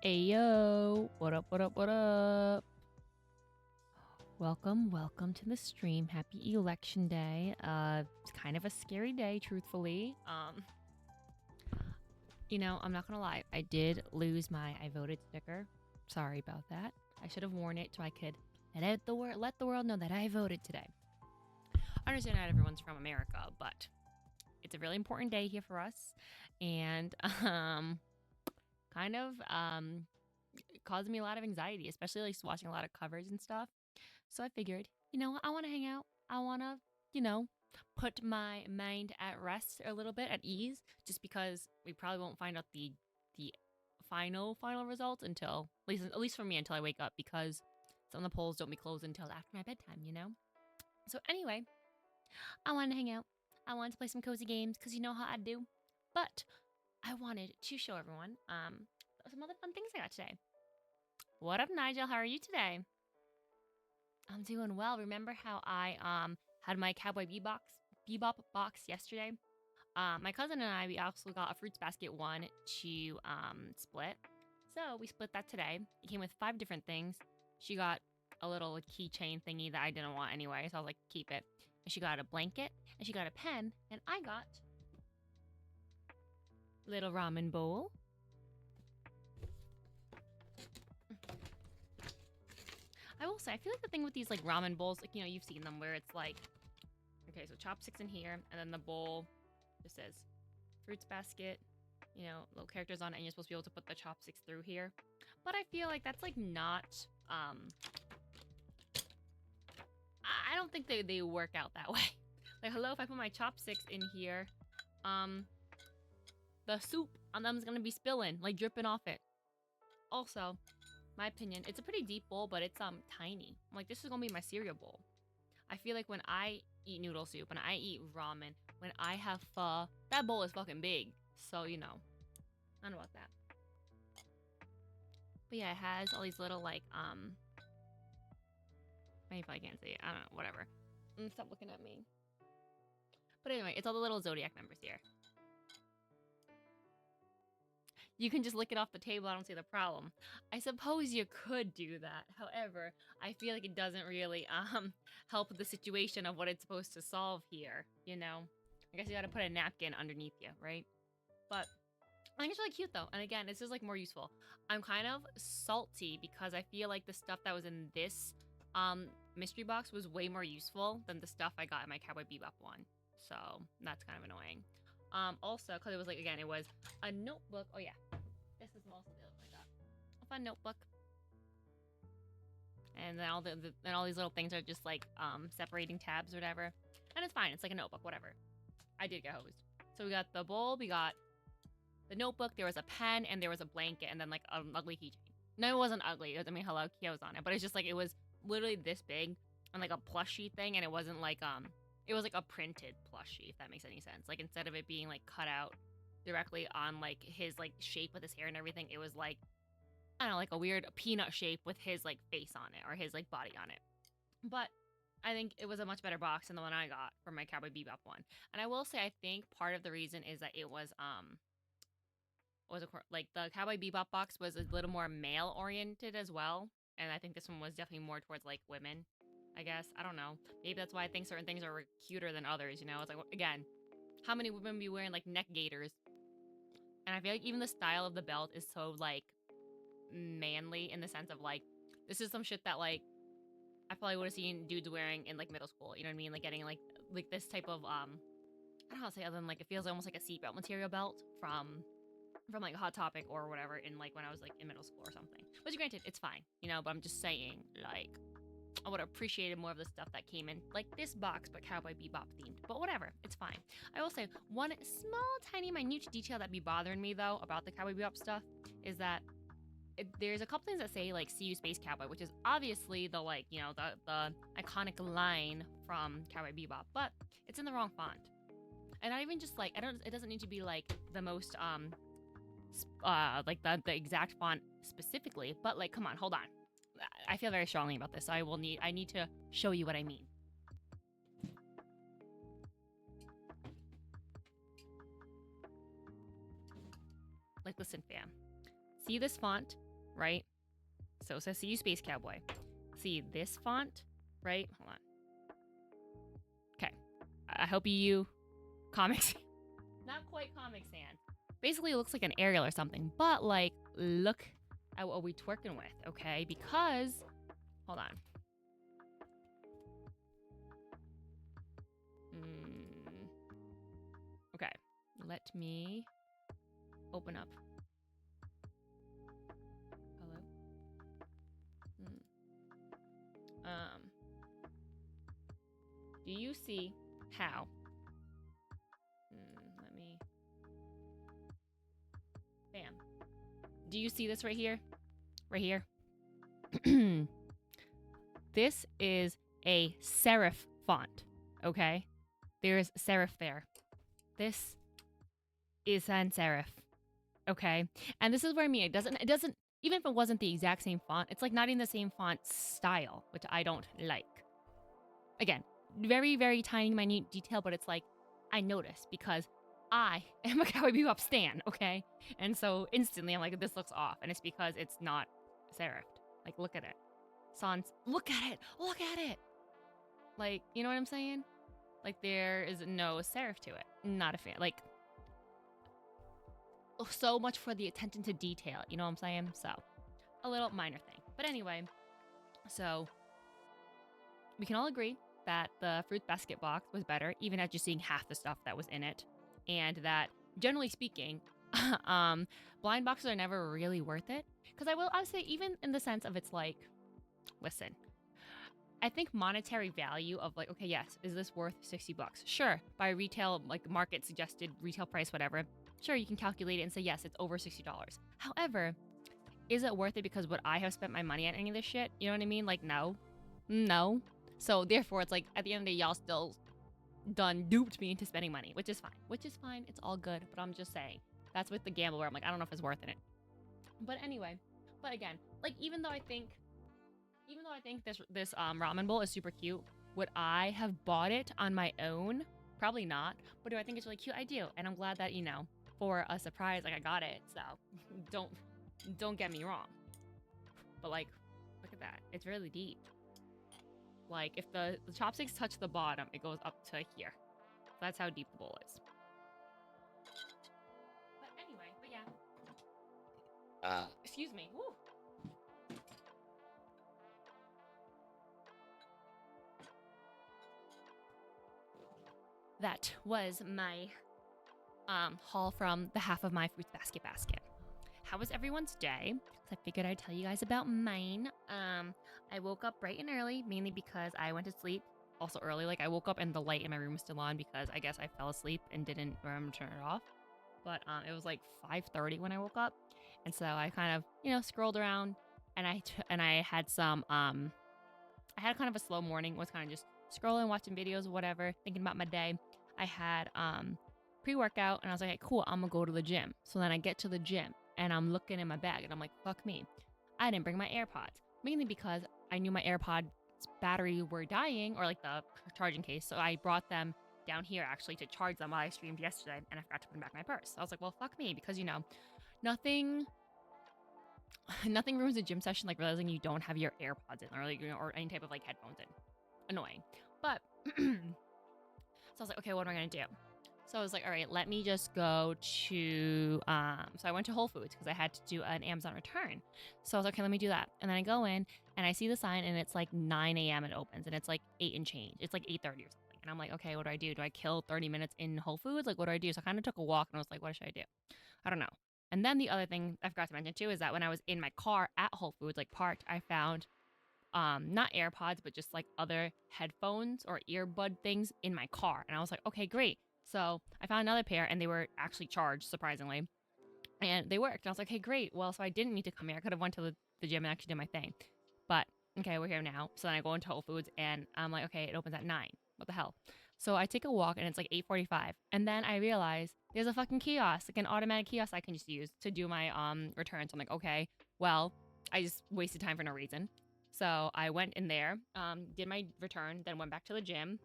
Ayo, what up, what up, what up? Welcome to the stream. Happy election day. It's kind of a scary day, truthfully. I'm not gonna lie, I did lose my I voted sticker. Sorry about that. I should have worn it so I could let the world know that I voted today. I understand not everyone's from America, but it's a really important day here for us, and kind of caused me a lot of anxiety, especially like watching a lot of covers and stuff. So I figured, I want to hang out. I want to, put my mind at rest a little bit, at ease, just because we probably won't find out the final results until at least for me until I wake up, because some of the polls don't be closed until after my bedtime. So anyway, I wanted to hang out. I wanted to play some cozy games because you know how I do. But I wanted to show everyone some other fun things I got today. What up, Nigel? How are you today? I'm doing well. Remember how I had my Cowboy Bebop box yesterday? My cousin and I, we also got a fruits basket one to split. So we split that today. It came with 5 different things. She got a little keychain thingy that I didn't want anyway, so I was like, keep it. And she got a blanket, and she got a pen, and I got little ramen bowl. I will say, I feel like the thing with these like ramen bowls, like, you've seen them where it's like, okay, so chopsticks in here, and then the bowl just says fruits basket, little characters on it, and you're supposed to be able to put the chopsticks through here. But I feel like that's like not, I don't think they work out that way. Like, hello, if I put my chopsticks in here, the soup on them is gonna be spilling, like dripping off it. Also, my opinion, it's a pretty deep bowl, but it's tiny. I'm like, this is gonna be my cereal bowl. I feel like when I eat noodle soup, when I eat ramen, when I have pho, that bowl is fucking big. So, I don't know about that. But yeah, it has all these little like maybe I can't see it. I don't know, whatever. Stop looking at me. But anyway, it's all the little Zodiac members here. You can just lick it off the table. I don't see the problem. I suppose you could do that. However, I feel like it doesn't really help the situation of what it's supposed to solve here, I guess you gotta put a napkin underneath you, right? But I think it's really cute though. And again, it's just like more useful. I'm kind of salty because I feel like the stuff that was in this mystery box was way more useful than the stuff I got in my Cowboy Bebop one. So that's kind of annoying. Also, because it was like, again, it was a notebook. Oh yeah, this is also the other one I got. A fun notebook. And then all these little things are just like separating tabs or whatever. And it's fine. It's like a notebook, whatever. I did get hosed. So we got the bowl, we got the notebook, there was a pen, and there was a blanket, and then like an ugly keychain. No, it wasn't ugly. Hello Kitty was on it, but it's just like, it was literally this big and like a plushie thing, and it wasn't like it was like a printed plushie, if that makes any sense. Like, instead of it being like cut out directly on like his like shape with his hair and everything, it was like, I don't know, like a weird peanut shape with his like face on it, or his like body on it. But I think it was a much better box than the one I got for my Cowboy Bebop one. And I will say, I think part of the reason is that it was like the Cowboy Bebop box was a little more male oriented as well, and I think this one was definitely more towards like women. I guess, I don't know. Maybe that's why I think certain things are cuter than others. It's like, again, how many women be wearing like neck gaiters? And I feel like even the style of the belt is so like manly, in the sense of like, this is some shit that like I probably would have seen dudes wearing in like middle school. You know what I mean? Like getting like this type of I don't know how to say it other than like, it feels almost like a seatbelt material belt from like Hot Topic or whatever, in like when I was like in middle school or something. Which granted, it's fine, but I'm just saying, like, I would have appreciated more of the stuff that came in like this box, but Cowboy Bebop themed. But whatever, it's fine. I will say one small, tiny, minute detail that be bothering me though about the Cowboy Bebop stuff is that there's a couple things that say like "See You Space Cowboy," which is obviously the like the iconic line from Cowboy Bebop, but it's in the wrong font. And not even just like, it doesn't need to be like the most like the exact font specifically, but like, come on, hold on. I feel very strongly about this, so I need to show you what I mean. Like, listen, fam. See this font? right? So it says see you Space Cowboy. See this font, right? Hold on. Okay. I hope you Comics. Not quite Comic Sans. Basically, it looks like an Arial or something. But, like, look at what we twerking with, okay? Because, hold on. Okay. Let me open up. Hello? Do you see how? Let me. Bam. Do you see this right here? Right here. This is a serif font, okay? There's serif there. This is sans serif, okay? And this is what I mean. It doesn't, even if it wasn't the exact same font, it's like not in the same font style, which I don't like. Again, very, very tiny, minute detail, but it's like, I notice because I am a Cowboy Bebop stan, okay? And so instantly I'm like, this looks off. And it's because it's not serifed. Like, look at it. Sans, look at it. Look at it. Like, you know what I'm saying? Like, there is no serif to it. Not a fan. Like, so much for the attention to detail. You know what I'm saying? So, a little minor thing. But anyway, so we can all agree that the fruit basket box was better, even after seeing half the stuff that was in it. And that, generally speaking, blind boxes are never really worth it. Because I'll say, even in the sense of it's like, listen, I think monetary value of like, okay, yes, is this worth $60? Sure, by retail, like market suggested retail price, whatever. Sure, you can calculate it and say, yes, it's over $60. However, is it worth it because would I have spent my money on any of this shit? You know what I mean? Like, no. So therefore, it's like, at the end of the day, y'all still duped me into spending money, which is fine. It's all good. But I'm just saying, that's with the gamble where I'm like, I don't know if it's worth it. But anyway, but again, like, even though I think this ramen bowl is super cute, would I have bought it on my own? Probably not. But do I think it's really cute? I do. And I'm glad that, you know, for a surprise, like, I got it. So don't get me wrong. But like, look at that. It's really deep. Like, if the chopsticks touch the bottom, it goes up to here. So that's how deep the bowl is. But anyway, but yeah. Excuse me. Woo. That was my haul from the half of my fruits basket. How was everyone's day? I figured I'd tell you guys about mine. I woke up bright and early, mainly because I went to sleep also early. Like, I woke up and the light in my room was still on because I guess I fell asleep and didn't remember to turn it off. But it was like 5:30 when I woke up, and so I kind of, you know, scrolled around, and I had some I had kind of a slow morning. Was kind of just scrolling, watching videos, whatever, thinking about my day. I had pre-workout, and I was like, hey, cool, I'm gonna go to the gym. So then I get to the gym, and I'm looking in my bag, and I'm like, fuck me, I didn't bring my AirPods, mainly because I knew my AirPods battery were dying, or like the charging case. So I brought them down here actually to charge them while I streamed yesterday, and I forgot to put them back in my purse. So I was like, well, fuck me, because, you know, nothing ruins a gym session like realizing you don't have your AirPods in, or like, you know, or any type of like headphones in. Annoying. But so I was like, okay, what am I gonna do? So I was like, all right, let me just go to so I went to Whole Foods because I had to do an Amazon return. So I was like, okay, let me do that. And then I go in and I see the sign, and it's like 9 a.m. it opens, and it's like 8 and change. It's like 8:30 or something. And I'm like, okay, what do I do? Do I kill 30 minutes in Whole Foods? Like, what do I do? So I kind of took a walk, and I was like, what should I do? I don't know. And then the other thing I forgot to mention too is that when I was in my car at Whole Foods, like parked, I found not AirPods, but just like other headphones or earbud things in my car. And I was like, okay, great. So I found another pair, and they were actually charged, surprisingly. And they worked. And I was like, hey, great. Well, so I didn't need to come here. I could have went to the gym and actually did my thing. But, okay, we're here now. So then I go into Whole Foods, and I'm like, okay, it opens at 9. What the hell? So I take a walk, and it's like 8:45. And then I realize there's a fucking kiosk, like an automatic kiosk I can just use to do my returns. So I'm like, okay, well, I just wasted time for no reason. So I went in there, did my return, then went back to the gym,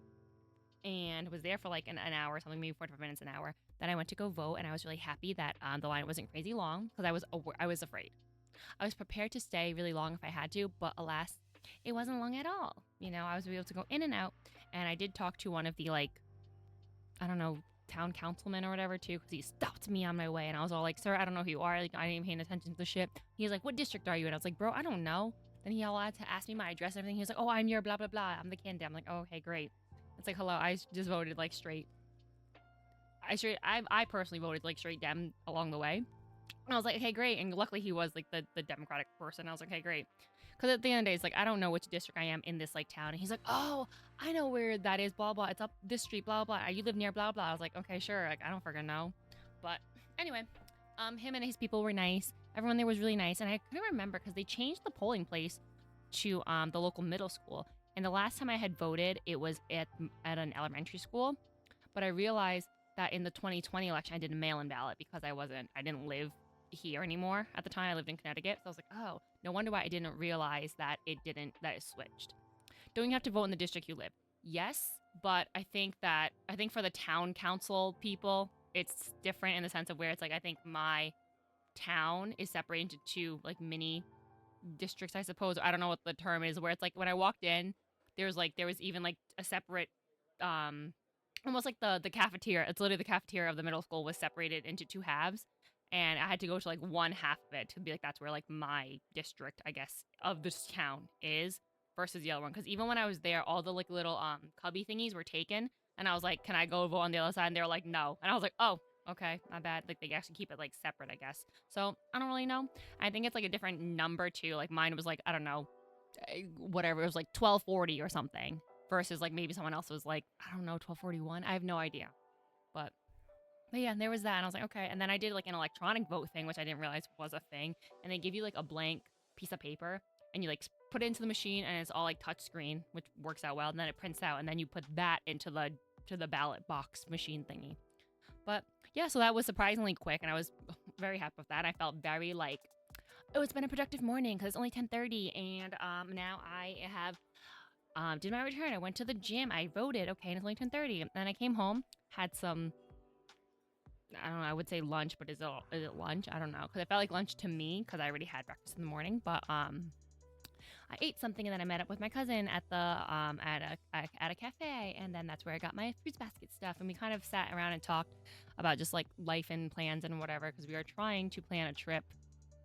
and was there for like an hour or something, maybe 45 minutes, an hour. Then I went to go vote, and I was really happy that the line wasn't crazy long because I was afraid. I was prepared to stay really long if I had to, but alas, it wasn't long at all. I was able to go in and out, and I did talk to one of the like, I don't know, town councilman or whatever too, because he stopped me on my way, and I was all like, "Sir, I don't know who you are. Like, I ain't even paying attention to the shit." He's like, "What district are you in?" I was like, "Bro, I don't know." Then he all had to ask me my address and everything. He was like, "Oh, I'm your blah blah blah. I'm the candidate." I'm like, "Oh, okay, great." It's like, hello, I just voted like straight. I personally voted like straight Dem along the way. And I was like, okay, great. And luckily he was like the Democratic person. I was like, okay, great. Because at the end of the day, it's like, I don't know which district I am in this like town. And he's like, oh, I know where that is, blah, blah. It's up this street, blah, blah. You live near blah, blah. I was like, okay, sure. Like, I don't freaking know. But anyway, him and his people were nice. Everyone there was really nice. And I couldn't remember because they changed the polling place to the local middle school. And the last time I had voted, it was at an elementary school. But I realized that in the 2020 election, I did a mail-in ballot because I didn't live here anymore. At the time, I lived in Connecticut. So I was like, oh, no wonder why I didn't realize that it switched. Don't you have to vote in the district you live? Yes, but I think for the town council people, it's different in the sense of where it's like, I think my town is separated into two like mini districts, I suppose. I don't know what the term is, where it's like when I walked in, there was even like a separate almost like the cafeteria. It's literally the cafeteria of the middle school was separated into two halves, and I had to go to like one half of it to be like, that's where like my district, I guess, of this town is, versus the other one. Because even when I was there, all the like little cubby thingies were taken, and I was like, can I go vote on the other side? And they were like, no. And I was like, oh, okay, my bad. Like, they actually keep it like separate, I guess. So I don't really know. I think it's like a different number too. Like mine was like, I don't know, whatever, it was like 1240 or something, versus like maybe someone else was like, I don't know, 1241. I have no idea. But yeah, there was that. And I was like, okay. And then I did like an electronic vote thing, which I didn't realize was a thing. And they give you like a blank piece of paper, and you like put it into the machine, and it's all like touch screen, which works out well. And then it prints out, and then you put that into the ballot box machine thingy. But yeah, so that was surprisingly quick, and I was very happy with that. I felt very like, oh, it's been a productive morning because it's only 10:30, and now I have did my return. I went to the gym. I voted. Okay, and it's only 10:30. Then I came home, had some, I don't know, I would say lunch, but is it lunch? I don't know, because it felt like lunch to me because I already had breakfast in the morning. But I ate something, and then I met up with my cousin at the at a cafe, and then that's where I got my fruits basket stuff, and we kind of sat around and talked about just like life and plans and whatever, because we are trying to plan a trip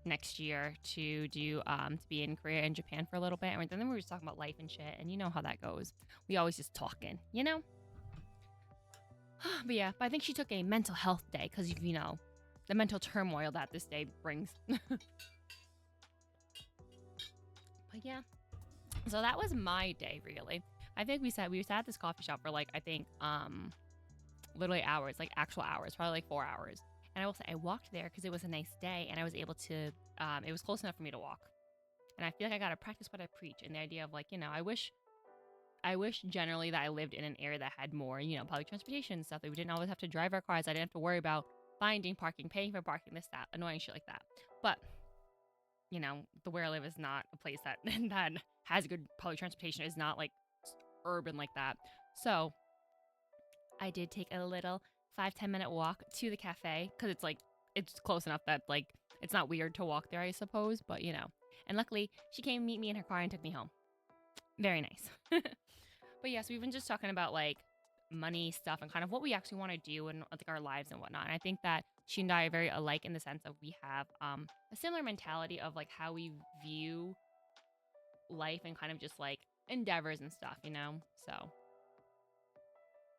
next year to do to be in Korea and Japan for a little bit, and then we were just talking about life and shit, and you know how that goes. We always just talking, you know. But yeah, but I think she took a mental health day because the mental turmoil that this day brings. But yeah, so that was my day really. I think we sat at this coffee shop for like, I think literally hours, like actual hours, probably like 4 hours. And I will say I walked there because it was a nice day, and I was able to it was close enough for me to walk. And I feel like I got to practice what I preach, and the idea of like, I wish generally that I lived in an area that had more, public transportation and stuff, that we didn't always have to drive our cars. I didn't have to worry about finding parking, paying for parking, this, that, annoying shit like that. But the where I live is not a place that that has good public transportation. Is not like urban like that. So I did take a little 5-10 minute walk to the cafe because it's close enough that like it's not weird to walk there, I suppose. But and luckily she came meet me in her car and took me home. Very nice. But yeah, so we've been just talking about like money stuff and kind of what we actually want to do and like our lives and whatnot. And I think that she and I are very alike in the sense of we have a similar mentality of like how we view life and kind of just like endeavors and stuff, So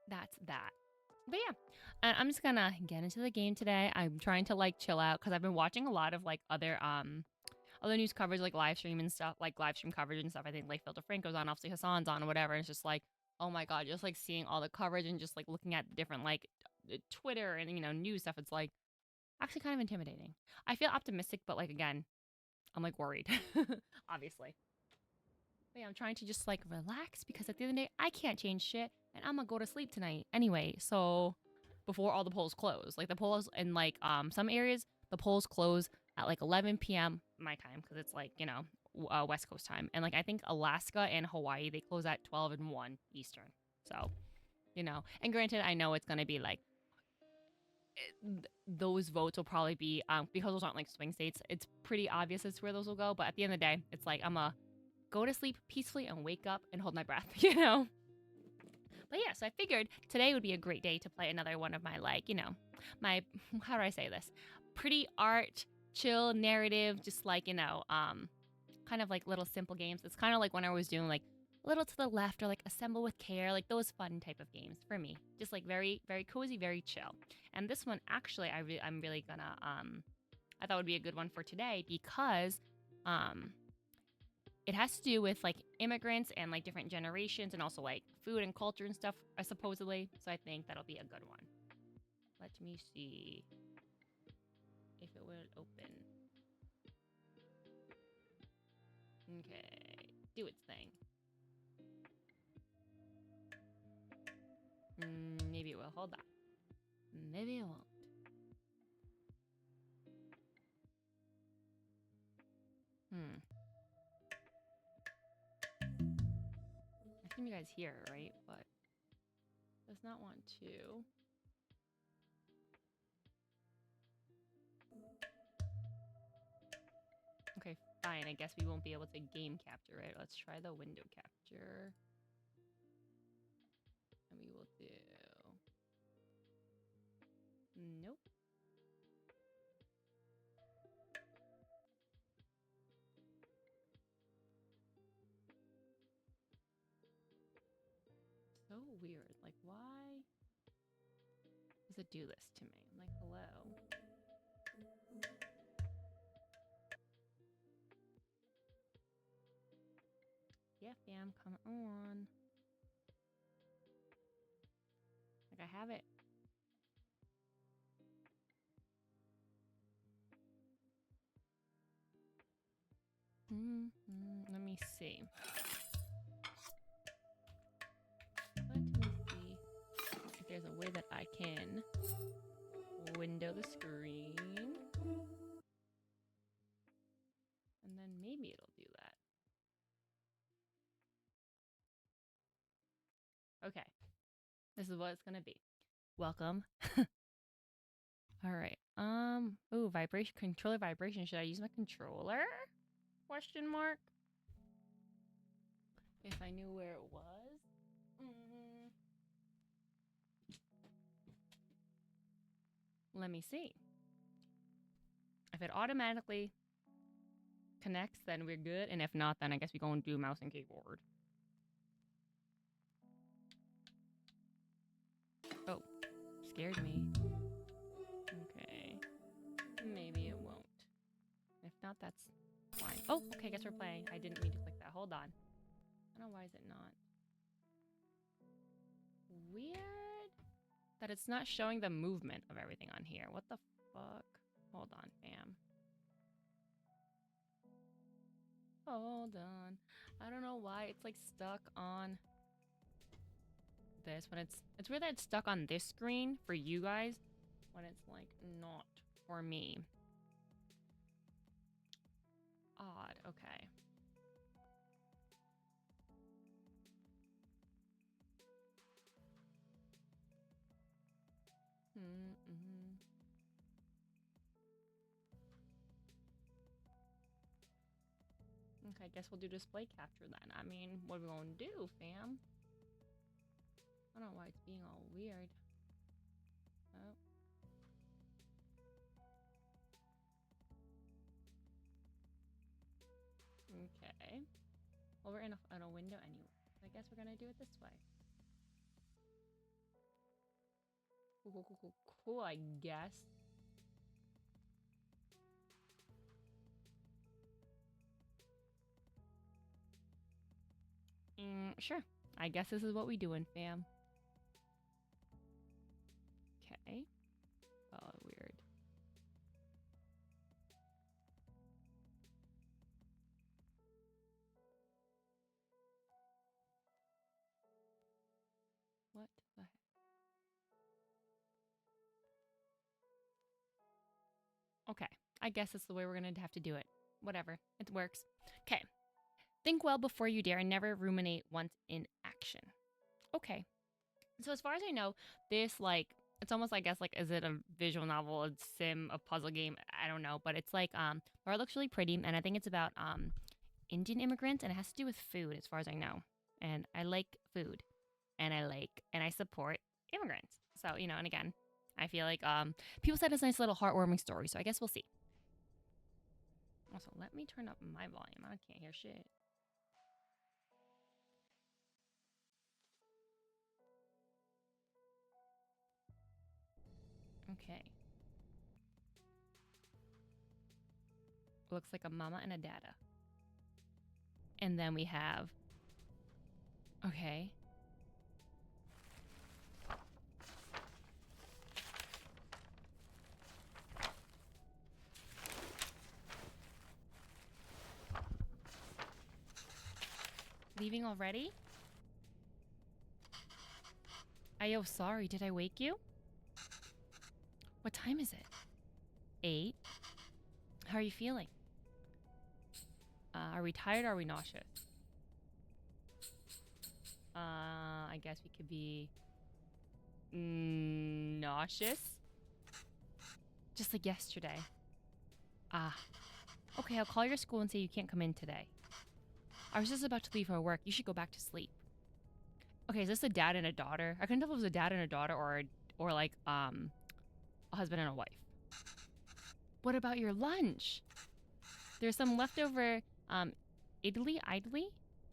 that's that. But yeah, and I'm just gonna get into the game today. I'm trying to like chill out because I've been watching a lot of like other news coverage, like live stream and stuff, like live stream coverage and stuff. I think like Phil DeFranco's on, obviously Hassan's on, or whatever. And it's just like, oh my god, just like seeing all the coverage and just like looking at different like Twitter and news stuff. It's like actually kind of intimidating. I feel optimistic, but like again, I'm like worried, obviously. But yeah, I'm trying to just like relax because at the end of the day, I can't change shit, and I'm gonna go to sleep tonight anyway. So before all the polls close, like the polls in like some areas, the polls close at like 11 p.m. my time because it's like West Coast time, and like I think Alaska and Hawaii they close at 12 and 1 Eastern. So and granted, I know it's gonna be like those votes will probably be because those aren't like swing states. It's pretty obvious as to where those will go. But at the end of the day, it's like I'm gonna go to sleep peacefully and wake up and hold my breath. You know. But yeah, so I figured today would be a great day to play another one of my my how do I say this? Pretty art, chill narrative, just like kind of like little simple games. It's kind of like when I was doing like Little to the Left or like Assemble with Care, like those fun type of games for me. Just like very very cozy, very chill. And this one actually I'm really gonna I thought would be a good one for today because um it has to do with like immigrants and like different generations and also like food and culture and stuff, supposedly. So I think that'll be a good one. Let me see if it will open. Okay, do its thing. Maybe it will. Hold on. Maybe it won't. I assume you guys hear it, right? But does not want to. Okay, fine. I guess we won't be able to game capture it. Let's try the window capture. And we will do... Nope. So weird. Like, why does it do this to me? I'm like, hello. Yeah, fam, come on. Like, I have it. Let me see. Let me see if there's a way that I can window the screen. And then maybe it'll do that. Okay. This is what it's gonna be. Welcome. All right. Ooh, vibration, controller vibration. Should I use my controller? Question mark. If I knew where it was. Let me see. If it automatically connects, then we're good. And if not, then I guess we go and do mouse and keyboard. Oh, scared me. Okay. Maybe it won't. If not, that's fine. Oh, okay, guess we're playing. I didn't mean to click that. Hold on. I don't know why is it not. Weird that it's not showing the movement of everything on here. What the fuck? Hold on, fam. Hold on. I don't know why it's like stuck on this when it's weird that it's stuck on this screen for you guys when it's like not for me. Odd. Okay. Okay, I guess we'll do display capture then. I mean, what are we gonna do, fam? I don't know why it's being all weird. Oh. Okay. Well, we're in a window anyway. So I guess we're gonna do it this way. Cool, I guess. Sure. I guess this is what we doing, fam. Okay. Oh, weird. What the heck? Okay. I guess that's the way we're gonna have to do it. Whatever. It works. Okay. Think well before you dare and never ruminate once in action. Okay. So as far as I know, this like It's almost, I guess, like, is it a visual novel, a sim, a puzzle game? I don't know, but it's like the art looks really pretty, and I think it's about Indian immigrants, and it has to do with food, as far as I know. And I like food, and I support immigrants. So and again, I feel like people said it's a nice little heartwarming story. So I guess we'll see. Also, let me turn up my volume. I can't hear shit. Okay. Looks like a mama and a dada. And then we have. Okay. Leaving already? Ayo, sorry. Did I wake you? What time is it? 8. How are you feeling? Are we tired or are we nauseous? I guess we could be nauseous. Just like yesterday. Okay, I'll call your school and say you can't come in today. I was just about to leave for work. You should go back to sleep. Okay, is this a dad and a daughter? I couldn't tell if it was a dad and a daughter or like a husband and a wife. What about your lunch? There's some leftover idli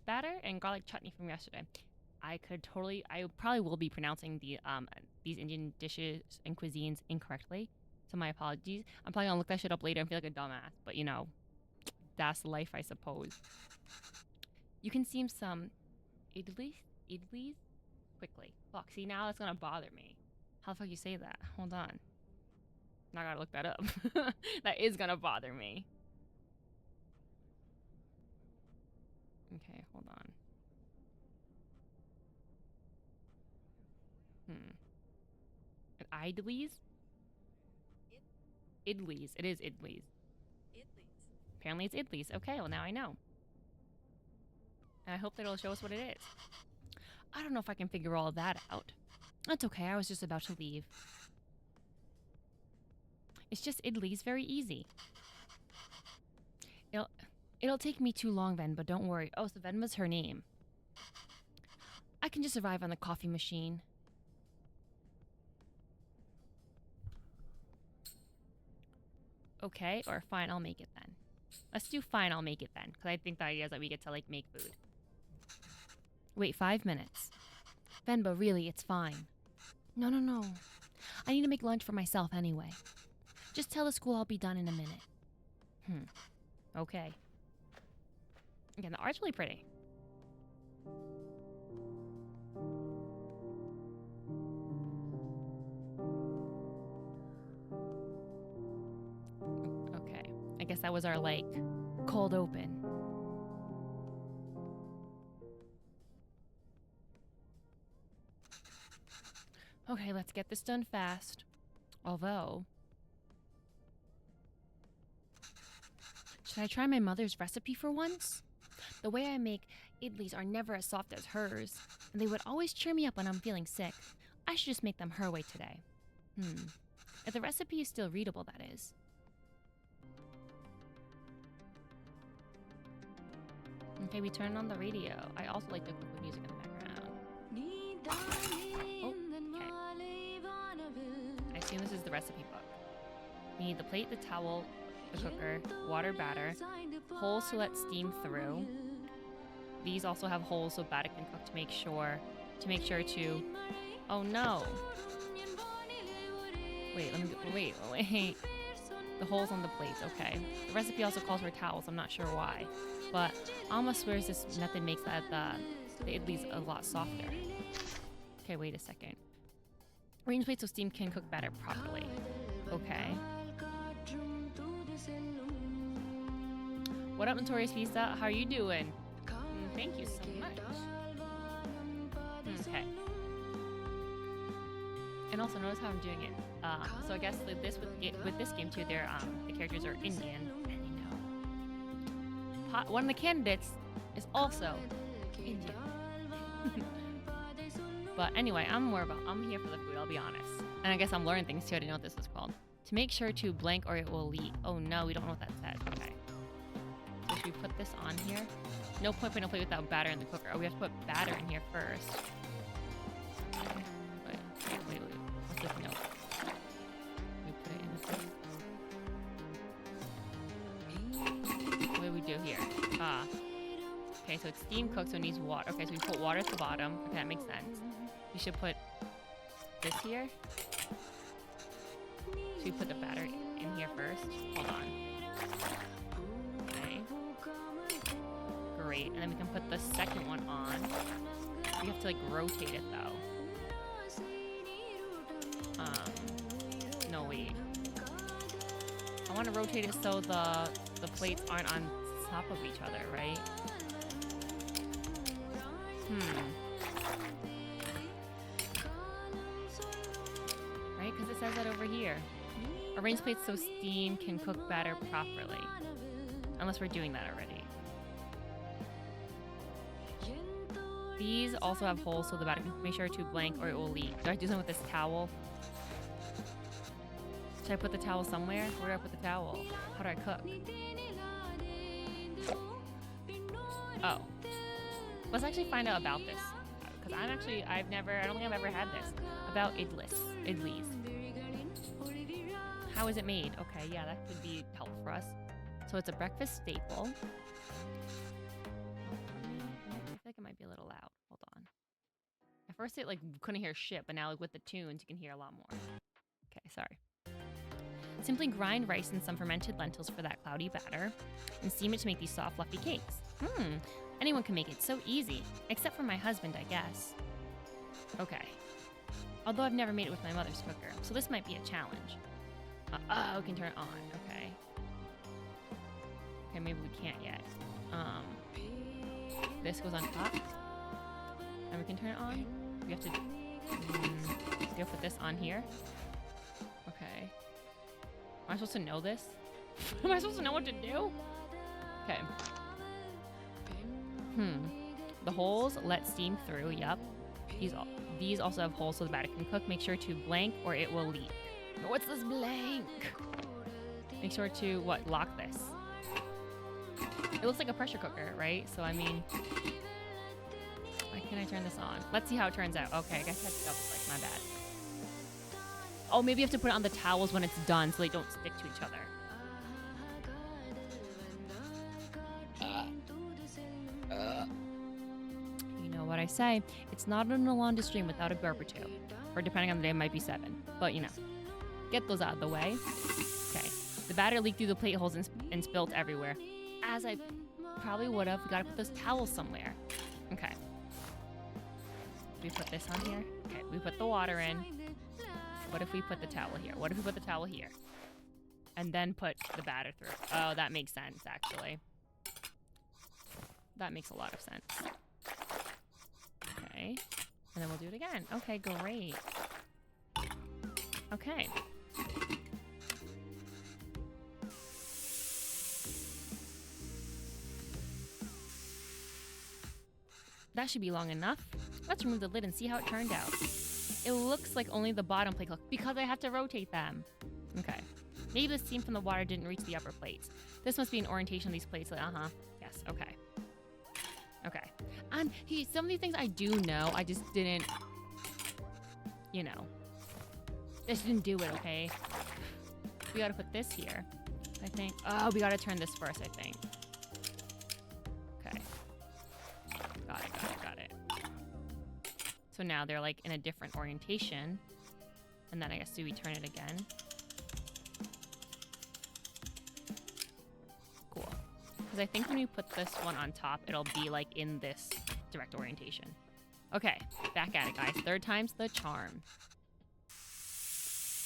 batter and garlic chutney from yesterday. I probably will be pronouncing these Indian dishes and cuisines incorrectly. So my apologies. I'm probably gonna look that shit up later and feel like a dumbass. But that's life, I suppose. You can steam some idlis quickly. Fuck, see, now that's gonna bother me. How the fuck you say that? Hold on. Now I gotta look that up. That is gonna bother me. Okay, hold on. Idlis? Idlis. It is idlis. Apparently it's idlis. Okay, well now I know. And I hope that it'll show us what it is. I don't know if I can figure all of that out. That's okay, I was just about to leave. It's just idlis, very easy. It'll take me too long, Venba, don't worry. Oh, so Venba's her name. I can just survive on the coffee machine. Okay, or fine, I'll make it then. Let's do fine, I'll make it then. Because I think the idea is that we get to, like, make food. Wait, 5 minutes. Venba, really, it's fine. No. I need to make lunch for myself anyway. Just tell the school I'll be done in a minute. Okay. Again, the art's really pretty. Okay. I guess that was our, like, cold open. Okay, let's get this done fast. Although... should I try my mother's recipe for once? The way I make idlis are never as soft as hers, and they would always cheer me up when I'm feeling sick. I should just make them her way today. If the recipe is still readable, that is. Okay, we turn on the radio. I also like to cook with music in the background. Oh, okay. I assume this is the recipe book. We need the plate, the towel, the cooker, water, batter, holes to let steam through. These also have holes so batter can cook to make sure to. Oh no! Wait. The holes on the plates. Okay. The recipe also calls for towels. I'm not sure why, but Alma swears this method makes the idlis a lot softer. Okay, wait a second. Arrange plates so steam can cook batter properly. Okay. What up, Notorious Pizza? How are you doing? Thank you so much. Okay. And also notice how I'm doing it. So I guess with this game too, the characters are Indian, and one of the candidates is also Indian. But anyway, I'm here for the food, I'll be honest. And I guess I'm learning things too. I didn't know what this was called. To make sure to blank or it will leak. Oh no, we don't know what that says. Okay. So should we put this on here? No point putting a plate without batter in the cooker. Oh, we have to put batter in here first. Okay. Wait. What's this note? We put it in this. What do we do here? Okay, so it's steam cooked, so it needs water. Okay, so we put water at the bottom. Okay, that makes sense. We should put this here. Should we put the batter in here first? Hold on. Okay. Great. And then we can put the second one on. We have to like rotate it though. No wait. I want to rotate it so the plates aren't on top of each other, right? Right? Because it says that over here. Arrange plates so steam can cook batter properly. Unless we're doing that already. These also have holes so the batter can make sure to blank or it will leak. Do I do something with this towel? Should I put the towel somewhere? Where do I put the towel? How do I cook? Oh. Let's actually find out about this. Because I don't think I've ever had this. About idlis. How is it made? Okay, yeah, that could be helpful for us. So it's a breakfast staple. I feel like it might be a little loud. Hold on. At first it like couldn't hear shit, but now like with the tunes you can hear a lot more. Okay, sorry. Simply grind rice and some fermented lentils for that cloudy batter and steam it to make these soft, fluffy cakes. Anyone can make it so easy, except for my husband, I guess. Okay. Although I've never made it with my mother's cooker, so this might be a challenge. We can turn it on, okay. Okay, maybe we can't yet. This goes on top. And we can turn it on. We have to put this on here. Okay. Am I supposed to know this? Am I supposed to know what to do? Okay. The holes let steam through, yep. These also have holes so the batter can cook. Make sure to blank or it will leak. What's this blank? Make sure to, lock this. It looks like a pressure cooker, right? So, I mean, why can't I turn this on? Let's see how it turns out. Okay, I guess I have to double click, my bad. Oh, maybe you have to put it on the towels when it's done so they don't stick to each other. You know what I say. It's not an Alonda stream without a burp or two. Or depending on the day, it might be 7. But, you know. Get those out of the way. Okay. The batter leaked through the plate holes and spilt everywhere. As I probably would have. We gotta put those towels somewhere. Okay. We put this on here. Okay, we put the water in. What if we put the towel here? What if we put the towel here? And then put the batter through. Oh, that makes sense, actually. That makes a lot of sense. Okay. And then we'll do it again. Okay, great. Okay. That should be long enough. Let's remove the lid and see how it turned out. It looks like only the bottom plate cooked because I have to rotate them. Okay. Maybe the steam from the water didn't reach the upper plates. This must be an orientation of these plates. Yes, okay. Okay. And some of these things I do know, I just didn't, you know. Just didn't do it, okay? We gotta put this here, I think. Oh, we gotta turn this first, I think. Okay. Got it. So now they're like in a different orientation. And then I guess do we turn it again? Cool. Because I think when you put this one on top, it'll be like in this direct orientation. Okay, back at it, guys. 3rd time's the charm.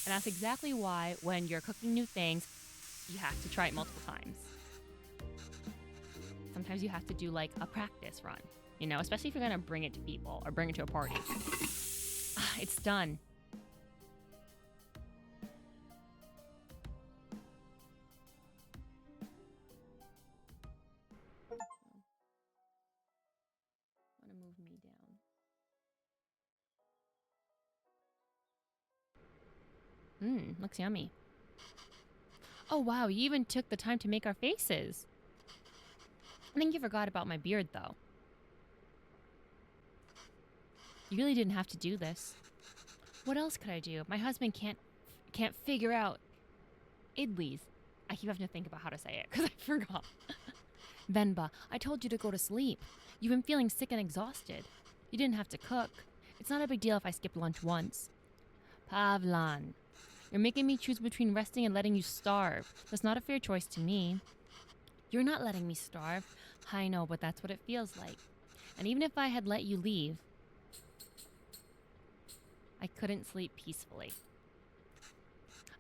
And that's exactly why when you're cooking new things, you have to try it multiple times. Sometimes you have to do like a practice run, you know, especially if you're gonna bring it to people or bring it to a party. It's done. Want to move me down. Looks yummy. Oh, wow, you even took the time to make our faces. I think you forgot about my beard, though. You really didn't have to do this. What else could I do? My husband can't figure out idlis. I keep having to think about how to say it because I forgot. Venba, I told you to go to sleep. You've been feeling sick and exhausted. You didn't have to cook. It's not a big deal if I skipped lunch once. Pavlan, you're making me choose between resting and letting you starve. That's not a fair choice to me. You're not letting me starve. I know, but that's what it feels like. And even if I had let you leave, I couldn't sleep peacefully.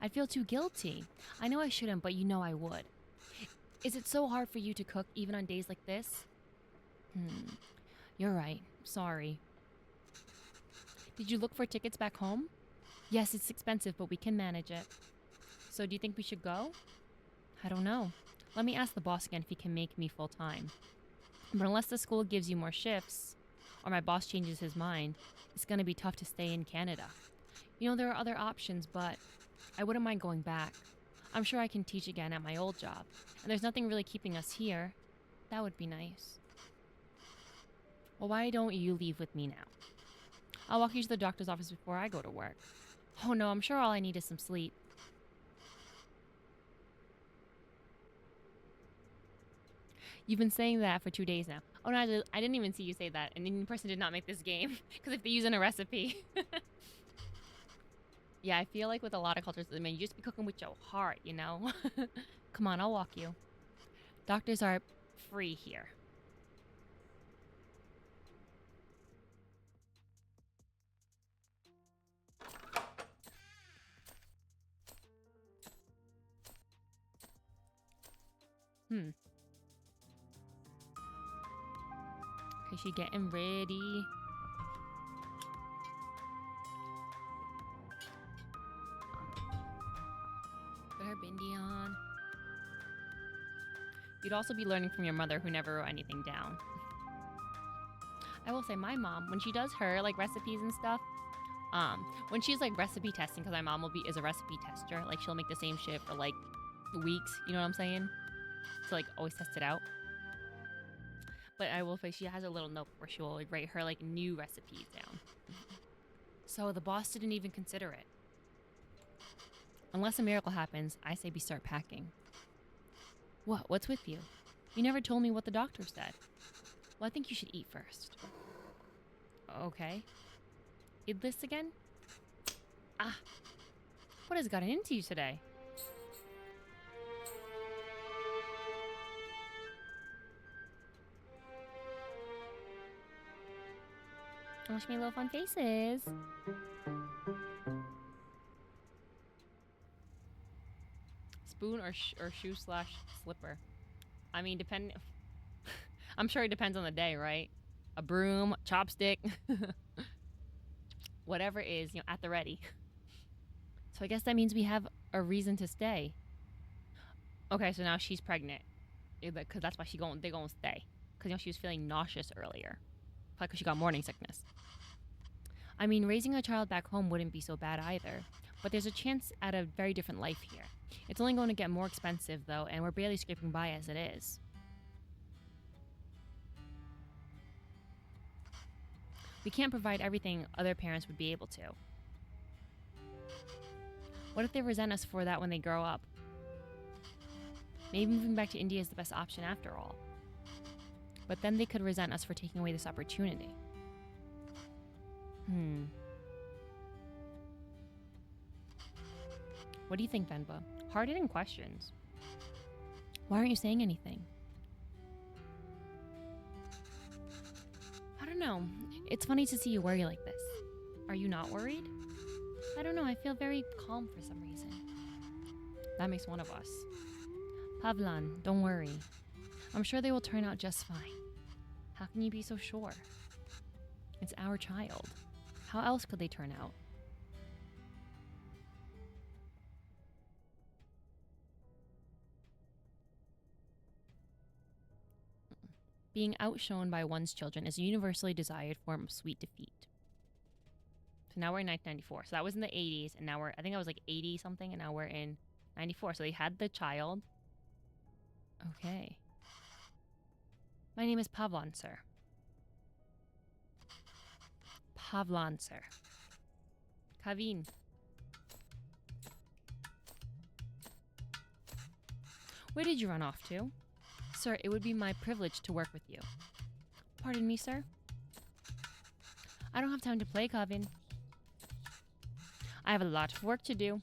I'd feel too guilty. I know I shouldn't, but you know I would. Is it so hard for you to cook even on days like this? You're right. Sorry. Did you look for tickets back home? Yes, it's expensive, but we can manage it. So do you think we should go? I don't know. Let me ask the boss again if he can make me full-time. But unless the school gives you more shifts, or my boss changes his mind, it's going to be tough to stay in Canada. You know, there are other options, but I wouldn't mind going back. I'm sure I can teach again at my old job. And there's nothing really keeping us here. That would be nice. Well, why don't you leave with me now? I'll walk you to the doctor's office before I go to work. Oh no, I'm sure all I need is some sleep. You've been saying that for 2 days now. Oh no, I didn't even see you say that. An Indian person did not make this game. Because if they use in a recipe. Yeah, I feel like with a lot of cultures, I mean, you just be cooking with your heart, you know? Come on, I'll walk you. Doctors are free here. Okay, she getting ready. Put her bindi on. You'd also be learning from your mother who never wrote anything down. I will say my mom, when she does her like recipes and stuff, when she's like recipe testing, because my mom is a recipe tester, like she'll make the same shit for like weeks, you know what I'm saying? To like always test it out. But I will say she has a little note where she will like, write her like new recipes down. So the boss didn't even consider it. Unless a miracle happens, I say we start packing. What? What's with you? You never told me what the doctor said. Well, I think you should eat first. Okay. Eat this again? Ah. What has gotten into you today? Watch me little fun faces. Spoon or shoe / slipper? I mean, I'm sure it depends on the day, right? A broom, chopstick, whatever it is, you know, at the ready. So I guess that means we have a reason to stay. Okay, so now she's pregnant. Because that's why they're going to stay. Because, you know, she was feeling nauseous earlier. Probably because she got morning sickness. I mean, raising a child back home wouldn't be so bad either. But there's a chance at a very different life here. It's only going to get more expensive, though, and we're barely scraping by as it is. We can't provide everything other parents would be able to. What if they resent us for that when they grow up? Maybe moving back to India is the best option after all. But then they could resent us for taking away this opportunity. What do you think, Venba? Hard-hitting questions. Why aren't you saying anything? I don't know. It's funny to see you worry like this. Are you not worried? I don't know. I feel very calm for some reason. That makes one of us. Pavlan, don't worry. I'm sure they will turn out just fine. How can you be so sure? It's our child. How else could they turn out? Being outshone by one's children is a universally desired form of sweet defeat. So now we're in 1994. So that was in the 80s, and now I think I was like 80 something, and now we're in 94. So they had the child. Okay. My name is Pavlon, sir. Pavlon, sir. Kavin. Where did you run off to? Sir, it would be my privilege to work with you. Pardon me, sir? I don't have time to play, Kavin. I have a lot of work to do.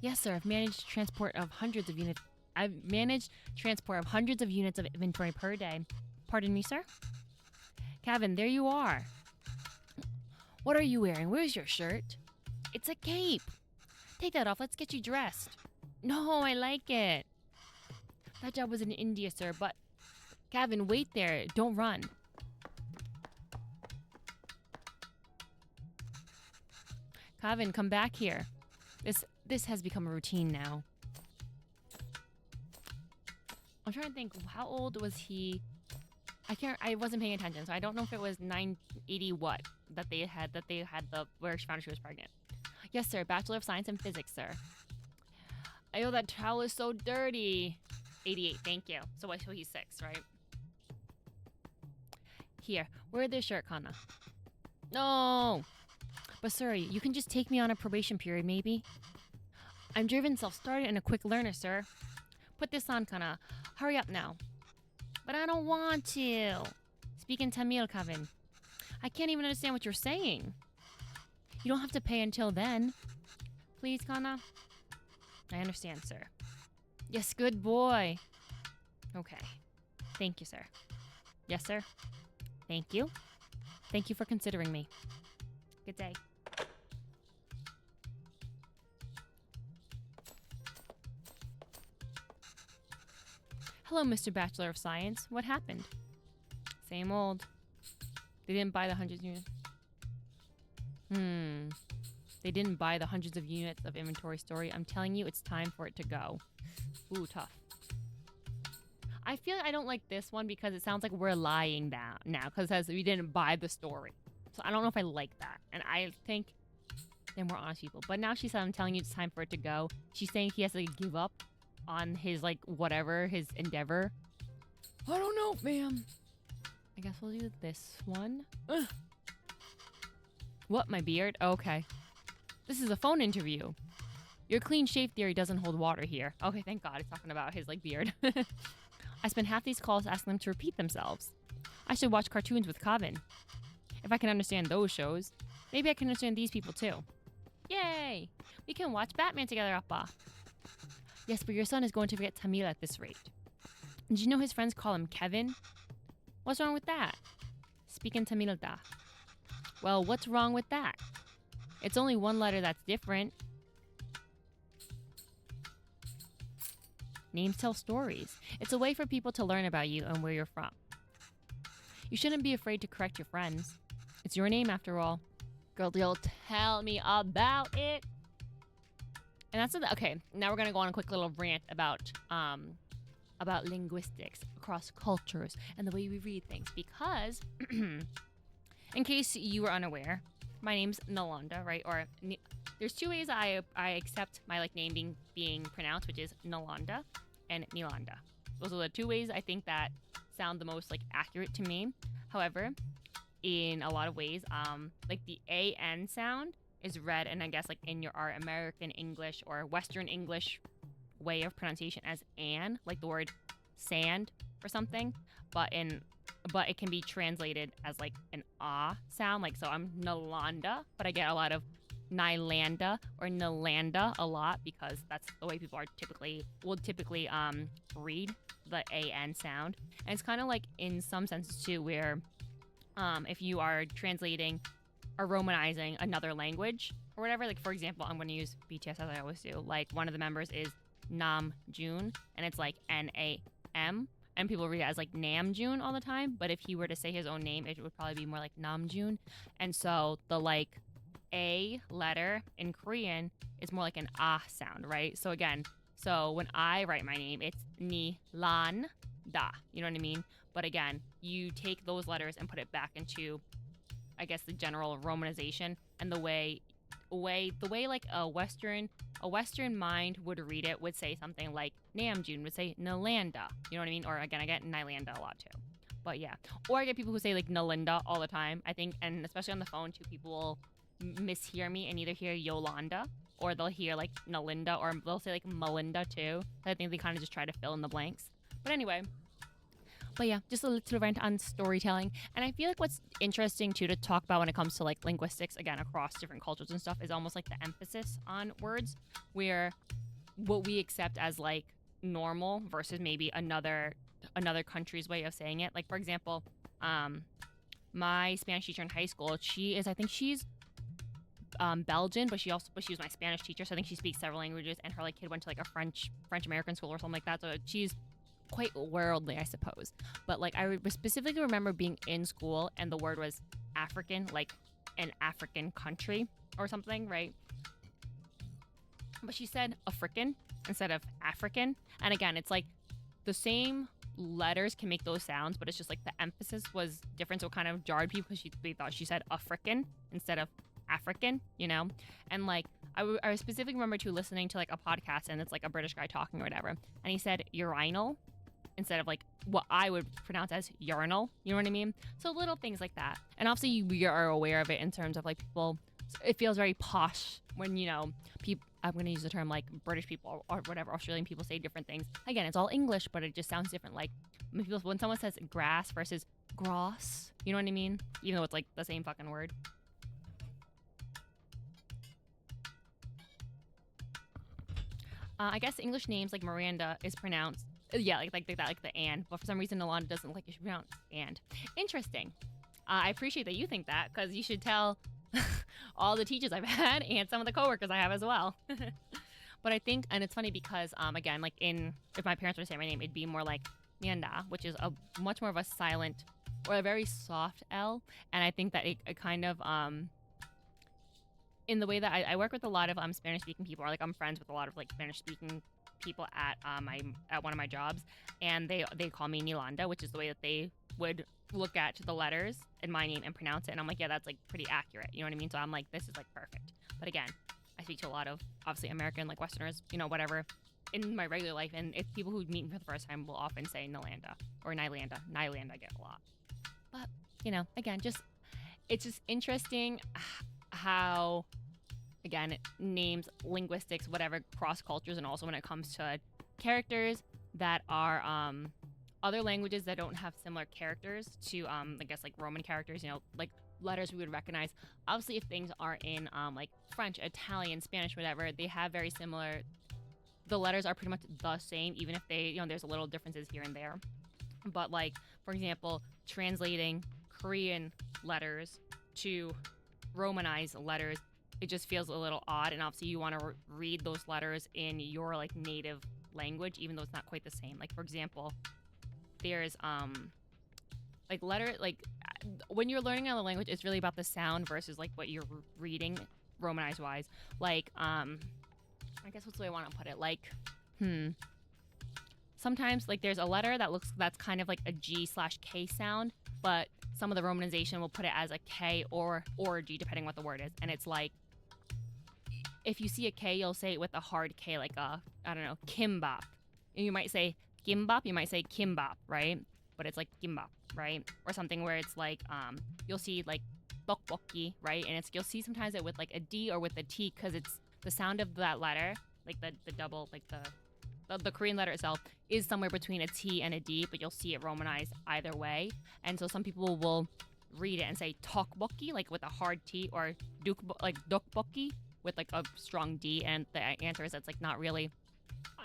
Yes, sir. I've managed transport of hundreds of units. I've managed transport of hundreds of units of inventory per day. Pardon me, sir? Kevin, there you are. What are you wearing? Where's your shirt? It's a cape. Take that off. Let's get you dressed. No, I like it. That job was in India, sir, but... Kevin, wait there. Don't run. Kevin, come back here. This has become a routine now. I'm trying to think, how old was he? I wasn't paying attention, so I don't know if it was 980 what that they had where she found she was pregnant. Yes, sir. Bachelor of Science in Physics, sir. Oh, that towel is so dirty. 88, thank you. So he's 6, right? Here, wear this shirt, Kana. No! But sir, you can just take me on a probation period, maybe? I'm driven, self-started, and a quick learner, sir. Put this on, Kana. Hurry up now. But I don't want to. Speak in Tamil, Kevin. I can't even understand what you're saying. You don't have to pay until then. Please, Kana? I understand, sir. Yes, good boy. Okay. Thank you, sir. Yes, sir. Thank you. Thank you for considering me. Good day. Hello, Mr. Bachelor of Science. What happened? Same old. They didn't buy the hundreds of units. They didn't buy the hundreds of units of inventory story. I'm telling you, it's time for it to go. Ooh, tough. I feel I don't like this one because it sounds like we're lying now because it says we didn't buy the story. So I don't know if I like that. And I think they're more honest people. But now she said, I'm telling you, it's time for it to go. She's saying he has to give up on his, like, whatever, his endeavor. I don't know, ma'am. I guess we'll do this one. Ugh. What, my beard? Okay. This is a phone interview. Your clean shave theory doesn't hold water here. Okay, thank God. It's talking about his, like, beard. I spend half these calls asking them to repeat themselves. I should watch cartoons with Kevin. If I can understand those shows, maybe I can understand these people too. Yay! We can watch Batman together, Appa. Yes, but your son is going to forget Tamil at this rate. Did you know his friends call him Kevin? What's wrong with that? Speak in Tamil da. Well, what's wrong with that? It's only one letter that's different. Names tell stories. It's a way for people to learn about you and where you're from. You shouldn't be afraid to correct your friends. It's your name after all. Girl, you'll tell me about it. And that's it. Okay, now we're gonna go on a quick little rant about linguistics across cultures and the way we read things. Because, in case you were unaware, my name's Nalanda, right? Or there's two ways I accept my like name being pronounced, which is Nalanda and Nilanda. Those are the two ways I think that sound the most like accurate to me. However, in a lot of ways, like the AN sound is read, and I guess like in our American English or Western English way of pronunciation as an, like the word sand or something, but it can be translated as like an ah sound. Like, so I'm Nalanda, but I get a lot of Nylanda or Nalanda a lot because that's the way people would typically read the AN sound. And it's kind of like in some senses too, where if you are translating or romanizing another language or whatever, like for example, I'm going to use BTS as I always do. Like one of the members is Nam June, and it's like Nam, and people read it as like Nam June all the time. But if he were to say his own name, it would probably be more like Nam June. And so the like A letter in Korean is more like an ah sound, right? So again, so when I write my name, it's Ni Lan Da. You know what I mean? But again, you take those letters and put it back into, I guess, the general romanization, and the way like a Western mind would read it would say something like Namjoon would say Nalanda. You know what I mean? Or again, I get Nylanda a lot too. But yeah. Or I get people who say like Nalinda all the time, I think, and especially on the phone too, people will mishear me and either hear Yolanda or they'll hear like Nalinda, or they'll say like Melinda too. I think they kind of just try to fill in the blanks. But anyway, but yeah, just a little rant on storytelling. And I feel like what's interesting too to talk about when it comes to like linguistics, again, across different cultures and stuff, is almost like the emphasis on words, where what we accept as like normal versus maybe another country's way of saying it. Like for example, my Spanish teacher in high school, I think she's Belgian, but she was my Spanish teacher, so I think she speaks several languages, and her like kid went to like a French American school or something like that, so she's quite worldly, I suppose. But like I specifically remember being in school and the word was African, like an African country or something, right? But she said African instead of African. And again, it's like the same letters can make those sounds, but it's just like the emphasis was different, so it kind of jarred people because they thought she said African instead of African, you know? And like I specifically remember too listening to like a podcast, and it's like a British guy talking or whatever, and he said urinal instead of like what I would pronounce as urinal. You know what I mean? So little things like that. And obviously we are aware of it in terms of like people, it feels very posh when, you know, people, I'm going to use the term like British people or whatever, Australian people say different things. Again, it's all English, but it just sounds different. Like when someone says grass versus gross, you know what I mean? Even though it's like the same fucking word. I guess English names like Miranda is pronounced, yeah, like that, like the and. But for some reason, Alana doesn't like it should be pronounced and. Interesting. I appreciate that you think that, because you should tell all the teachers I've had and some of the coworkers I have as well. But I think, and it's funny because, again, like if my parents were to say my name, it'd be more like Mianda, which is a much more of a silent or a very soft L. And I think that it kind of, in the way that I work with a lot of Spanish-speaking people, or like I'm friends with a lot of like Spanish-speaking people at one of my jobs, and they call me Nilanda, which is the way that they would look at the letters in my name and pronounce it. And I'm like, yeah, that's like pretty accurate. You know what I mean? So I'm like, this is like perfect. But again, I speak to a lot of obviously American, like Westerners, you know, whatever, in my regular life, and if people who meet me for the first time will often say Nilanda or Nylanda. Nylanda I get a lot. But, you know, again, it's just interesting how, again, names, linguistics, whatever, cross cultures, and also when it comes to characters that are other languages that don't have similar characters to I guess like Roman characters, you know, like letters we would recognize. Obviously, if things are in like French, Italian, Spanish, whatever, they have very similar. The letters are pretty much the same, even if they, you know, there's a little differences here and there. But like, for example, translating Korean letters to Romanized letters, it just feels a little odd. And obviously you want to read those letters in your like native language, even though it's not quite the same. Like for example, there's like letter, like when you're learning another language, it's really about the sound versus like what you're reading Romanized wise. Like I guess what's the way I want to put it, like sometimes like there's a letter that's kind of like a G/K sound, but some of the romanization will put it as a K or a G depending what the word is. And it's like, if you see a K, you'll say it with a hard K, like a, I don't know, kimbap. And you might say gimbap, you might say kimbap, right? But it's like gimbap, right? Or something where it's like, you'll see like tteokbokki, right? And you'll see sometimes it with like a D or with a T, because it's the sound of that letter, like the double, like the Korean letter itself is somewhere between a T and a D, but you'll see it romanized either way. And so some people will read it and say tteokbokki, like with a hard T, or dokbokki with like a strong D. And the answer is that's like not really,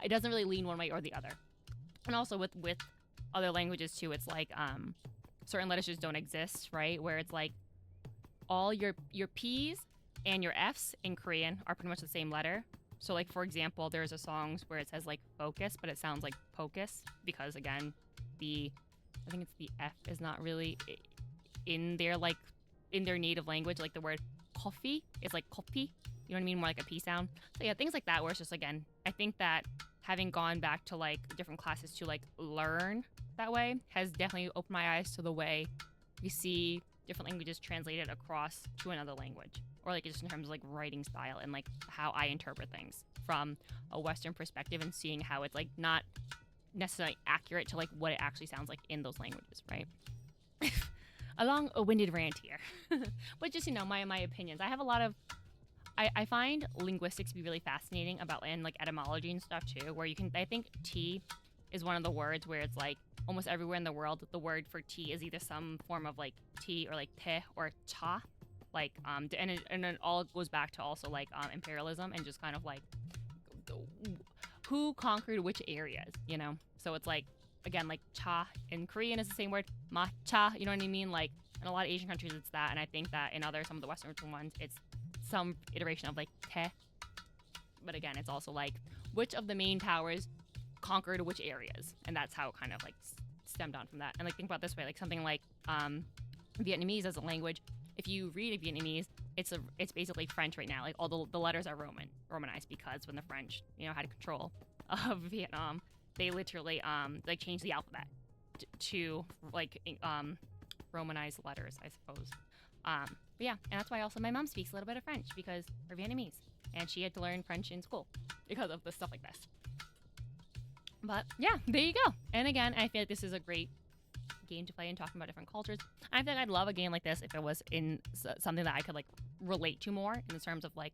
it doesn't really lean one way or the other. And also with other languages too, it's like certain letters just don't exist, right? Where it's like all your P's and your F's in Korean are pretty much the same letter. So like, for example, there's a songs where it says like focus, but it sounds like pocus, because again, I think it's the F is not really in their native language. Like the word coffee is like kopi, you know what I mean? More like a P sound. So yeah, things like that, where it's just, again, I think that having gone back to like different classes to like learn that way has definitely opened my eyes to the way we see different languages translated across to another language, or like just in terms of like writing style and like how I interpret things from a Western perspective and seeing how it's like not necessarily accurate to like what it actually sounds like in those languages, right? A long-winded rant here, but just my opinions. I have a lot of. I find linguistics to be really fascinating about and like etymology and stuff too, where you can. I think tea is one of the words where it's like almost everywhere in the world the word for tea is either some form of like tea or like te or cha, like and it all goes back to also like imperialism and just kind of like who conquered which areas, So it's like again like cha in Korean is the same word, matcha, you know what I mean? Like in a lot of Asian countries it's that, and I think that in some of the Western ones it's some iteration of like te. But again, it's also like which of the main powers conquered which areas, and that's how it kind of like stemmed on from that. And like think about it this way, like something like Vietnamese as a language, if you read Vietnamese, it's basically French right now. Like all the letters are romanized, because when the French had control of Vietnam, they literally like changed the alphabet to like romanized letters, I suppose. But yeah, and that's why also my mom speaks a little bit of French, because her Vietnamese, and she had to learn French in school because of the stuff like this. But yeah, there you go. And again, I feel like this is a great game to play in talking about different cultures. I think I'd love a game like this if it was in something that I could like relate to more in terms of like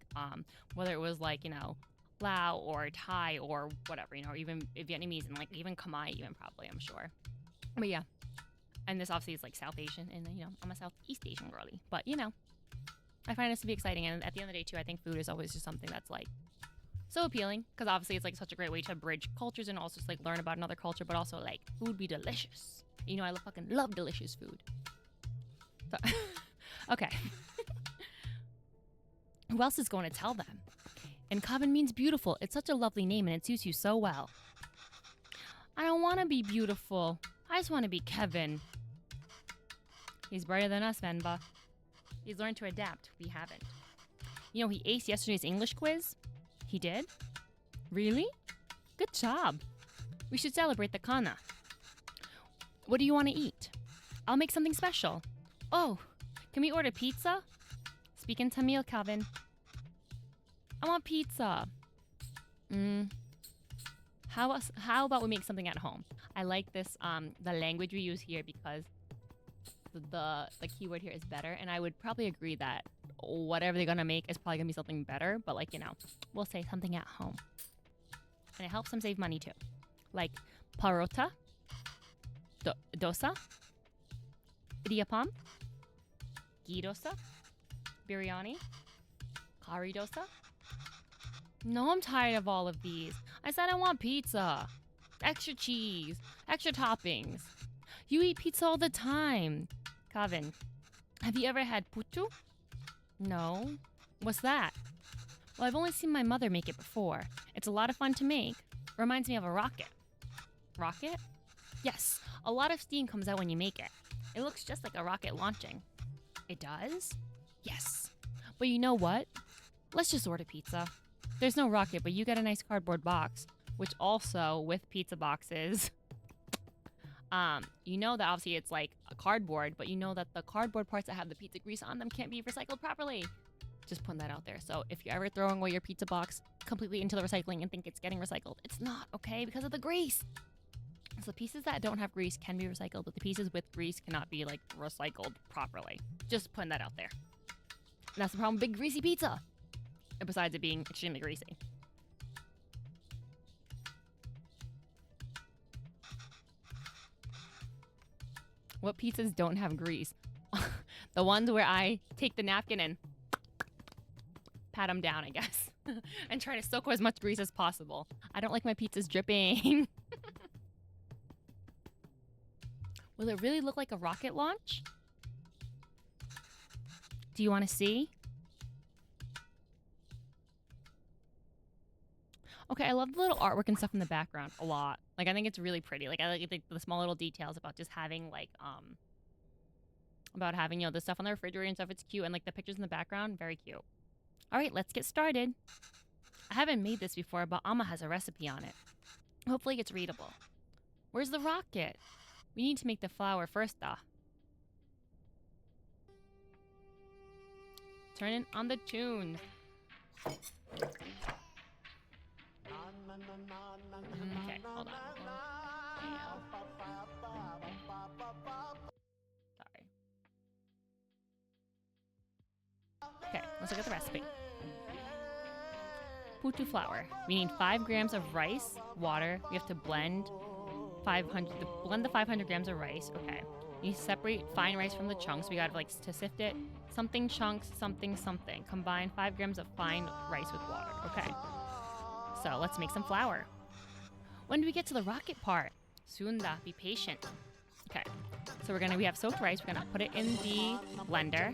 whether it was like Lao or Thai or whatever, or even Vietnamese, and like even Khmer, even probably, I'm sure. But yeah, and this obviously is like South Asian, and I'm a Southeast Asian girly, but I find this to be exciting. And at the end of the day too, I think food is always just something that's like so appealing, because obviously it's like such a great way to bridge cultures and also just like learn about another culture, but also like food be delicious. I fucking love delicious food. So, okay. Who else is going to tell them? And Kevin means beautiful. It's such a lovely name and it suits you so well. I don't want to be beautiful. I just want to be Kevin. He's brighter than us, venba. He's learned to adapt. We haven't. He aced yesterday's English quiz. He did? Really? Good job. We should celebrate the kana. What do you want to eat? I'll make something special. Oh, can we order pizza? Speaking Tamil, Calvin. I want pizza. How about we make something at home? I like this, the language we use here, because the keyword here is better, and I would probably agree that whatever they're gonna make is probably gonna be something better, but like we'll say something at home, and it helps them save money too, like parota, dosa, idiyappam, ghee dosa, biryani, curry dosa. No, I'm tired of all of these. I said I want pizza, extra cheese, extra toppings. You eat pizza all the time. Kevin, have you ever had putu? No. What's that? Well, I've only seen my mother make it before. It's a lot of fun to make. Reminds me of a rocket. Rocket? Yes. A lot of steam comes out when you make it. It looks just like a rocket launching. It does? Yes. But you know what? Let's just order pizza. There's no rocket, but you get a nice cardboard box, which also, with pizza boxes, that obviously it's like a cardboard, but that the cardboard parts that have the pizza grease on them can't be recycled properly. Just putting that out there. So if you're ever throwing away your pizza box completely into the recycling and think it's getting recycled, it's not, okay? Because of the grease. So the pieces that don't have grease can be recycled, but the pieces with grease cannot be like recycled properly. Just putting that out there. And that's the problem with big greasy pizza. And besides it being extremely greasy. What pizzas don't have grease? The ones where I take the napkin and pat them down, I guess. And try to soak as much grease as possible. I don't like my pizzas dripping. Will it really look like a rocket launch? Do you want to see? Okay, I love the little artwork and stuff in the background a lot. Like, I think it's really pretty. Like, I like the small little details about just having, like, the stuff on the refrigerator and stuff. It's cute. And, like, the pictures in the background, very cute. All right, let's get started. I haven't made this before, but Amma has a recipe on it. Hopefully it's readable. Where's the rocket? We need to make the flour first, though. Turn it on the tune. Okay, hold on. Sorry. Okay, let's look at the recipe. Putu flour. We need 5 grams of rice, water. We have to blend the 500 grams of rice. Okay. You separate fine rice from the chunks. We got like to sift it. Something chunks, something something. Combine 5 grams of fine rice with water. Okay. So let's make some flour. When do we get to the rocket part? Soon da, be patient. Okay. So we have soaked rice. We're gonna put it in the blender.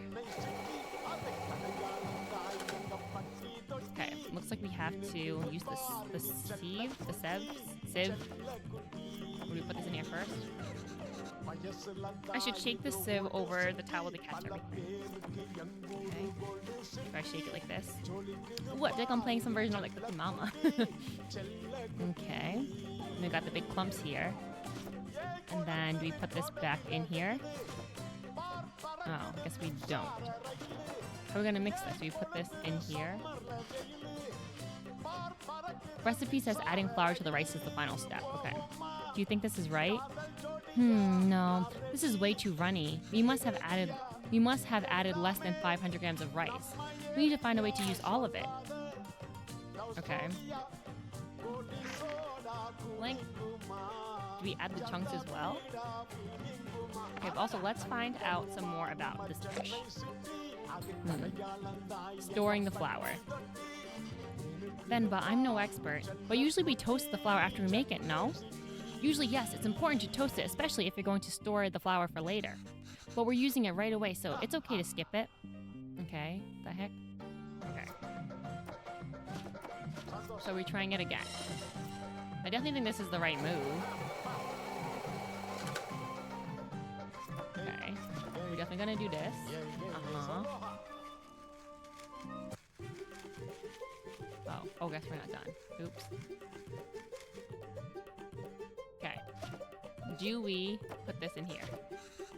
Okay. Looks like we have to use the sieve. Would we put this in here first? I should shake the sieve over the towel to catch everything. Okay. If I shake it like this. What? Like I'm playing some version of like Cookie Mama. Okay. And we got the big clumps here. And then do we put this back in here? Oh, I guess we don't. How are we gonna mix this? Do we put this in here? Recipe says adding flour to the rice is the final step. Okay. Do you think this is right? No. This is way too runny. We must have added less than 500 grams of rice. We need to find a way to use all of it. Okay. Blank. Do we add the chunks as well? Okay, but also let's find out some more about this dish. Storing the flour. Venba, I'm no expert, but usually we toast the flour after we make it, no? Usually, yes, it's important to toast it, especially if you're going to store the flour for later. But we're using it right away, so it's okay to skip it. Okay, the heck? Okay. So we're trying it again. I definitely think this is the right move. Okay. We're definitely gonna do this. Oh, guess we're not done. Oops. Okay. Do we put this in here?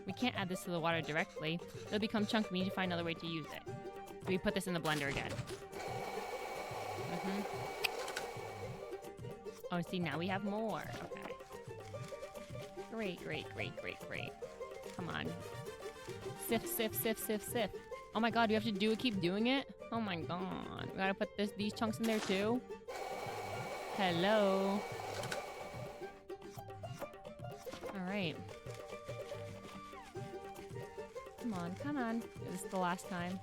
We can't add this to the water directly. It'll become chunky. We need to find another way to use it. Do we put this in the blender again? Oh, see, now we have more. Okay. Great. Come on. Sift. Oh my god, we have to keep doing it? Oh my god. We gotta put these chunks in there too? Hello. Alright. Come on. This is the last time.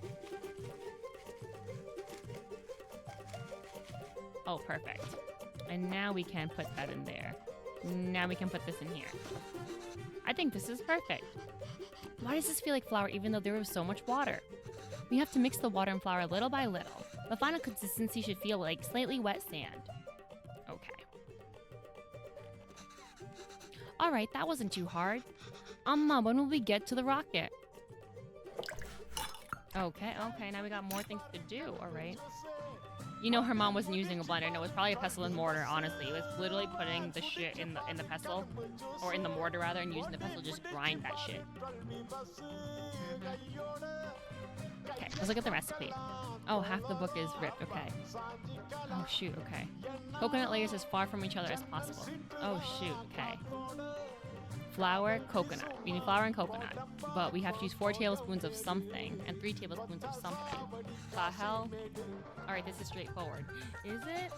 Oh, perfect. And now we can put that in there. Now we can put this in here. I think this is perfect. Why does this feel like flour even though there was so much water? We have to mix the water and flour little by little. The final consistency should feel like slightly wet sand. Okay. Alright, that wasn't too hard. Mom, when will we get to the rocket? Okay, now we got more things to do, alright. You know her mom wasn't using a blender. No, it was probably a pestle and mortar, honestly. It was literally putting the shit in the pestle, or in the mortar rather, and using the pestle to just grind that shit. Okay, let's look at the recipe. Oh, half the book is ripped, okay. Oh shoot, okay. Coconut layers as far from each other as possible. Oh shoot, okay. Flour, coconut. We need flour and coconut. But we have to use 4 tablespoons of something and 3 tablespoons of something. The hell? Alright, this is straightforward. Is it?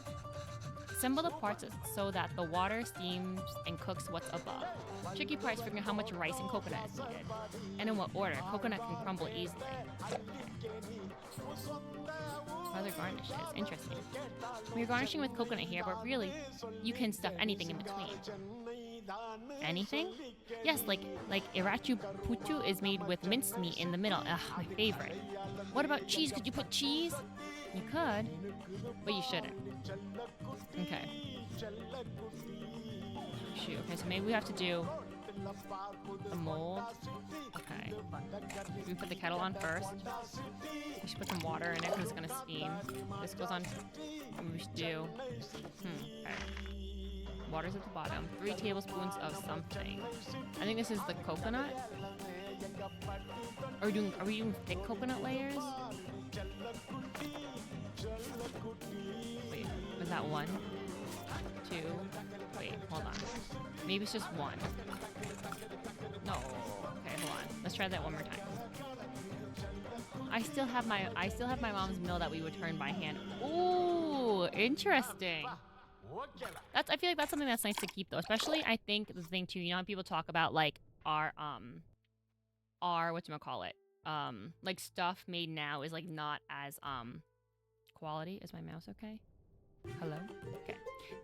Assemble the parts so that the water steams and cooks what's above. Tricky part is figuring out how much rice and coconut is needed. And in what order. Coconut can crumble easily. Other garnishes. Interesting. We're garnishing with coconut here, but really, you can stuff anything in between. Anything? Yes, like irachu putu is made with minced meat in the middle. Ugh, my favorite. What about cheese? Could you put cheese? You could, but you shouldn't. Okay. Shoot. Okay, so maybe we have to do the mold. Okay. We put the kettle on first. We should put some water in it because it's gonna steam. This goes on. What we should do. Okay. Water's at the bottom. 3 tablespoons of something. I think this is the coconut. Are we doing thick coconut layers? Wait, was that 1? 2? Wait, hold on. Maybe it's just 1. No. Okay, hold on. Let's try that one more time. I still have my mom's mill that we would turn by hand. Ooh, interesting. I feel like that's something that's nice to keep though. Especially I think the thing too, you know, when people talk about like our whatchamacallit, like stuff made now is like not as quality. Is my mouse okay? Hello? Okay.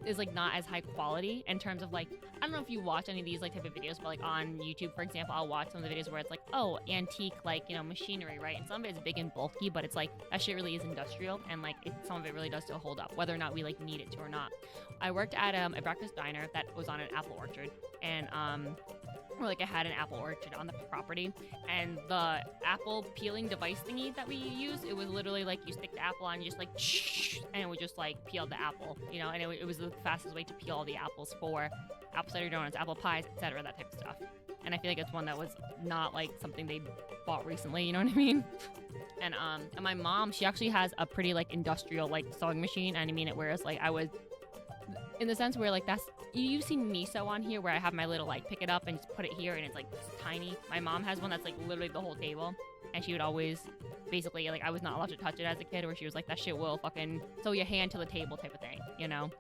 Is like not as high quality in terms of like, I don't know if you watch any of these like type of videos, but like on YouTube, for example, I'll watch some of the videos where it's like, oh, antique, like, you know, machinery, right? And some of it is big and bulky, but it's like, that shit really is industrial. And like, some of it really does still hold up, whether or not we like need it to or not. I worked at a breakfast diner that was on an apple orchard. And, or like I had an apple orchard on the property, and the apple peeling device thingy that we used, it was literally like you stick the apple on, you just like shh, and it would just like peel the apple, you know, and it was the fastest way to peel all the apples for apple cider donuts, apple pies, etc., that type of stuff. And I feel like it's one that was not like something they bought recently, you know what I mean? And my mom, she actually has a pretty like industrial like sewing machine, and I mean it, whereas like I was in the sense where like that's, you've seen me sew on here where I have my little like pick it up and just put it here and it's like tiny. My mom has one that's like literally the whole table, and she would always basically like, I was not allowed to touch it as a kid, where she was like, that shit will fucking sew your hand to the table type of thing, you know?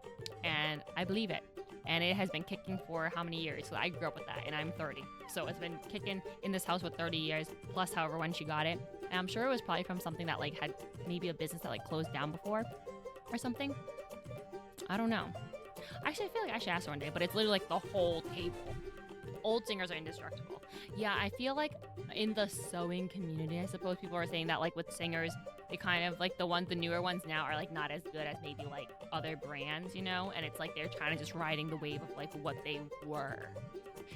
And I believe it. And it has been kicking for how many years? So I grew up with that, and I'm 30. So it's been kicking in this house for 30 years, plus however when she got it. And I'm sure it was probably from something that like had maybe a business that like closed down before or something. I don't know. Actually, I feel like I should ask her one day, but it's literally like the whole table. Old singers are indestructible. Yeah, I feel like in the sewing community, I suppose people are saying that like with singers, they kind of like the newer ones now are like not as good as maybe like other brands, you know? And it's like they're kind of just riding the wave of like what they were.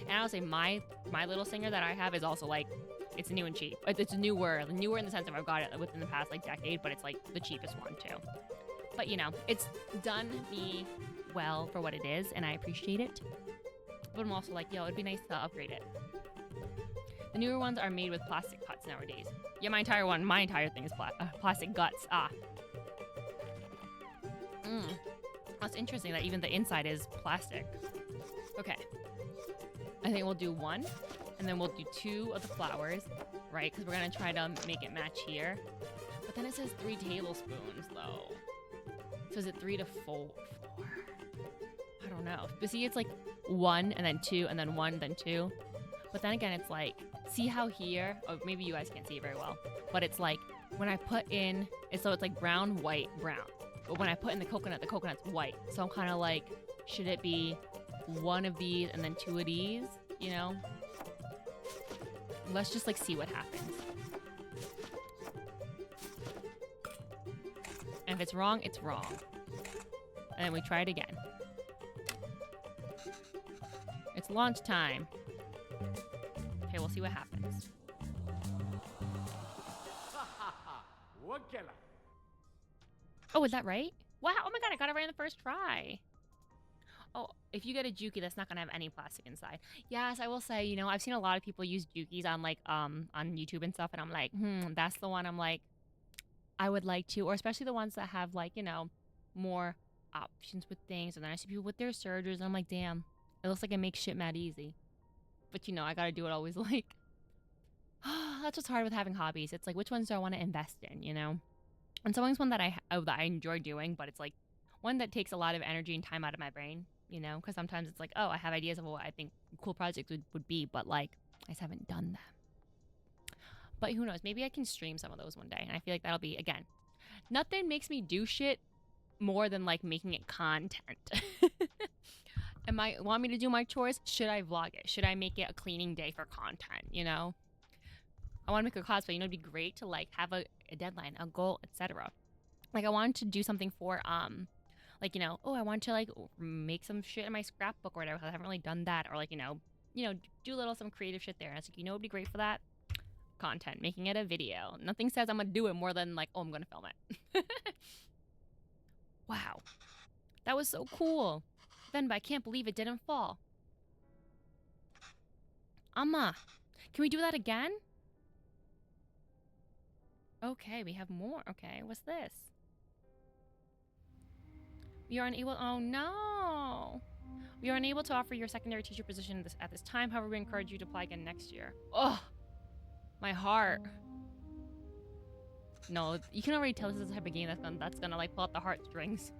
And I'll say my little singer that I have is also like, it's new and cheap. It's newer in the sense of I've got it within the past like decade, but it's like the cheapest one too. But you know, it's done me well for what it is, and I appreciate it. But I'm also like, yo, it'd be nice to upgrade it. The newer ones are made with plastic cuts nowadays. Yeah, my entire thing is plastic guts. That's interesting that even the inside is plastic. Okay. I think we'll do 1, and then we'll do 2 of the flowers, right? Because we're going to try to make it match here. But then it says 3 tablespoons, though. So is it 3 to 4? I don't know. But see, it's like 1 and then 2 and then 1 then 2. But then again, it's like, see how here, oh, maybe you guys can't see it very well, but it's like when I put in, so it's like brown, white, brown. But when I put in the coconut's white. So I'm kind of like, should it be 1 of these and then 2 of these, you know? Let's just like see what happens. And if it's wrong, it's wrong. And then we try it again. It's launch time. Okay, we'll see what happens. Oh, is that right? Wow, oh my god, I got it right in the first try. Oh, if you get a Juki, that's not gonna have any plastic inside. Yes, I will say, you know, I've seen a lot of people use Jukis on like on YouTube and stuff, and I'm like, that's the one I'm like, I would like to, or especially the ones that have like, you know, more options with things. And then I see people with their sergers, and I'm like, damn, it looks like it makes shit mad easy. But you know, I gotta do it always like, that's what's hard with having hobbies. It's like, which ones do I want to invest in, you know? And sewing's one that I enjoy doing, but it's like one that takes a lot of energy and time out of my brain, you know? Because sometimes it's like, oh, I have ideas of what I think cool projects would be, but like, I just haven't done them. But who knows? Maybe I can stream some of those one day. And I feel like that'll be, again, nothing makes me do shit more than like making it content. Want me to do my chores? Should I vlog it? Should I make it a cleaning day for content, you know? I want to make a cosplay. You know, it'd be great to like have a deadline, a goal, etc. Like I wanted to do something for like, you know, oh, I want to like make some shit in my scrapbook or whatever. I haven't really done that, or like, you know, do some creative shit there. And it's like, you know, it'd be great for that content, making it a video. Nothing says I'm gonna do it more than like, oh, I'm gonna film it. Wow, that was so cool. Venba, I can't believe it didn't fall. Amma, can we do that again? Okay, we have more. Okay, what's this? We are unable. Oh no! We are unable to offer your secondary teacher position at this time. However, we encourage you to apply again next year. Oh, my heart. No, you can already tell this is the type of game that's gonna like pull out the heartstrings.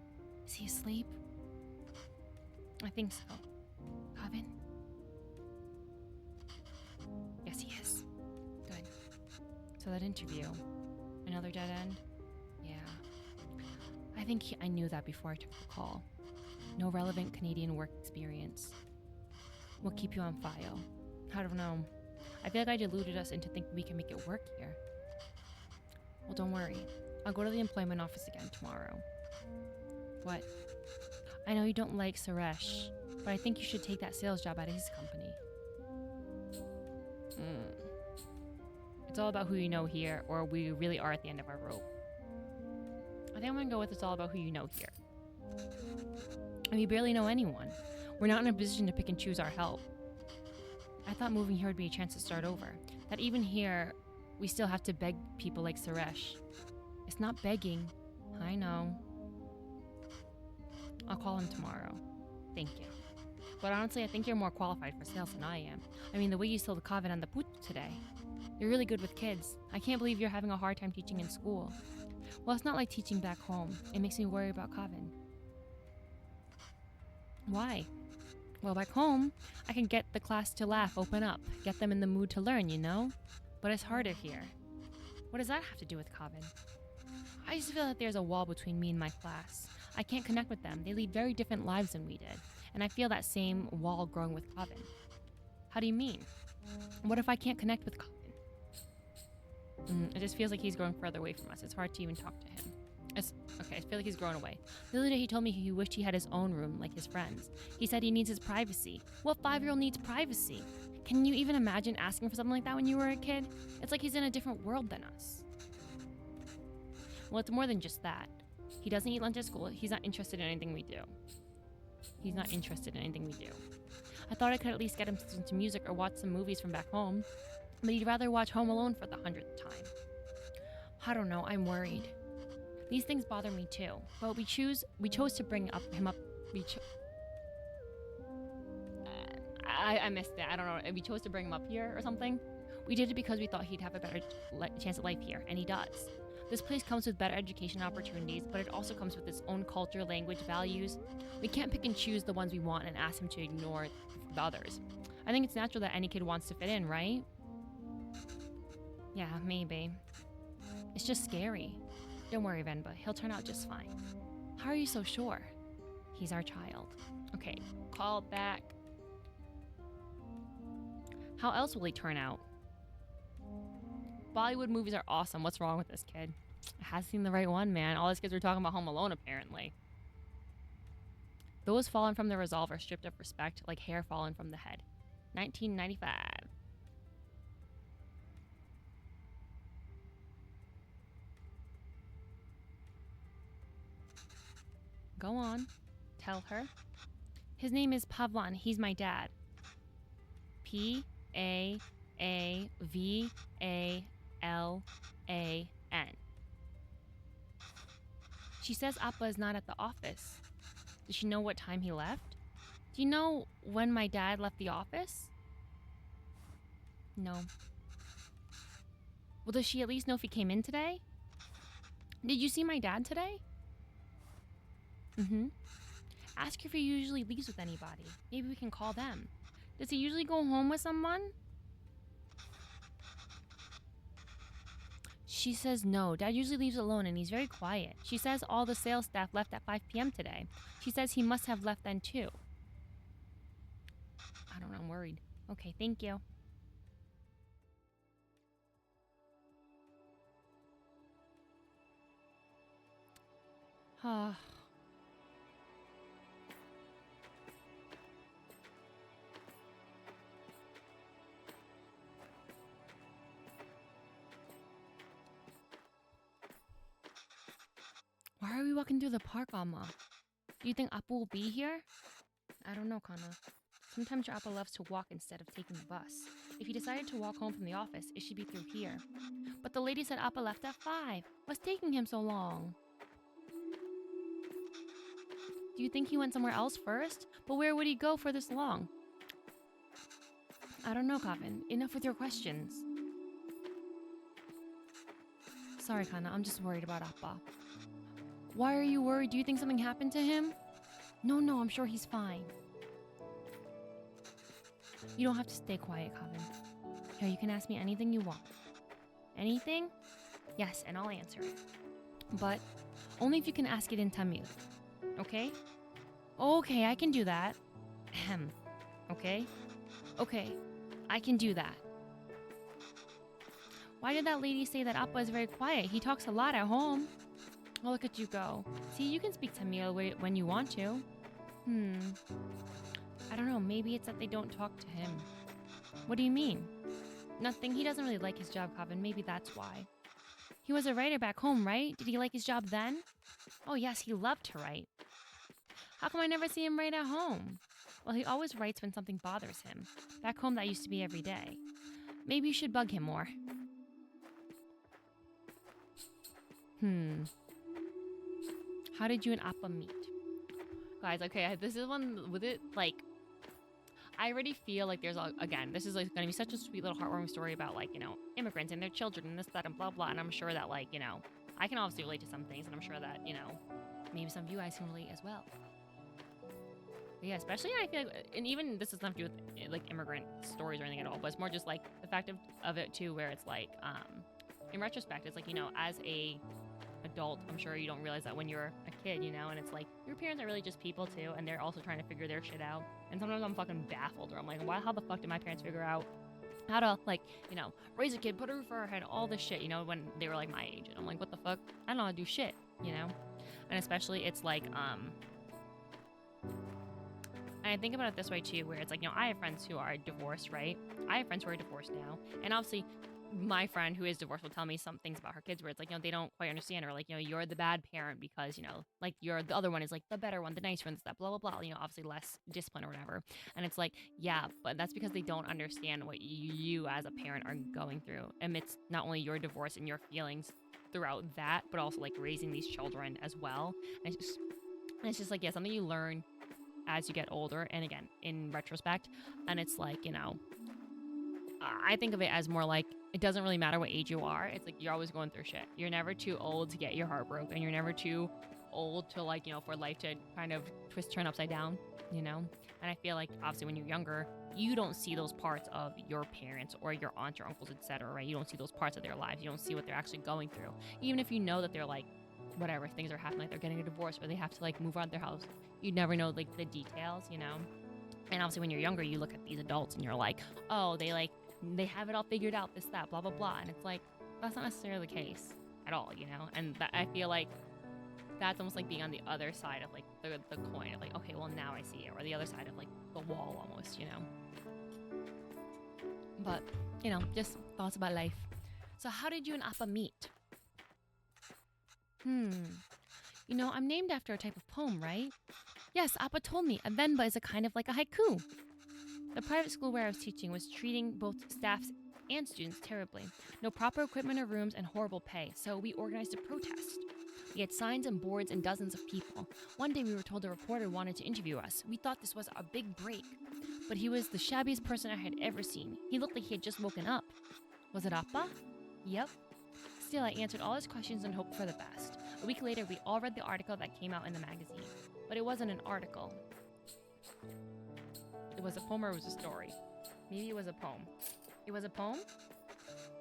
Is he asleep? I think so. Coven? Yes, he is. Good. So that interview, another dead end? Yeah. I think I knew that before I took the call. No relevant Canadian work experience. We'll keep you on file. I don't know. I feel like I deluded us into thinking we can make it work here. Well, don't worry. I'll go to the employment office again tomorrow. What? I know you don't like Suresh, but I think you should take that sales job at his company. It's all about who you know here, or we really are at the end of our rope. I think I'm gonna go with it's all about who you know here. And we barely know anyone. We're not in a position to pick and choose our help. I thought moving here would be a chance to start over. That even here, we still have to beg people like Suresh. It's not begging. I know. I'll call him tomorrow. Thank you. But honestly, I think you're more qualified for sales than I am. I mean, the way you sold the Coven and the Put today. You're really good with kids. I can't believe you're having a hard time teaching in school. Well, it's not like teaching back home. It makes me worry about Coven. Why? Well, back home, I can get the class to laugh, open up, get them in the mood to learn, you know? But it's harder here. What does that have to do with Coven? I just feel that there's a wall between me and my class. I can't connect with them. They lead very different lives than we did. And I feel that same wall growing with Coven. How do you mean? What if I can't connect with Coven? It just feels like he's growing further away from us. It's hard to even talk to him. Okay, I feel like he's growing away. The other day he told me he wished he had his own room like his friends. He said he needs his privacy. What 5-year-old needs privacy? Can you even imagine asking for something like that when you were a kid? It's like he's in a different world than us. Well, it's more than just that. He doesn't eat lunch at school. He's not interested in anything we do. He's not interested in anything we do. I thought I could at least get him to listen to music or watch some movies from back home, but he'd rather watch Home Alone for the 100th time. I don't know, I'm worried. These things bother me too, but we chose to bring him up. I missed it. I don't know. We chose to bring him up here or something. We did it because we thought he'd have a better chance at life here, and he does. This place comes with better education opportunities, but it also comes with its own culture, language, values. We can't pick and choose the ones we want and ask him to ignore the others. I think it's natural that any kid wants to fit in, right? Yeah, maybe. It's just scary. Don't worry, Venba. He'll turn out just fine. How are you so sure? He's our child. Okay, call back. How else will he turn out? Bollywood movies are awesome. What's wrong with this kid? Has seen the right one, man. All these kids were talking about Home Alone, apparently. Those fallen from the resolve are stripped of respect, like hair fallen from the head. 1995. Go on. Tell her. His name is Pavlan. He's my dad. P-A-A-V-A-L-A-N. She says Appa is not at the office. Does she know what time he left? Do you know when my dad left the office? No. Well, does she at least know if he came in today? Did you see my dad today? Ask her if he usually leaves with anybody. Maybe we can call them. Does he usually go home with someone? She says no. Dad usually leaves alone and he's very quiet. She says all the sales staff left at 5 p.m. today. She says he must have left then too. I don't know, I'm worried. Okay, thank you. Why are we walking through the park, Amma? Do you think Appa will be here? I don't know, Kana. Sometimes your Appa loves to walk instead of taking the bus. If he decided to walk home from the office, it should be through here. But the lady said Appa left at 5. What's taking him so long? Do you think he went somewhere else first? But where would he go for this long? I don't know, Kevin. Enough with your questions. Sorry, Kana. I'm just worried about Appa. Why are you worried? Do you think something happened to him? No, I'm sure he's fine. You don't have to stay quiet, Kevin. Here, you can ask me anything you want. Anything? Yes, and I'll answer it. But only if you can ask it in Tamil. Okay? Okay, I can do that. Ahem. Okay? Okay, I can do that. Why did that lady say that Appa is very quiet? He talks a lot at home. Oh, look at you go. See, you can speak Tamil when you want to. I don't know, maybe it's that they don't talk to him. What do you mean? Nothing, he doesn't really like his job, Kevin. Maybe that's why. He was a writer back home, right? Did he like his job then? Oh yes, he loved to write. How come I never see him write at home? Well, he always writes when something bothers him. Back home, that used to be every day. Maybe you should bug him more. How did you and Appa meet? Guys, okay, this is one with it, like, I already feel like there's, again, this is like going to be such a sweet little heartwarming story about, like, you know, immigrants and their children and this, that, and blah, blah. And I'm sure that, like, you know, I can obviously relate to some things, and I'm sure that, you know, maybe some of you guys can relate as well. But yeah, especially I feel like, and even this has nothing to do with, like, immigrant stories or anything at all, but it's more just, like, the fact of it, too, where it's, like, in retrospect, it's, like, you know, as a adult, I'm sure you don't realize that when you're a kid, you know, and it's like your parents are really just people too, and they're also trying to figure their shit out. And sometimes I'm fucking baffled, or I'm like, how the fuck did my parents figure out how to, like, you know, raise a kid, put a roof over her head, all this shit, you know, when they were like my age? And I'm like, what the fuck? I don't know how to do shit, you know. And especially it's like and I think about it this way too, where it's like, you know, I have friends who are divorced, right? I have friends who are divorced now, and obviously my friend who is divorced will tell me some things about her kids where it's like, you know, they don't quite understand, or like, you know, you're the bad parent because, you know, like you're the other one is like the better one, the nice one, that blah, blah, blah, you know, obviously less discipline or whatever. And it's like, yeah, but that's because they don't understand what you as a parent are going through amidst not only your divorce and your feelings throughout that, but also like raising these children as well. And it's just like, yeah, something you learn as you get older. And again, in retrospect, and it's like, you know, I think of it as more like, it doesn't really matter what age you are. It's like you're always going through shit. You're never too old to get your heart broken. You're never too old to, like, you know, for life to kind of turn upside down, you know? And I feel like obviously when you're younger, you don't see those parts of your parents or your aunts or uncles, etc., right? You don't see those parts of their lives. You don't see what they're actually going through. Even if you know that they're like, whatever, things are happening, like they're getting a divorce or they have to like move out of their house. You never know like the details, you know? And obviously when you're younger, you look at these adults and you're like, oh, they have it all figured out, this, that, blah, blah, blah. And it's like, that's not necessarily the case at all, you know? And that, I feel like that's almost like being on the other side of like the coin of like, okay, well now I see it. Or the other side of like the wall almost, you know? But, you know, just thoughts about life. So how did you and Appa meet? You know, I'm named after a type of poem, right? Yes, Appa told me a venba is a kind of like a haiku. The private school where I was teaching was treating both staffs and students terribly. No proper equipment or rooms and horrible pay, so we organized a protest. We had signs and boards and dozens of people. One day we were told a reporter wanted to interview us. We thought this was a big break, but he was the shabbiest person I had ever seen. He looked like he had just woken up. Was it Appa? Yep. Still, I answered all his questions and hoped for the best. A week later, we all read the article that came out in the magazine. But it wasn't an article. It was a poem or it was a story. Maybe it was a poem. It was a poem?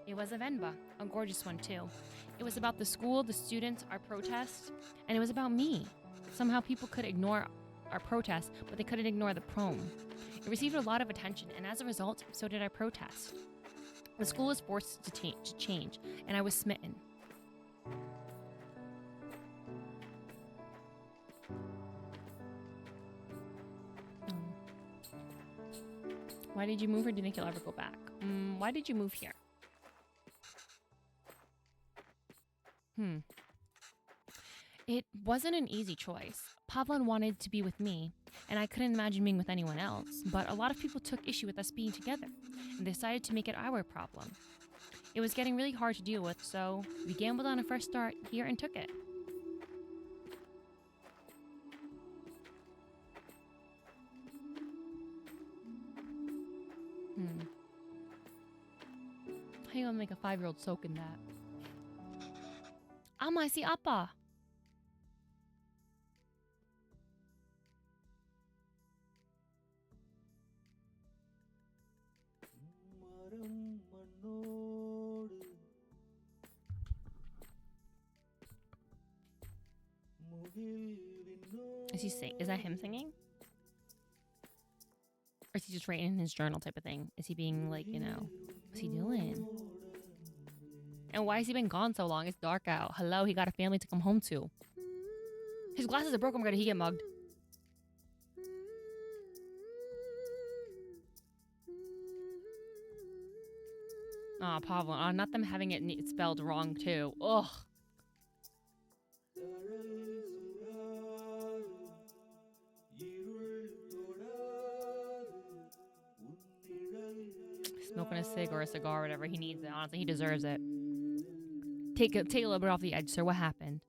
It was a venba, a gorgeous one too. It was about the school, the students, our protest, and it was about me. Somehow people could ignore our protest, but they couldn't ignore the poem. It received a lot of attention, and as a result, so did our protest. The school was forced to change, and I was smitten. Why did you move, or do you think you'll ever go back? Why did you move here? It wasn't an easy choice. Pavlin wanted to be with me, and I couldn't imagine being with anyone else. But a lot of people took issue with us being together and decided to make it our problem. It was getting really hard to deal with, so we gambled on a fresh start here and took it. How you gonna make a 5-year-old soak in that? Ama si apa? Is he sing? Is that him singing? Or is he just writing in his journal type of thing? Is he being like, you know, what's he doing? And why has he been gone so long? It's dark out. Hello, he got a family to come home to. His glasses are broken. He get mugged. Oh, Pablo. Not them having it spelled wrong too. Ugh. Smoking a cig or a cigar, whatever he needs it. Honestly, he deserves it. Take a little bit off the edge, sir. What happened?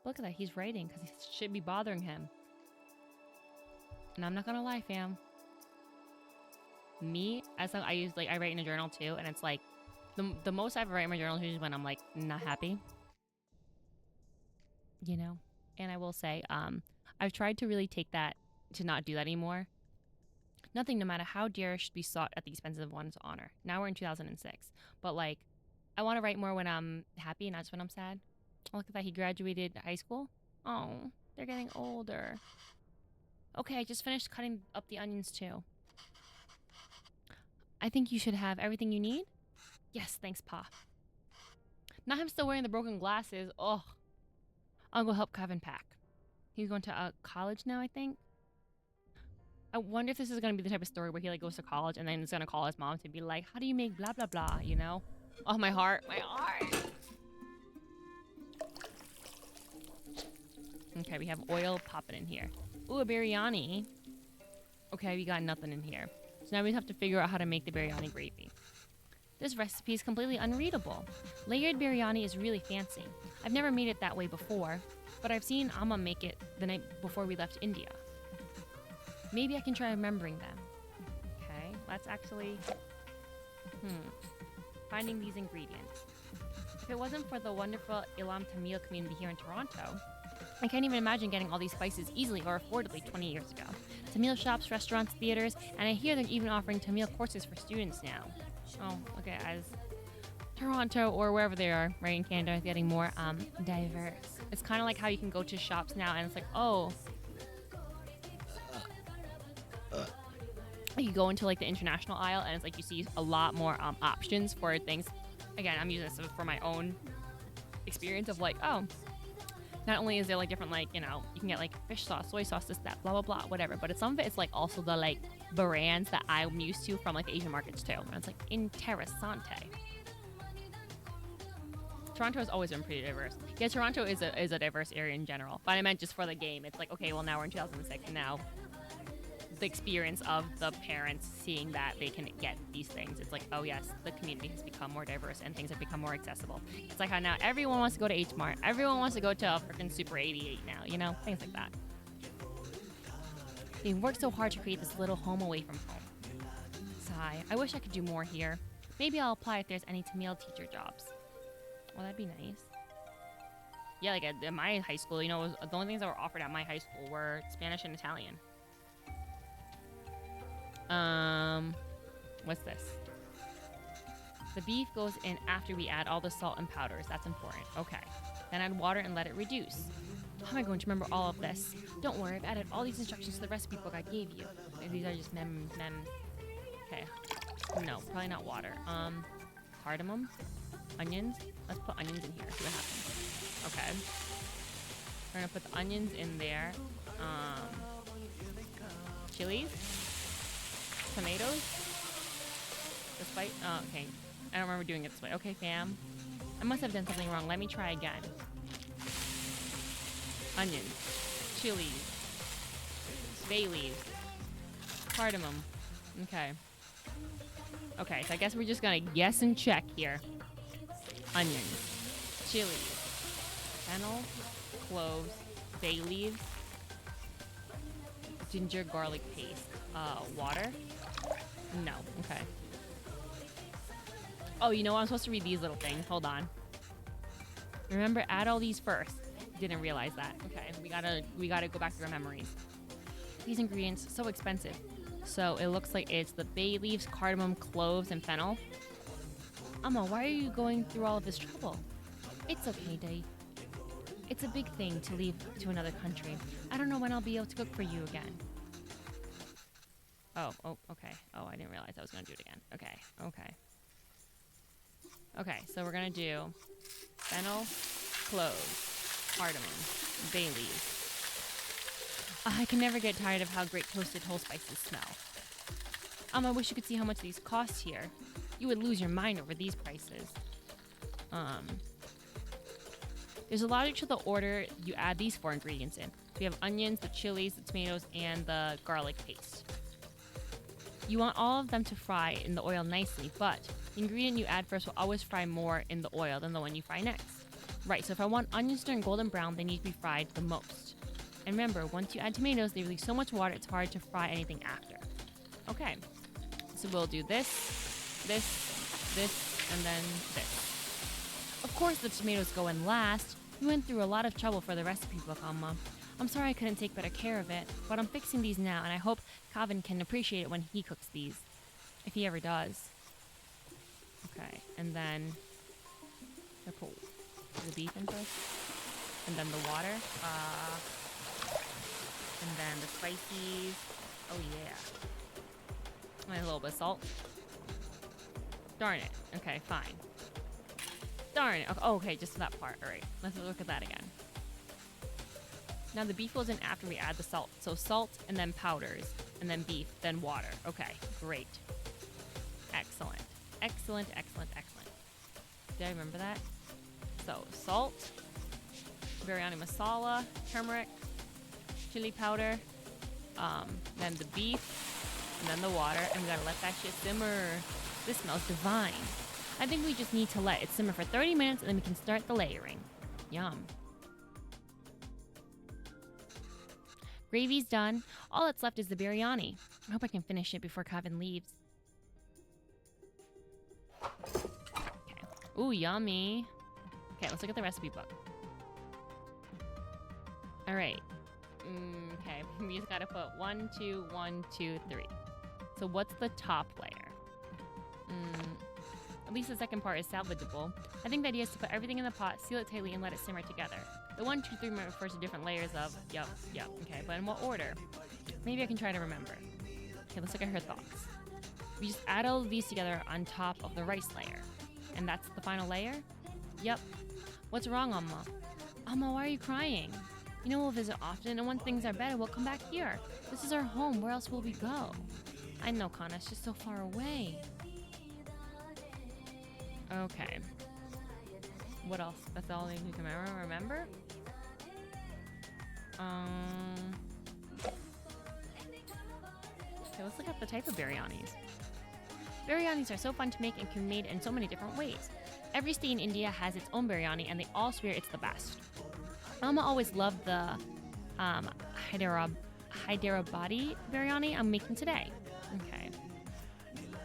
Look at that. He's writing because it should be bothering him. And I'm not gonna lie, fam. Me, I write in a journal too, and it's like the most I've ever written in my journal is usually when I'm like not happy. You know? And I will say, I've tried to really take that to not do that anymore. Nothing, no matter how dear, should be sought at the expense of one's honor. Now we're in 2006. But like, I want to write more when I'm happy, not just when I'm sad. Oh, look at that. He graduated high school. Oh, they're getting older. Okay, I just finished cutting up the onions too. I think you should have everything you need. Yes, thanks, Pa. Not him still wearing the broken glasses. Oh, I'll go help Kevin pack. He's going to college now, I think. I wonder if this is going to be the type of story where he like goes to college and then he's going to call his mom to be like, how do you make blah, blah, blah, you know? Oh, my heart. My heart. Okay, we have oil popping in here. Ooh, a biryani. Okay, we got nothing in here. So now we have to figure out how to make the biryani gravy. This recipe is completely unreadable. Layered biryani is really fancy. I've never made it that way before, but I've seen Amma make it the night before we left India. Maybe I can try remembering them. Okay, let's actually... Finding these ingredients. If it wasn't for the wonderful Ilam Tamil community here in Toronto, I can't even imagine getting all these spices easily or affordably 20 years ago. Tamil shops, restaurants, theaters, and I hear they're even offering Tamil courses for students now. Oh, okay, as Toronto or wherever they are, right, in Canada, is getting more diverse. It's kind of like how you can go to shops now and it's like, oh, you go into like the international aisle and it's like you see a lot more options for things. Again, I'm using this for my own experience of like, oh, not only is there like different, like, you know, you can get like fish sauce, soy sauce, this, that, blah, blah, blah, whatever. But some of it is like also the like brands that I'm used to from like the Asian markets too. And it's like interessante. Toronto has always been pretty diverse. Yeah, Toronto is a diverse area in general. But I meant just for the game. It's like, okay, well now we're in 2006 and now the experience of the parents seeing that they can get these things. It's like, oh yes, the community has become more diverse and things have become more accessible. It's like how now everyone wants to go to H Mart. Everyone wants to go to a freaking Super 88 now, you know? Things like that. They worked so hard to create this little home away from home. Sigh. I wish I could do more here. Maybe I'll apply if there's any Tamil teacher jobs. Well, that'd be nice. Yeah, like at my high school, you know, the only things that were offered at my high school were Spanish and Italian. What's this? The beef goes in after we add all the salt and powders. That's important. Okay. Then add water and let it reduce. How am I going to remember all of this? Don't worry, I've added all these instructions to the recipe book I gave you. These are just mem. Okay. No, probably not water. Cardamom, onions. Let's put onions in here. See what happens. Okay. We're gonna put the onions in there. Chilies. Tomatoes. fight. Oh, okay. I don't remember doing it this way. Okay, fam. I must have done something wrong. Let me try again. Onions. Chilies. Bay leaves. Cardamom. Okay. Okay, so I guess we're just gonna guess and check here. Onions. Chilies. Fennel. Cloves. Bay leaves. Ginger garlic paste. Water? No. Okay. Oh, you know what? I'm supposed to read these little things. Hold on. Remember, add all these first. Didn't realize that. Okay, we gotta go back through our memories. These ingredients, so expensive. So it looks like it's the bay leaves, cardamom, cloves, and fennel. Amma, why are you going through all of this trouble? It's okay, Dave. It's a big thing to leave to another country. I don't know when I'll be able to cook for you again. Oh, okay. Oh, I didn't realize I was gonna do it again. Okay. Okay, so we're gonna do fennel, cloves, cardamom, bay leaves. I can never get tired of how great toasted whole spices smell. I wish you could see how much these cost here. You would lose your mind over these prices. There's a logic to the order you add these 4 ingredients in. We have onions, the chilies, the tomatoes, and the garlic paste. You want all of them to fry in the oil nicely, but the ingredient you add first will always fry more in the oil than the one you fry next. Right, so if I want onions to turn golden brown, they need to be fried the most. And remember, once you add tomatoes, they release so much water it's hard to fry anything after. Okay, so we'll do this, and then this. Of course the tomatoes go in last. We went through a lot of trouble for the recipe book, Amma. I'm sorry I couldn't take better care of it, but I'm fixing these now, and I hope Calvin can appreciate it when he cooks these. If he ever does. Okay, and then I put the beef in first. And then the water. And then the spices. Oh yeah. And a little bit of salt. Darn it. Okay, fine. Darn it. Okay, just that part. Alright, let's look at that again. Now the beef goes in after we add the salt. So salt and then powders. And then beef, then water. Okay, great. Excellent. Excellent. Did I remember that? So salt, biryani masala, turmeric, chili powder, then the beef, and then the water, and we gotta let that shit simmer. This smells divine. I think we just need to let it simmer for 30 minutes and then we can start the layering. Yum. Gravy's done. All that's left is the biryani. I hope I can finish it before Kevin leaves. Okay. Ooh, yummy. Okay, let's look at the recipe book. All right. Okay, we just gotta put 1, 2, 1, 2, 3. So what's the top layer? At least the second part is salvageable. I think the idea is to put everything in the pot, seal it tightly, and let it simmer together. The 1, 2, 3 refers to different layers of, yup. Okay, but in what order? Maybe I can try to remember. Okay, let's look at her thoughts. We just add all of these together on top of the rice layer. And that's the final layer? Yep. What's wrong, Amma? Amma, why are you crying? You know we'll visit often, and when things are better, we'll come back here. This is our home. Where else will we go? I know, Kana. It's just so far away. Okay. What else? That's all you can remember? Okay, let's look at the type of biryanis. Biryanis are so fun to make and can be made in so many different ways. Every state in India has its own biryani, and they all swear it's the best. Mama always loved the Hyderabadi biryani I'm making today. Okay.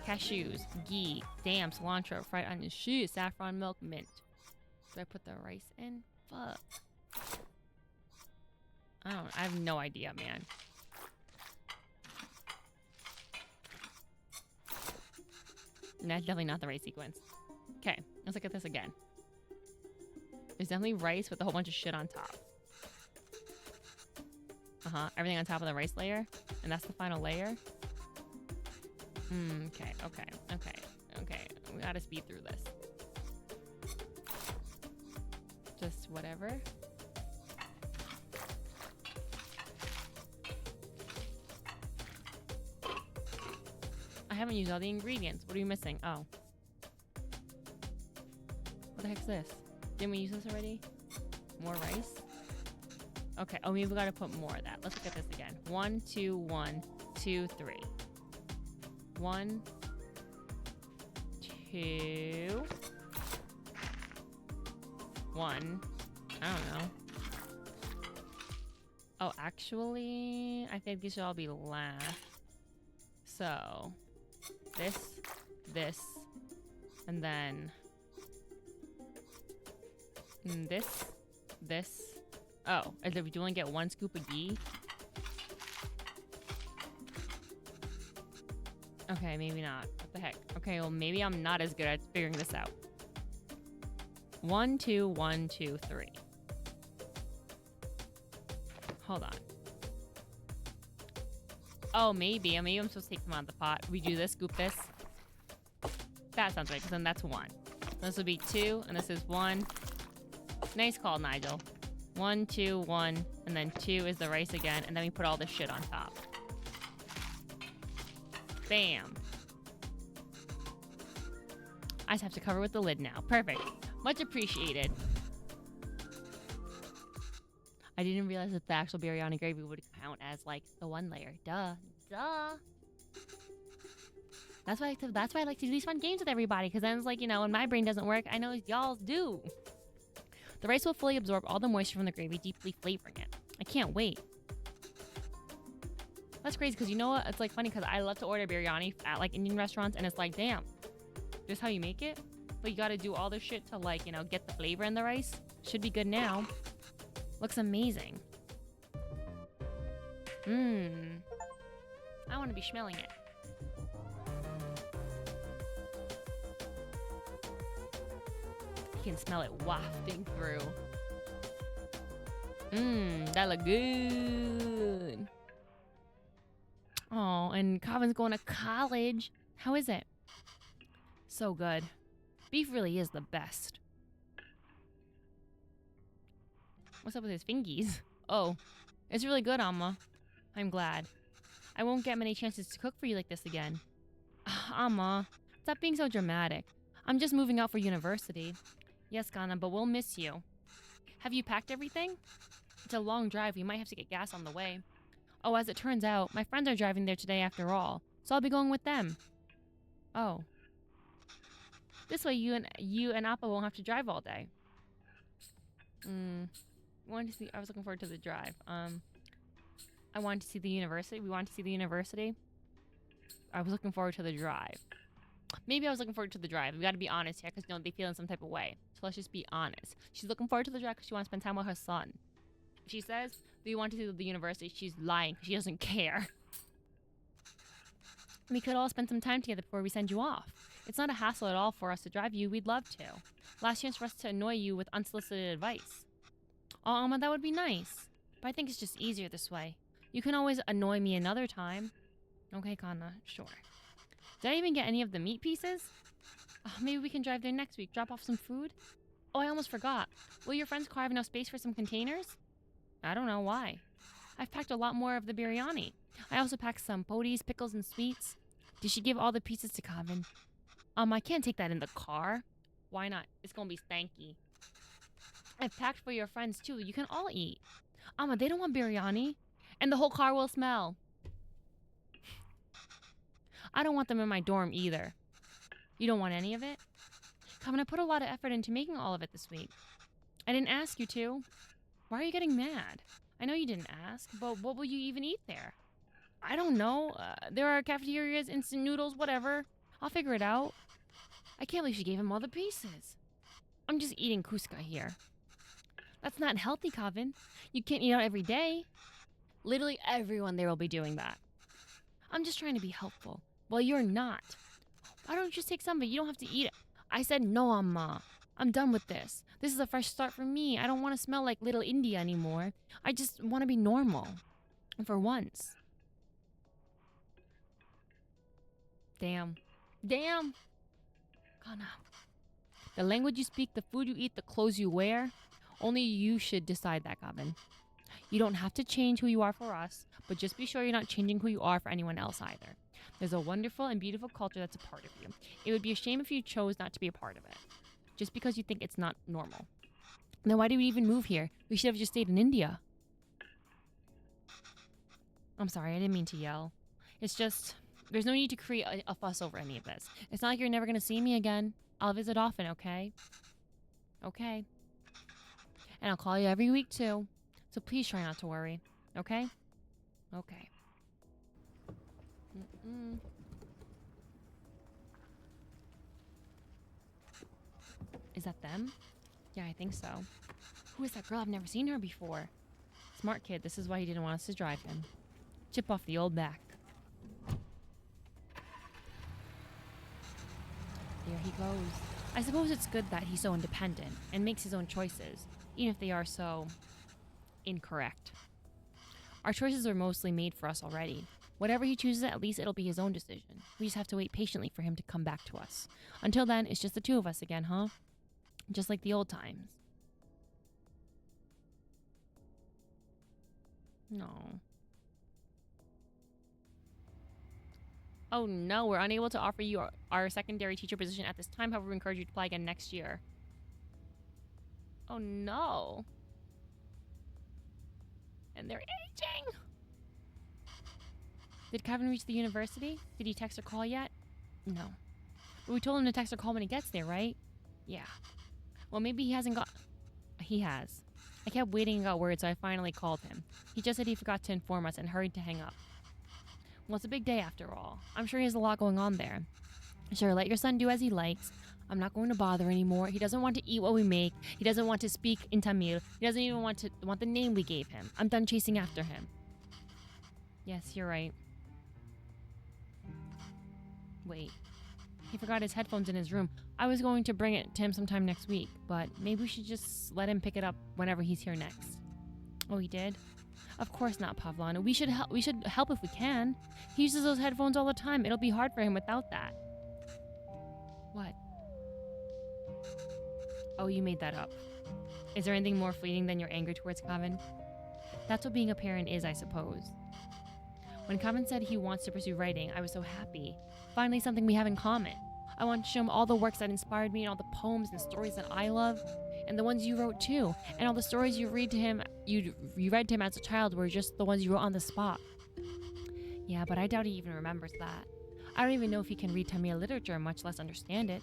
Cashews, ghee, damn, cilantro, fried onions, shit, saffron, milk, mint. Do I put the rice in? Fuck. I have no idea, man. That's definitely not the right sequence. Okay, let's look at this again. There's definitely rice with a whole bunch of shit on top. Everything on top of the rice layer. And that's the final layer. Okay. We gotta speed through this. Just whatever. I haven't used all the ingredients. What are you missing? Oh. What the heck's this? Didn't we use this already? More rice? Okay. Oh, maybe we gotta put more of that. Let's look at this again. 1, 2, 1, 2, 3. 1, 2, 1. I don't know. Oh, actually, I think these should all be last. So, this, and then this. Oh, is it, we only get 1 scoop of ghee? Okay, maybe not. What the heck? Okay, well, maybe I'm not as good at figuring this out. 1, 2, 1, 2, 3. Hold on. Oh, maybe I'm supposed to take them out of the pot. We do this, scoop this. That sounds right, because then that's 1. This will be 2, and this is 1. Nice call, Nigel. 1, 2, 1, and then 2 is the rice again, and then we put all this shit on top. Bam. I just have to cover with the lid now. Perfect. Much appreciated. I didn't realize that the actual biryani gravy would count as like the 1 layer. Duh. That's why I like to do these fun games with everybody, because then it's like, you know, when my brain doesn't work, I know y'all's do. The rice will fully absorb all the moisture from the gravy, deeply flavoring it. I can't wait. That's crazy, because you know what? It's like funny, because I love to order biryani at like Indian restaurants, and it's like, damn, this is how you make it? But you gotta do all this shit to like, you know, get the flavor in the rice. Should be good now. Looks amazing. I want to be smelling it. You can smell it wafting through. That look good. Oh, and Calvin's going to college. How is it? So good. Beef really is the best. What's up with his fingies? Oh, it's really good, Amma. I'm glad. I won't get many chances to cook for you like this again. Amma, stop being so dramatic. I'm just moving out for university. Yes, Ghana, but we'll miss you. Have you packed everything? It's a long drive. We might have to get gas on the way. Oh, as it turns out, my friends are driving there today after all, so I'll be going with them. Oh. This way you and Appa won't have to drive all day. I was looking forward to the drive. I wanted to see the university. We wanted to see the university. I was looking forward to the drive. Maybe I was looking forward to the drive. We got to be honest here, because you know they feel in some type of way. So let's just be honest. She's looking forward to the drive because she wants to spend time with her son. If she says we want to see the university, she's lying. She doesn't care. We could all spend some time together before we send you off. It's not a hassle at all for us to drive you. We'd love to. Last chance for us to annoy you with unsolicited advice. Oh, Alma, that would be nice. But I think it's just easier this way. You can always annoy me another time. Okay, Kana, sure. Did I even get any of the meat pieces? Oh, maybe we can drive there next week, drop off some food? Oh, I almost forgot. Will your friend's car have enough space for some containers? I don't know, why? I've packed a lot more of the biryani. I also packed some potis, pickles, and sweets. Did she give all the pieces to Calvin? I can't take that in the car. Why not? It's gonna be stanky. I've packed for your friends too. You can all eat. Amma, they don't want biryani. And the whole car will smell. I don't want them in my dorm either. You don't want any of it? Calvin, I put a lot of effort into making all of it this week. I didn't ask you to. Why are you getting mad? I know you didn't ask, but what will you even eat there? I don't know. There are cafeterias, instant noodles, whatever. I'll figure it out. I can't believe she gave him all the pieces. I'm just eating Cusca here. That's not healthy, Calvin. You can't eat out every day. Literally everyone there will be doing that. I'm just trying to be helpful. Well, you're not. Why don't you just take some of it? You don't have to eat it. I said no, Amma. I'm done with this. This is a fresh start for me. I don't want to smell like Little India anymore. I just want to be normal. For once. Damn. Damn. Kana. The language you speak, the food you eat, the clothes you wear. Only you should decide that, Calvin. You don't have to change who you are for us, but just be sure you're not changing who you are for anyone else either. There's a wonderful and beautiful culture that's a part of you. It would be a shame if you chose not to be a part of it, just because you think it's not normal. Then why do we even move here? We should have just stayed in India. I'm sorry, I didn't mean to yell. It's just, there's no need to create a fuss over any of this. It's not like you're never going to see me again. I'll visit often, okay? Okay. And I'll call you every week, too. So please try not to worry, okay? Okay. Is that them? Yeah, I think so. Who is that girl? I've never seen her before. Smart kid. This is why he didn't want us to drive him. Chip off the old back. There he goes. I suppose it's good that he's so independent and makes his own choices, even if they are so incorrect. Our choices are mostly made for us already. Whatever he chooses, at least it'll be his own decision. We just have to wait patiently for him to come back to us. Until then, it's just the two of us again, huh? Just like the old times. No. Oh no, we're unable to offer you our secondary teacher position at this time. However, we encourage you to apply again next year. Oh no. And they're aging. Did Kevin reach the university? Did he text or call yet? No. But we told him to text or call when he gets there, right? Yeah. Well, maybe he hasn't got... He has. I kept waiting and got word, so I finally called him. He just said he forgot to inform us and hurried to hang up. Well, it's a big day after all. I'm sure he has a lot going on there. Sure, let your son do as he likes. I'm not going to bother anymore. He doesn't want to eat what we make. He doesn't want to speak in Tamil. He doesn't even want the name we gave him. I'm done chasing after him. Yes, you're right. Wait. He forgot his headphones in his room. I was going to bring it to him sometime next week, but maybe we should just let him pick it up whenever he's here next. Oh, he did? Of course not, Pavlana. We should help if we can. He uses those headphones all the time. It'll be hard for him without that. What? Oh, you made that up. Is there anything more fleeting than your anger towards Kevin? That's what being a parent is, I suppose. When Kevin said he wants to pursue writing, I was so happy. Finally, something we have in common. I want to show him all the works that inspired me and all the poems and stories that I love, and the ones you wrote too, and all the stories you read to him, you read to him as a child were just the ones you wrote on the spot. Yeah, but I doubt he even remembers that. I don't even know if he can read Tamil literature, much less understand it.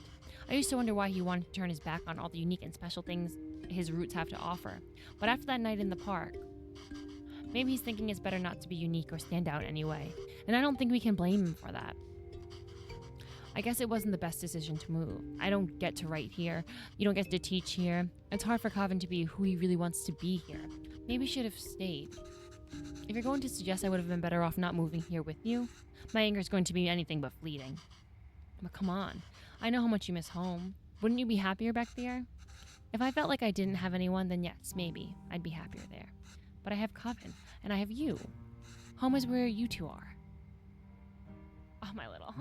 I used to wonder why he wanted to turn his back on all the unique and special things his roots have to offer. But after that night in the park, maybe he's thinking it's better not to be unique or stand out anyway, and I don't think we can blame him for that. I guess it wasn't the best decision to move. I don't get to write here. You don't get to teach here. It's hard for Kevin to be who he really wants to be here. Maybe he should have stayed. If you're going to suggest I would have been better off not moving here with you, my anger is going to be anything but fleeting. But come on. I know how much you miss home. Wouldn't you be happier back there? If I felt like I didn't have anyone, then yes, maybe. I'd be happier there. But I have Kevin, and I have you. Home is where you two are. Oh, my little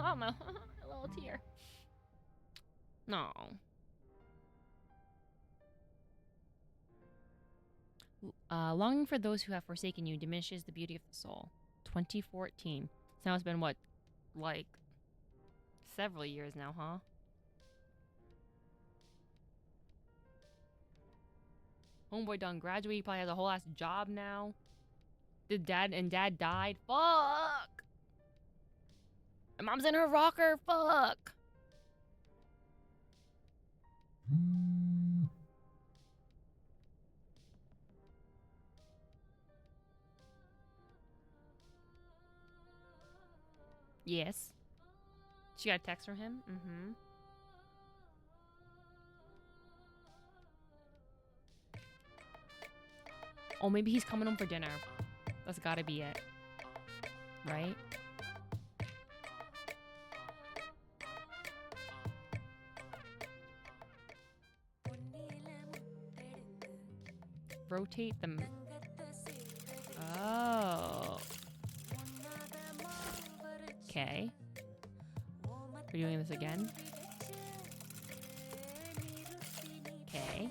tear. No. Longing for those who have forsaken you diminishes the beauty of the soul. 2014. So now it's been what, like several years now, huh? Homeboy done graduated. He probably has a whole ass job now. Dad died. Fuck. And mom's in her rocker. Fuck. Yes. She got a text from him? Mm-hmm. Oh, maybe he's coming home for dinner. That's gotta be it. Right? Rotate them. Oh. Okay. We're doing this again. Okay.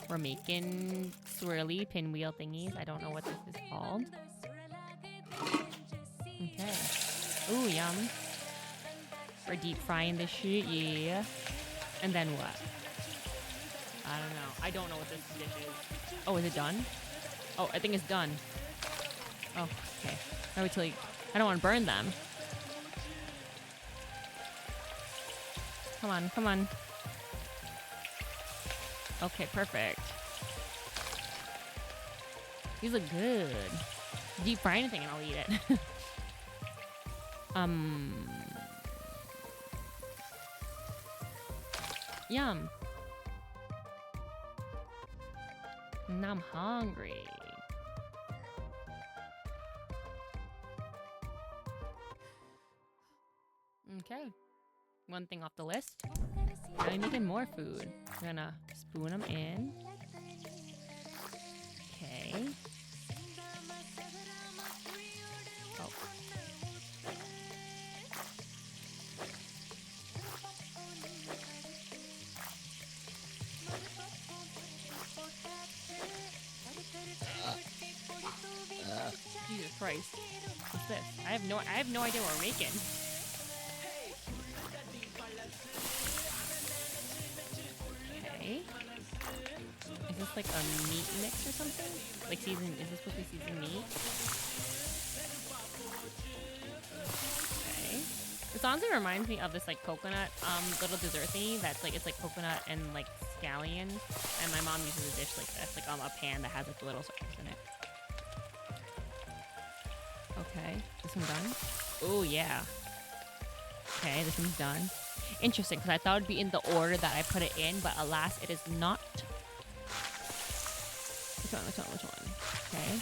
We're making swirly pinwheel thingies. I don't know what this is called. Okay. Ooh, yum. For deep frying this shit, yeah. And then what? I don't know. I don't know what this dish is. Oh, is it done? Oh, I think it's done. Oh, okay. I would tell you. I don't want to burn them. Come on, come on. Okay, perfect. These look good. Deep fry anything and I'll eat it. Yum. Now I'm hungry. Okay. One thing off the list. Now I'm making more food. I'm gonna spoon them in. Okay. Oh. Jesus Christ. What's this? I have no idea what we're making. Okay. Is this like a meat mix or something? Like is this supposed to be seasoned meat? Okay. This honestly reminds me of this like coconut little dessert thingy that's like it's like coconut and like scallions, and my mom uses a dish like this, like a pan that has like little circles in it. Okay, this one done. Oh yeah. Okay, this one's done. Interesting, because I thought it would be in the order that I put it in, but alas, it is not. Which one? Okay.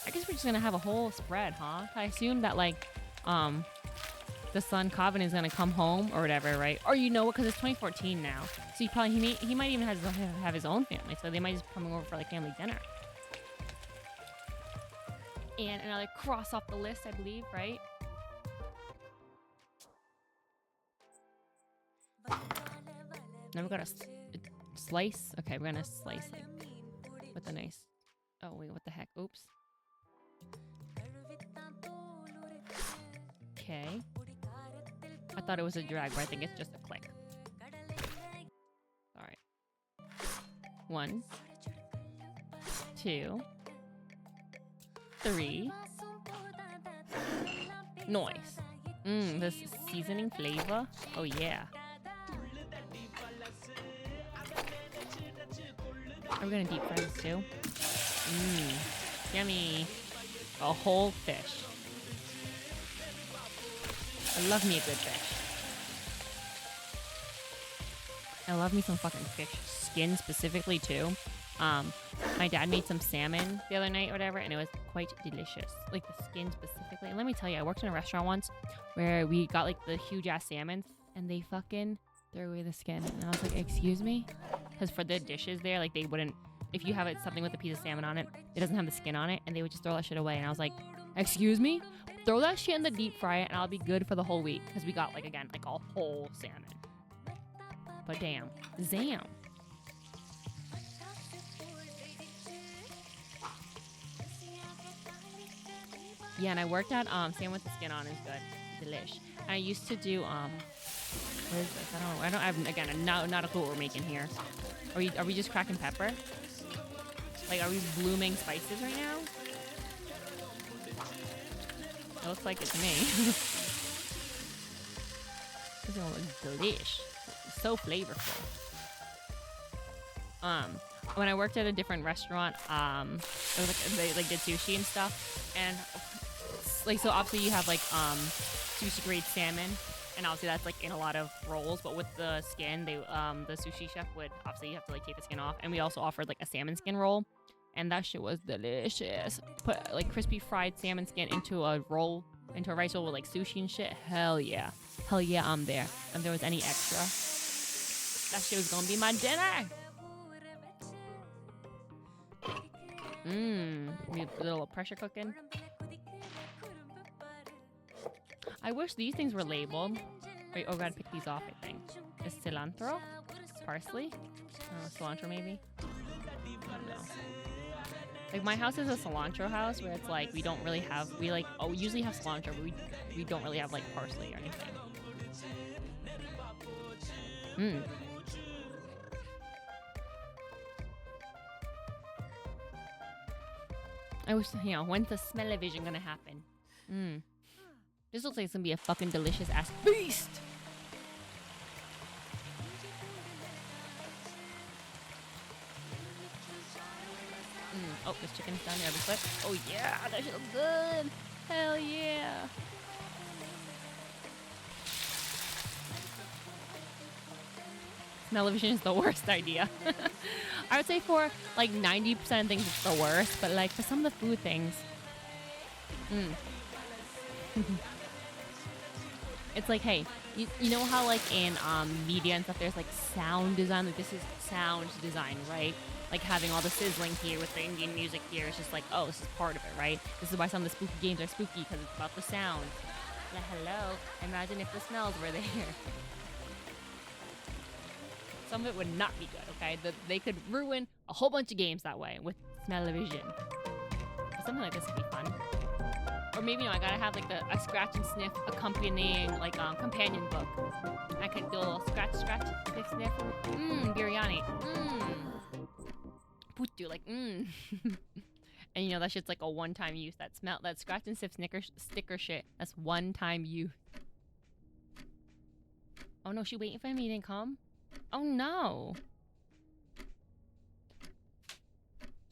I guess we're just gonna have a whole spread, huh? I assume that like, the son Coven is gonna come home or whatever, right? Or you know what? Because it's 2014 now, so he might even have his own family, so they might just be coming over for like family dinner. And another cross off the list, I believe, right? Now we got a slice. Okay, we're gonna slice like with a nice. Oh wait, what the heck? Oops. Okay. I thought it was a drag, but I think it's just a click. All right. 1, 2, 3. Nice. This seasoning flavor. Oh yeah. Are we gonna deep fry this too? Yummy. A whole fish. I love me a good fish. I love me some fucking fish skin specifically too. My dad made some salmon the other night or whatever, and it was quite delicious. Like the skin specifically. And let me tell you, I worked in a restaurant once where we got like the huge ass salmons, and they fucking threw away the skin. And I was like, excuse me? Because for the dishes there, like they wouldn't, if you have it something with a piece of salmon on it, it doesn't have the skin on it, and they would just throw that shit away. And I was like, excuse me? Throw that shit in the deep fry and I'll be good for the whole week. Because we got like, again, like a whole salmon. But damn. Zam. Yeah, and I worked at salmon with the skin on is good. Delish. And I used to do what is this? I don't again, I'm not a clue what we're making here. Are we just cracking pepper? Like, are we blooming spices right now? It looks like it to me. This one looks delish. So flavorful. When I worked at a different restaurant, it was like they like did sushi and stuff, and like so obviously you have like sushi grade salmon, and obviously that's like in a lot of rolls, but with the skin, they the sushi chef would obviously you have to like take the skin off, and we also offered like a salmon skin roll. And that shit was delicious. Put like crispy fried salmon skin into a roll, into a rice roll with like sushi and shit. Hell yeah. Hell yeah, I'm there. If there was any extra, that shit was gonna be my dinner. Maybe a little pressure cooking. I wish these things were labeled. Wait, oh, gotta pick these off, I think. Is cilantro? Parsley? Cilantro maybe? I don't know. Like my house is a cilantro house where it's like we don't really have we like we usually have cilantro, but we don't really have like parsley or anything. Mm. I wish, you know, when's the smell-o-vision gonna happen? Mm. This looks like it's gonna be a fucking delicious ass feast. Oh, this chicken's down there every foot. Oh yeah, that shit looks good. Hell yeah. Smell-o-vision is the worst idea. I would say for like 90% of things it's the worst, but like for some of the food things, it's like, hey, you know how like in media and stuff there's like sound design, like this is sound design, right? Like having all the sizzling here with the Indian music here, it's just like, oh, this is part of it, right? This is why some of the spooky games are spooky, because it's about the sound. Like, hello, imagine if the smells were there. Some of it would not be good, okay? They could ruin a whole bunch of games that way with smell-o-vision. Something like this would be fun. Or maybe, you know, I gotta have like a scratch and sniff accompanying like companion book. I could do a little scratch, sniff, sniff. Biryani. Putu, like, And you know, that shit's like a one-time use. That scratch and sniff sticker shit. That's one-time use. Oh no, she waiting for me, he didn't come? Oh no.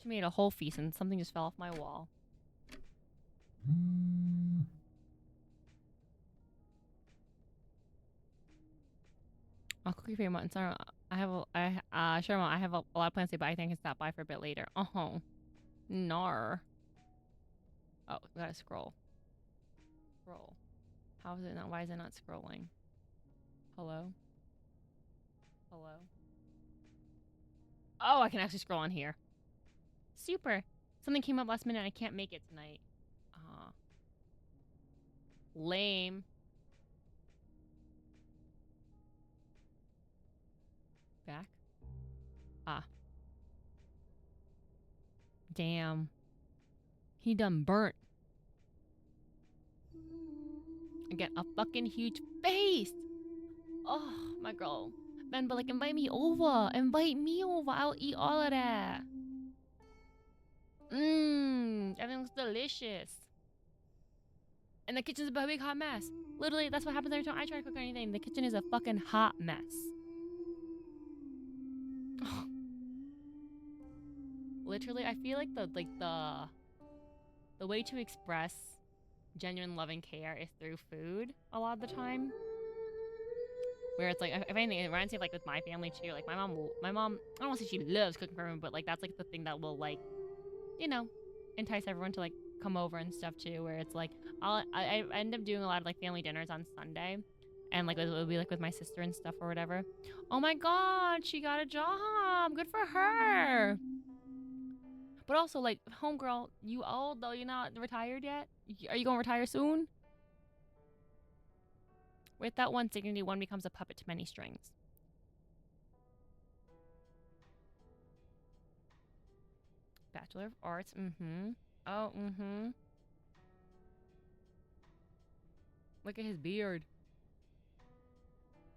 She made a whole feast and something just fell off my wall. I'll cook your favorite mutton. Sorry, I have a lot of plans today, but I think I can stop by for a bit later. Oh, nar. Oh, we gotta scroll. Scroll. How is it not? Why is it not scrolling? Hello? Hello? Oh, I can actually scroll on here. Super. Something came up last minute and I can't make it tonight. Lame. Back? Damn. He done burnt. Again, a fucking huge face. Oh, my girl. Man, but like, invite me over. Invite me over. I'll eat all of that. Everything looks delicious. And the kitchen's a big hot mess. Literally, that's what happens every time I try to cook anything. The kitchen is a fucking hot mess. Literally, I feel like the way to express genuine love and care is through food a lot of the time. Where it's like, if anything, it reminds me of like with my family too. Like my mom, I don't want to say she loves cooking for everyone, but like that's like the thing that will like, you know, entice everyone to like come over and stuff too. Where it's like, I end up doing a lot of like family dinners on Sunday, and like it'll be like with my sister and stuff or whatever. Oh my god, she got a job. Good for her. But also like, homegirl, you old though? You're not retired yet? Are you gonna retire soon? With that one dignity, one becomes a puppet to many strings. Bachelor of Arts, Oh, Look at his beard.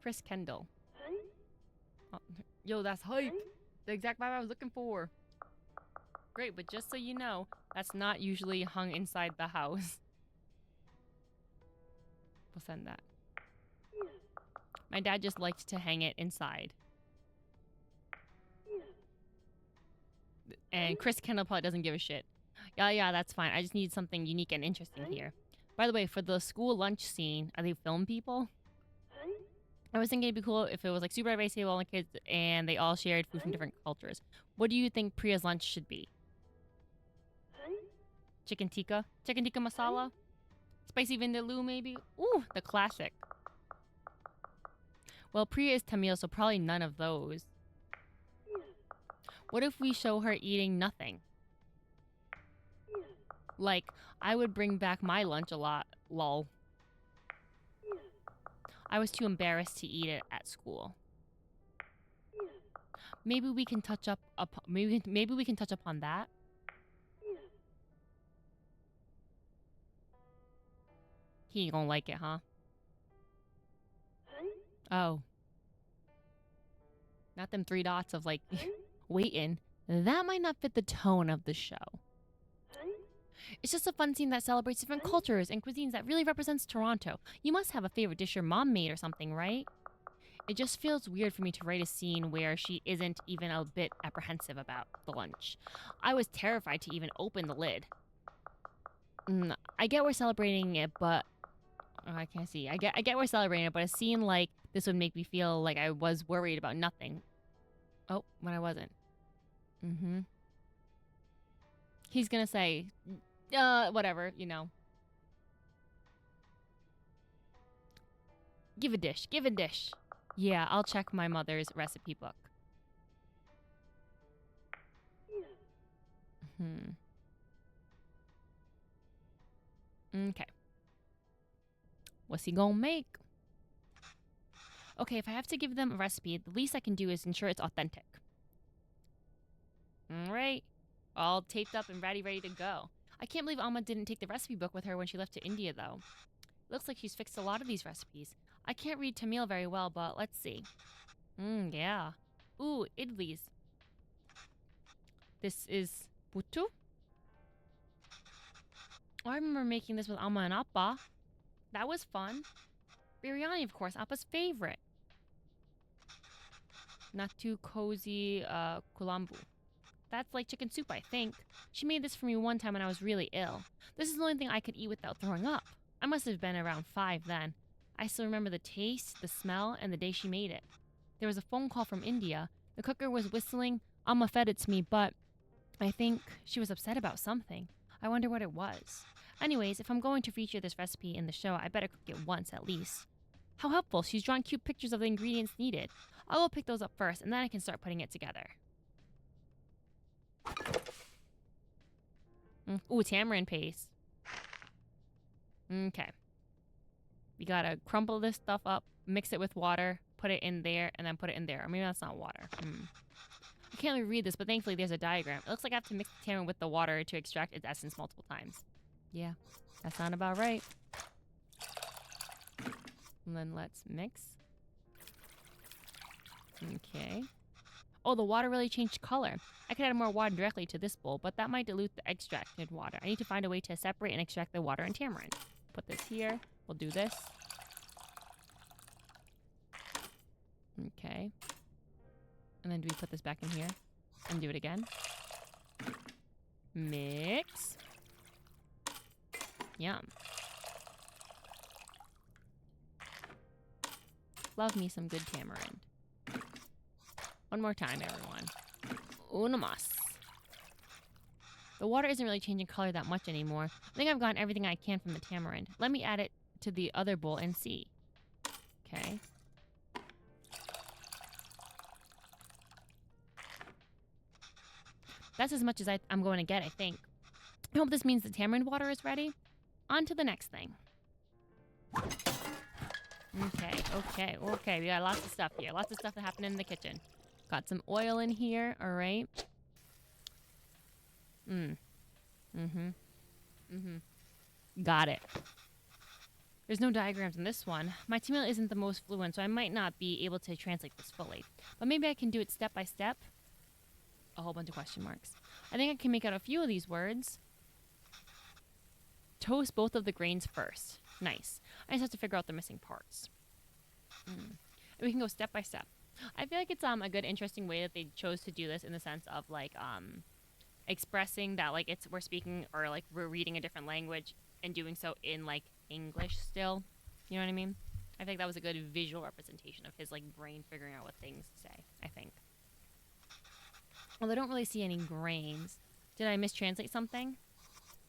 Chris Kendall. Oh, yo, that's hype. The exact vibe I was looking for. Great, but just so you know, that's not usually hung inside the house. We'll send that. My dad just liked to hang it inside. And Chris Kendall probably doesn't give a shit. Yeah, that's fine. I just need something unique and interesting here. By the way, for the school lunch scene, are they film people? I was thinking it'd be cool if it was like super everybody table, all the kids, and they all shared food from different cultures. What do you think Priya's lunch should be? Chicken tikka? Chicken tikka masala? Spicy vindaloo, maybe? Ooh, the classic. Well, Priya is Tamil, so probably none of those. What if we show her eating nothing? Like, I would bring back my lunch a lot, lol. I was too embarrassed to eat it at school. Maybe we can touch up maybe we can touch upon that. He ain't gonna like it, huh? Oh. Not them 3 dots of, like, waiting. That might not fit the tone of the show. It's just a fun scene that celebrates different cultures and cuisines that really represents Toronto. You must have a favorite dish your mom made or something, right? It just feels weird for me to write a scene where she isn't even a bit apprehensive about the lunch. I was terrified to even open the lid. I get we're celebrating it, but... Oh, I can't see. I get we're celebrating it, but a scene like this would make me feel like I was worried about nothing. Oh, when I wasn't. He's gonna say, whatever, you know. Give a dish. Give a dish. Yeah, I'll check my mother's recipe book. Okay. What's he gonna make? Okay, if I have to give them a recipe, the least I can do is ensure it's authentic. All right. All taped up and ready to go. I can't believe Alma didn't take the recipe book with her when she left to India, though. Looks like she's fixed a lot of these recipes. I can't read Tamil very well, but let's see. Yeah. Ooh, idlis. This is puttu. Oh, I remember making this with Alma and Appa. That was fun. Biryani, of course, Appa's favorite. Not too cozy, kulambu. That's like chicken soup, I think. She made this for me one time when I was really ill. This is the only thing I could eat without throwing up. I must have been around 5 then. I still remember the taste, the smell, and the day she made it. There was a phone call from India. The cooker was whistling. Amma fed it to me, but I think she was upset about something. I wonder what it was. Anyways, if I'm going to feature this recipe in the show, I better cook it once at least. How helpful. She's drawn cute pictures of the ingredients needed. I'll go pick those up first, and then I can start putting it together. Ooh, tamarind paste. Okay. We gotta crumble this stuff up, mix it with water, put it in there, and then put it in there. Or maybe that's not water. I can't really read this, but thankfully there's a diagram. It looks like I have to mix the tamarind with the water to extract its essence multiple times. Yeah, that sounds about right. And then let's mix. Okay. Oh, the water really changed color. I could add more water directly to this bowl, but that might dilute the extracted water. I need to find a way to separate and extract the water and tamarind. Put this here. We'll do this. Okay. And then do we put this back in here? And do it again. Mix. Yum. Love me some good tamarind. One more time, everyone. Una mas. The water isn't really changing color that much anymore. I think I've gotten everything I can from the tamarind. Let me add it to the other bowl and see. Okay. That's as much as I'm going to get, I think. I hope this means the tamarind water is ready. On to the next thing. Okay. We got lots of stuff here. Lots of stuff that happened in the kitchen. Got some oil in here, all right. Got it. There's no diagrams in this one. My Tamil isn't the most fluent, so I might not be able to translate this fully. But maybe I can do it step by step. A whole bunch of question marks. I think I can make out a few of these words. Toast both of the grains first. Nice. I just have to figure out the missing parts. And we can go step by step. I feel like it's a good, interesting way that they chose to do this in the sense of like expressing that like we're speaking or like we're reading a different language and doing so in like English still. You know what I mean? I think that was a good visual representation of his like brain figuring out what things to say, I think. Well, I don't really see any grains. Did I mistranslate something?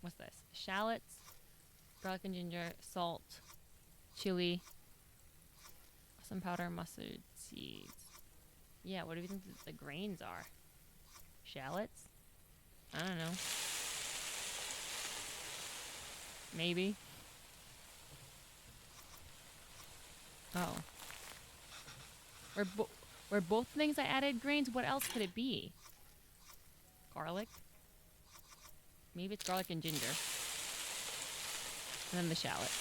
What's this? Shallots, garlic and ginger, salt, chili, some powder, mustard seeds. Yeah, what do you think the grains are? Shallots? I don't know. Maybe. Oh. Were both things I added grains? What else could it be? Garlic? Maybe it's garlic and ginger. And then the shallot.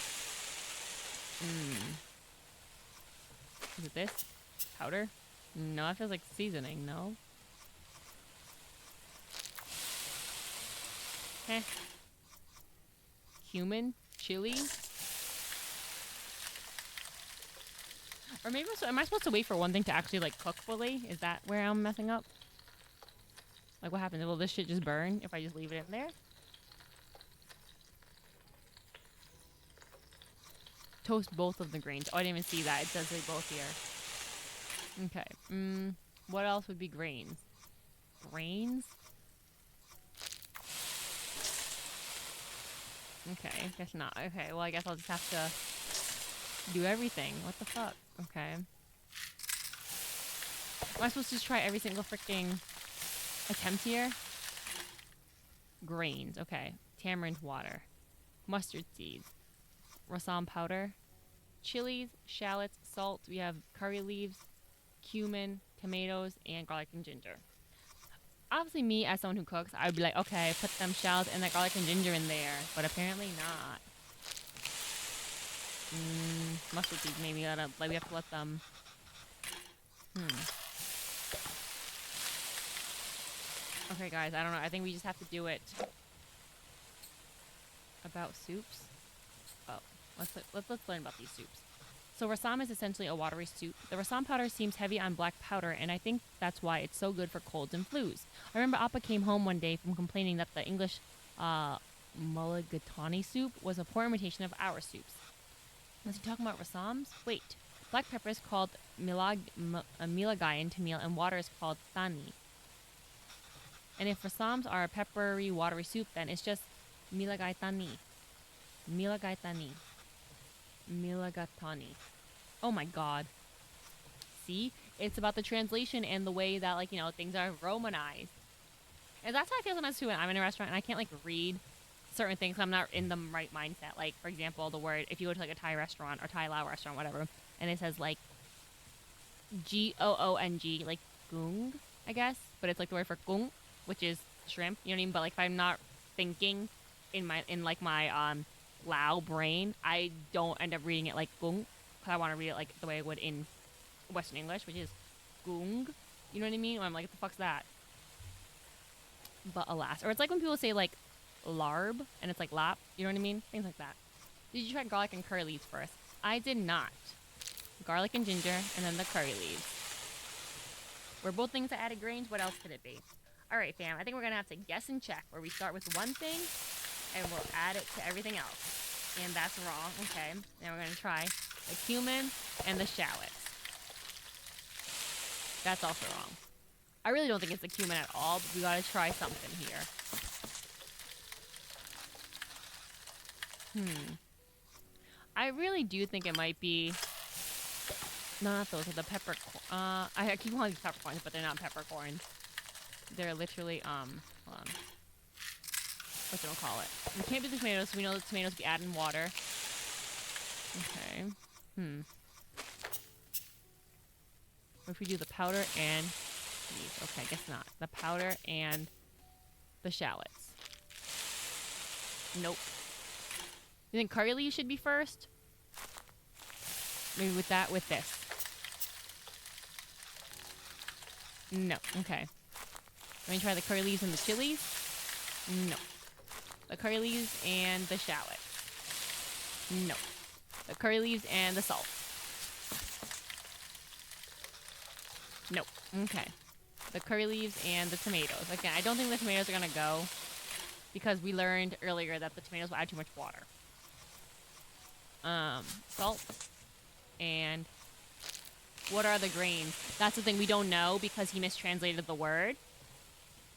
Mm. Is it this? Powder? No, that feels like seasoning, no? Heh. Cumin? Chili? Or maybe am I supposed to wait for one thing to actually like cook fully? Is that where I'm messing up? Like what happens? Will this shit just burn if I just leave it in there? Toast both of the grains. Oh, I didn't even see that. It says they both here. Okay. What else would be grains? Grains? Okay, guess not. Okay, well I guess I'll just have to do everything. What the fuck? Okay. Am I supposed to just try every single freaking attempt here? Grains. Okay. Tamarind water. Mustard seeds. Rasam powder. Chilies, shallots, salt. We have curry leaves, cumin, tomatoes, and garlic and ginger. Obviously, me as someone who cooks, I would be like, okay, put them shallots and that garlic and ginger in there. But apparently not. Mustard seeds, maybe we have to let them. Okay, guys, I don't know. I think we just have to do it. About soups. Oh, let's learn about these soups. So rasam is essentially a watery soup. The rasam powder seems heavy on black powder, and I think that's why it's so good for colds and flus. I remember Appa came home one day from complaining that the English mulligatawny soup was a poor imitation of our soups. Was he talking about rasams? Wait. Black pepper is called milagay in Tamil, and water is called thani. And if rasams are a peppery, watery soup, then it's just milagay thani. Milagay thani. Miligatani. Oh my god. See? It's about the translation and the way that, like, you know, things are romanized. And that's how I feel sometimes too when I'm in a restaurant and I can't, like, read certain things. I'm not in the right mindset. Like, for example, the word, if you go to, like, a Thai restaurant or Thai Lao restaurant, whatever, and it says, like, Goong, like, goong, I guess. But it's, like, the word for goong, which is shrimp. You know what I mean? But, like, if I'm not thinking in my Lao brain, I don't end up reading it like goong, because I want to read it like the way I would in Western English, which is goong. You know what I mean? Or I'm like, what the fuck's that? But alas. Or it's like when people say like larb, and it's like lap. You know what I mean? Things like that. Did you try garlic and curry leaves first? I did not. Garlic and ginger, and then the curry leaves. Were both things that added grains? What else could it be? Alright, fam. I think we're going to have to guess and check, where we start with one thing, and we'll add it to everything else. And that's wrong. Okay. Now we're going to try the cumin and the shallots. That's also wrong. I really don't think it's the cumin at all, but we got to try something here. I really do think it might be... No, not those. Are the peppercorn. I keep calling these peppercorns, but they're not peppercorns. They're literally, hold on. Whatchamacallit. We can't do the tomatoes, so we know the tomatoes be adding water. Okay. What if we do the powder and these? Okay, I guess not. The powder and the shallots. Nope. You think curry leaves should be first? Maybe with this. No. Okay. Let me try the curry leaves and the chilies. No. The curry leaves and the shallots. No. The curry leaves and the salt. No. Okay. The curry leaves and the tomatoes. Again, I don't think the tomatoes are going to go, because we learned earlier that the tomatoes will add too much water. Salt. And what are the grains? That's the thing, we don't know, because he mistranslated the word.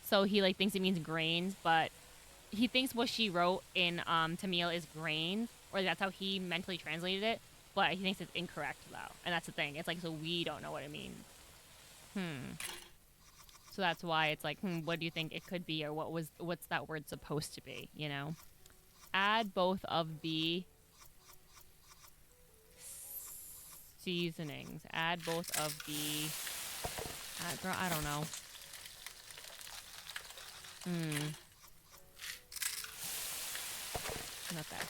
So he like thinks it means grains, but he thinks what she wrote in Tamil is grains, or that's how he mentally translated it, but he thinks it's incorrect though. And that's the thing. It's like, so we don't know what it means. So that's why it's like, what do you think it could be, or what's that word supposed to be, you know? Add both of the seasonings. Add both of the... girl, I don't know. Not that.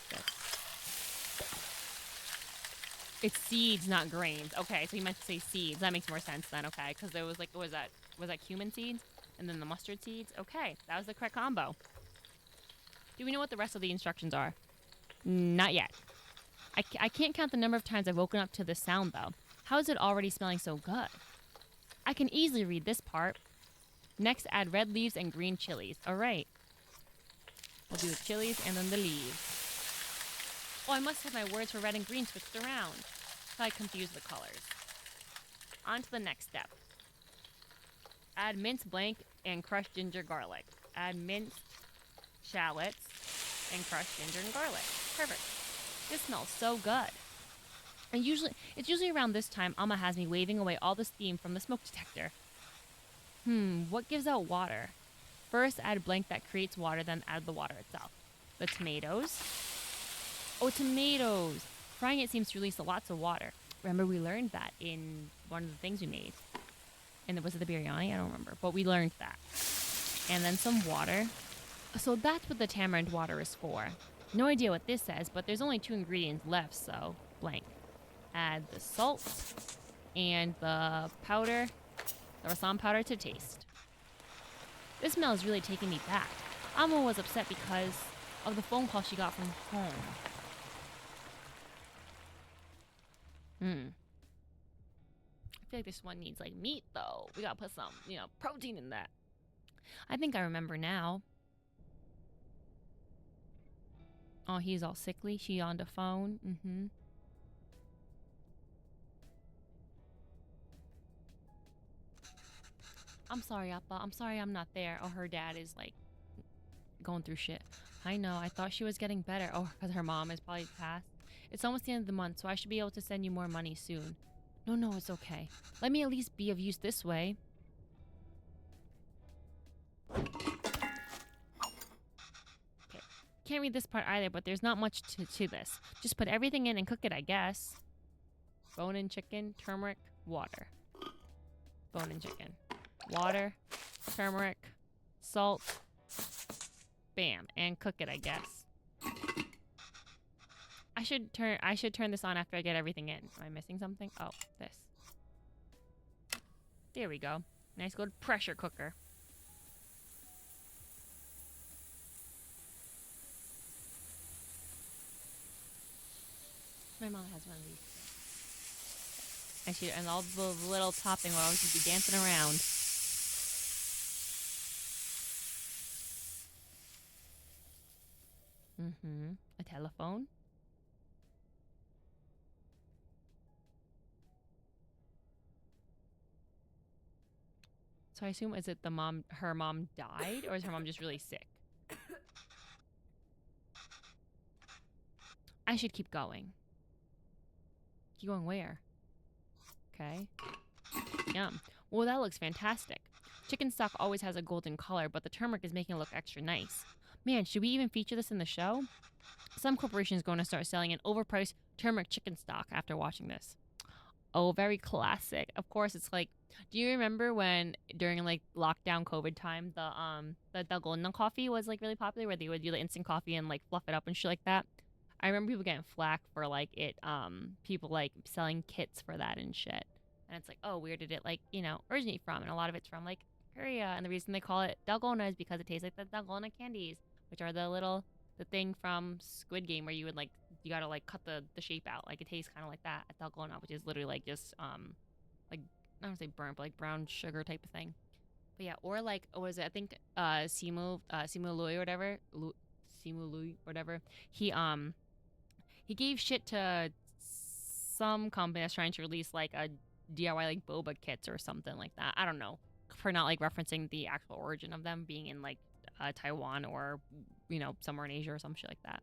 It's seeds, not grains. Okay, so he meant to say seeds. That makes more sense then. Okay, because there was like, was that cumin seeds and then the mustard seeds? Okay, that was the correct combo. Do we know what the rest of the instructions are? Not yet. I can't count the number of times I've woken up to this sound though. How is it already smelling so good? I can easily read this part. Next, add red leaves and green chilies. All right. We'll do the chilies and then the leaves. Oh, I must have my words for red and green switched around. So I confused the colors. On to the next step. Add minced blank and crushed ginger garlic. Add minced shallots and crushed ginger and garlic. Perfect. This smells so good. And it's usually around this time Amma has me waving away all the steam from the smoke detector. What gives out water? First, add blank that creates water, then add the water itself. The tomatoes. Oh, tomatoes! Frying it seems to release lots of water. Remember, we learned that in one of the things we made. And was it the biryani? I don't remember. But we learned that. And then some water. So that's what the tamarind water is for. No idea what this says, but there's only 2 ingredients left, so blank. Add the salt and the powder, the rasam powder to taste. This smell is really taking me back. Amma was upset because of the phone call she got from home. I feel like this one needs like meat though. We gotta put some, protein in that. I think I remember now. Oh, he's all sickly. She on the phone. I'm sorry, Appa. I'm sorry I'm not there. Oh, her dad is like going through shit. I know. I thought she was getting better. Oh, because her mom is probably passed. It's almost the end of the month, so I should be able to send you more money soon. No, it's okay. Let me at least be of use this way. Okay. Can't read this part either, but there's not much to this. Just put everything in and cook it, I guess. Bone-in chicken, turmeric, water. Bone-in chicken. Water, turmeric, salt, bam, and cook it, I guess. I should turn this on after I get everything in. Am I missing something? Oh, this. There we go. Nice good pressure cooker. My mom has one of these. And all the little topping will always just be dancing around. A telephone. So I assume, is it her mom died, or is her mom just really sick? I should keep going. Keep going where? Okay. Yum. Well, that looks fantastic. Chicken stock always has a golden color, but the turmeric is making it look extra nice. Man, should we even feature this in the show? Some corporation is going to start selling an overpriced turmeric chicken stock after watching this. Oh, very classic. Of course, it's like, do you remember when during like lockdown COVID time, the dalgona coffee was like really popular, where they would do the instant coffee and like fluff it up and shit like that? I remember people getting flack for like it, people like selling kits for that and shit. And it's like, oh, where did it like, originate from? And a lot of it's from like Korea. And the reason they call it dalgona is because it tastes like the dalgona candies, which are the thing from Squid Game where you would like, you gotta like cut the shape out. Like it tastes kind of like that at dalgona, which is literally like just like, I don't want to say burnt, but like brown sugar type of thing. But yeah, or like, what was it? I think Simu Lui or whatever, Simu Lui or whatever. He gave shit to some company that's trying to release like a DIY like boba kits or something like that. I don't know, for not like referencing the actual origin of them being in like Taiwan or somewhere in Asia or some shit like that.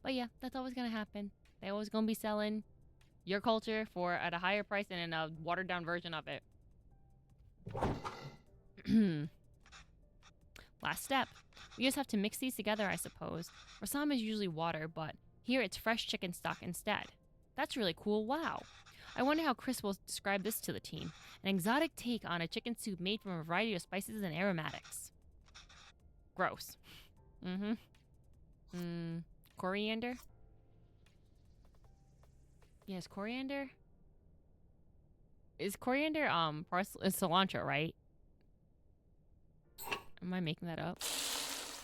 But yeah, that's always gonna happen. They always gonna be selling your culture at a higher price and in a watered down version of it. Last step. We just have to mix these together, I suppose. Rasam is usually water, but here it's fresh chicken stock instead. That's really cool. Wow. I wonder how Chris will describe this to the team. An exotic take on a chicken soup made from a variety of spices and aromatics. Gross. Coriander? Yes, coriander. Is coriander parsley is cilantro, right? Am I making that up? Cause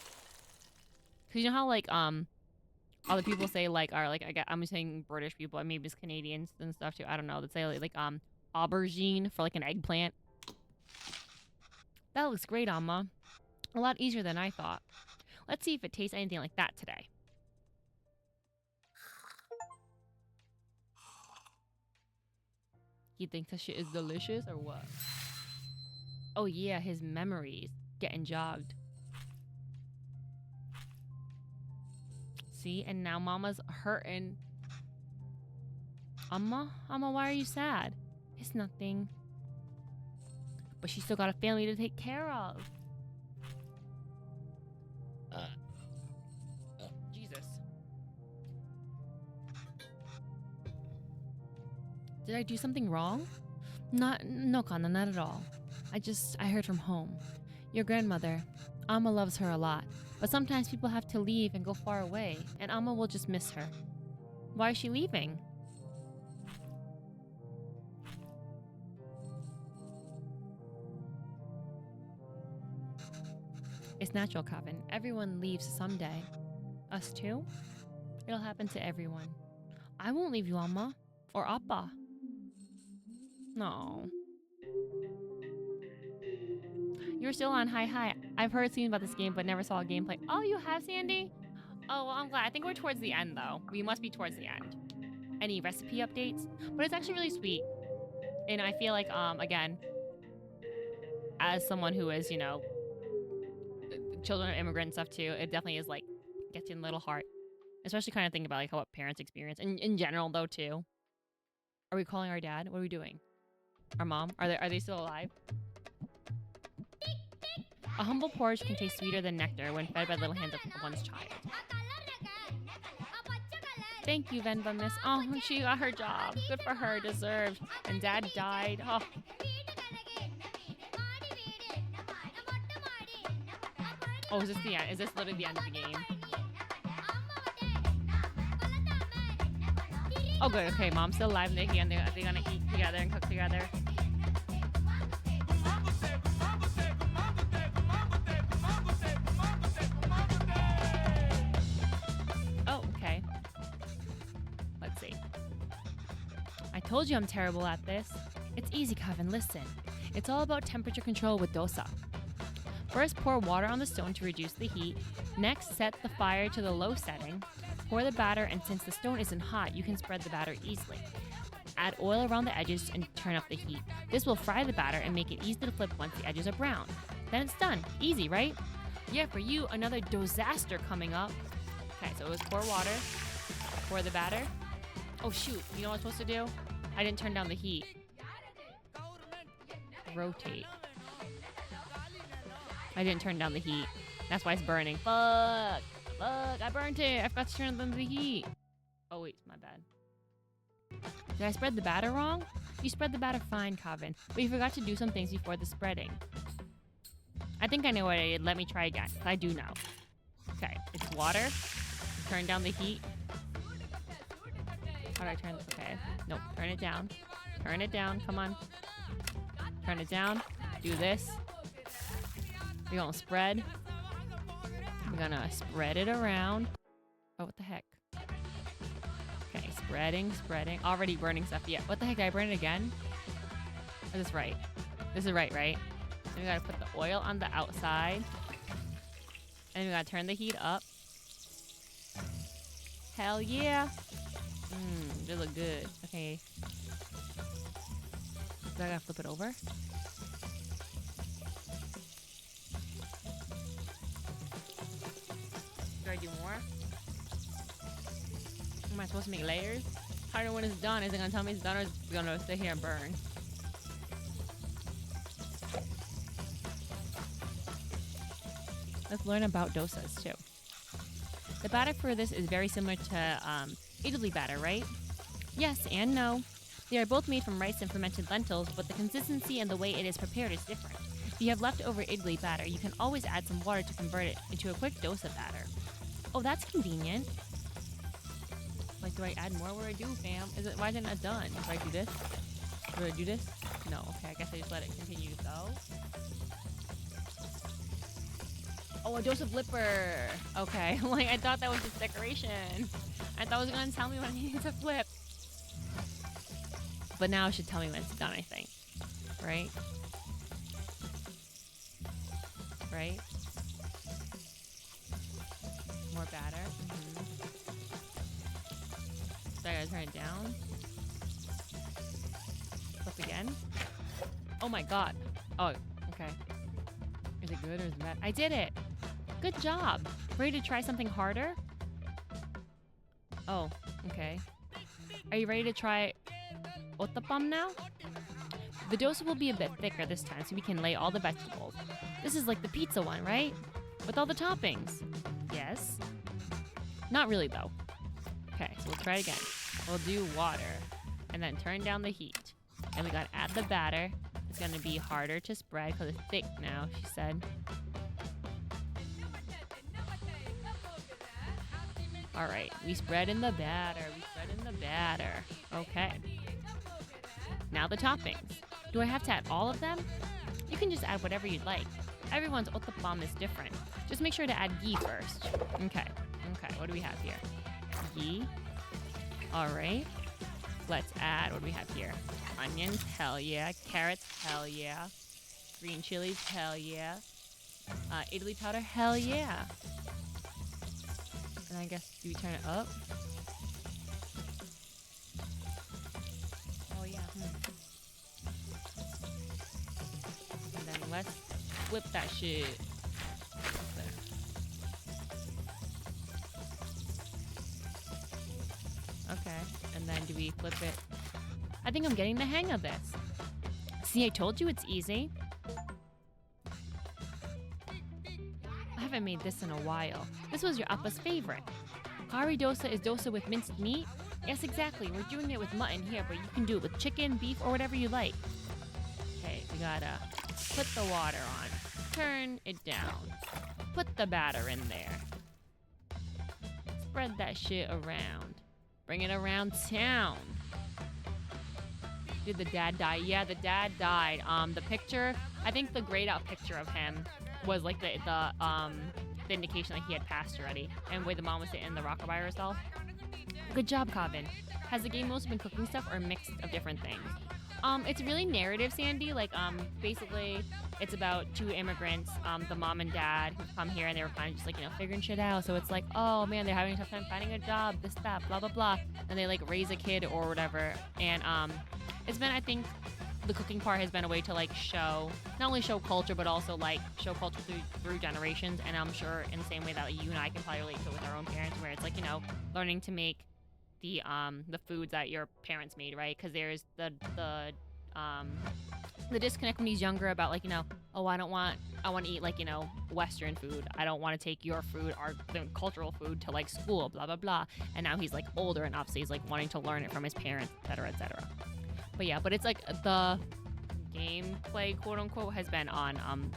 you know how like other people say like are like I'm saying British people, maybe it's Canadians and stuff too. I don't know. That say like aubergine for like an eggplant. That looks great, Amma. A lot easier than I thought. Let's see if it tastes anything like that today. He thinks that shit is delicious or what? Oh yeah, his memories getting jogged. See, and now Mama's hurting. Amma, why are you sad? It's nothing. But she's still got a family to take care of. Jesus. Did I do something wrong? No, Kana, not at all. I heard from home. Your grandmother, Amma loves her a lot, but sometimes people have to leave and go far away, and Amma will just miss her. Why is she leaving? It's natural, Kevin. Everyone leaves someday. Us too? It'll happen to everyone. I won't leave you, Amma. Or Appa. No. You're still on Hi. I've heard scenes about this game, but never saw a gameplay. Oh, you have, Sandy? Oh, well, I'm glad. I think we're towards the end, though. We must be towards the end. Any recipe updates? But it's actually really sweet. And I feel like, again, as someone who is, you know, children of immigrant stuff too, it definitely is like, gets you in the little heart. Especially kind of thinking about like how what parents experience. And in general, though, too. Are we calling our dad? What are we doing? Our mom? Are they still alive? A humble porridge can taste sweeter than nectar when fed by little hands of one's child. Thank you, Venba Miss. Oh, she got her job. Good for her, deserved. And Dad died. Oh. Oh, is this the end? Is this literally the end of the game? Oh, good. Okay, Mom's still alive. They're gonna eat together and cook together. Oh, okay. Let's see. I told you I'm terrible at this. It's easy, Kevin. Listen. It's all about temperature control with dosa. First, pour water on the stone to reduce the heat. Next, set the fire to the low setting. Pour the batter, and since the stone isn't hot, you can spread the batter easily. Add oil around the edges and turn up the heat. This will fry the batter and make it easy to flip once the edges are brown. Then it's done. Easy, right? Yeah, for you, another disaster coming up. Okay, so it was pour water, pour the batter. Oh shoot, you know what I'm supposed to do? I didn't turn down the heat. Rotate. I didn't turn down the heat. That's why it's burning. Fuck, I burnt it. I forgot to turn down the heat. Oh wait, my bad. Did I spread the batter wrong? You spread the batter fine, Kevin, but you forgot to do some things before the spreading. I think I know what I did. Let me try again. I do know. Okay, it's water. Turn down the heat. How do I turn this? Okay. Nope. Turn it down. Turn it down. Come on. Turn it down. Do this. We're gonna spread. We're gonna spread it around. Oh, what the heck? Okay, spreading. Already burning stuff. Yeah, what the heck? Did I burn it again? Is this right? This is right? Then we gotta put the oil on the outside. And we gotta turn the heat up. Hell yeah. They look good. Okay. Do I gotta flip it over? Do I do more? Am I supposed to make layers? How do I know when it's done? Is it gonna tell me it's done or is it gonna sit here and burn? Let's learn about dosas too. The batter for this is very similar to idli batter, right? Yes and no. They are both made from rice and fermented lentils, but the consistency and the way it is prepared is different. If you have leftover idli batter, you can always add some water to convert it into a quick dosa batter. Oh, that's convenient. Like, do I add more? What do I do, fam? Why isn't that done? Do I do this? Do I do this? No. Okay, I guess I just let it continue to go. Oh, a dose of flipper. Okay, like I thought that was just decoration. I thought it was gonna tell me when I needed to flip. But now it should tell me when it's done, I think. Right? Right? More batter. So I gotta turn it down. Flip again. Oh my god. Oh, okay. Is it good or is it bad? I did it! Good job! Ready to try something harder? Oh, okay. Are you ready to try uttapam now? The dosa will be a bit thicker this time so we can lay all the vegetables. This is like the pizza one, right? With all the toppings. Yes. Not really though. Okay, so we'll try it again. We'll do water and then turn down the heat. And we gotta add the batter. It's gonna be harder to spread because it's thick now, she said. All right, we spread in the batter. Okay. Now the toppings. Do I have to add all of them? You can just add whatever you'd like. Everyone's uttapam is different. Just make sure to add ghee first. Okay, what do we have here? Ghee. All right. Let's add, what do we have here? Onions, hell yeah. Carrots, hell yeah. Green chilies, hell yeah. Italy powder, hell yeah. And I guess, do we turn it up? Oh yeah. And then let's flip that shit. Okay, and then do we flip it? I think I'm getting the hang of this. See, I told you it's easy. I haven't made this in a while. This was your appa's favorite. Kari dosa is dosa with minced meat? Yes, exactly. We're doing it with mutton here, but you can do it with chicken, beef, or whatever you like. Okay, we gotta put the water on. Turn it down. Put the batter in there. Spread that shit around. Bring it around town. Did the dad die? Yeah, the dad died. The picture, I think the grayed out picture of him was like the indication that he had passed already. And where the mom was sitting in the rocker by herself. Good job, Kavin. Has the game mostly been cooking stuff or a mix of different things? It's really narrative, Sandy. Like, basically, it's about two immigrants, the mom and dad, who come here and they were kind of just like, figuring shit out. So it's like, oh man, they're having a tough time finding a job, this, that, blah, blah, blah. And they like raise a kid or whatever. And it's been, I think, the cooking part has been a way to like show, not only show culture, but also like show culture through generations. And I'm sure in the same way that you and I can probably relate to it with our own parents, where it's like, learning to make the foods that your parents made, right? Because there's the disconnect when he's younger about like, oh, I want to eat like, Western food. I don't want to take your food, the cultural food to like school, blah, blah, blah. And now he's like older and obviously he's like wanting to learn it from his parents, et cetera, et cetera. But yeah, but it's like the gameplay, quote unquote, has been on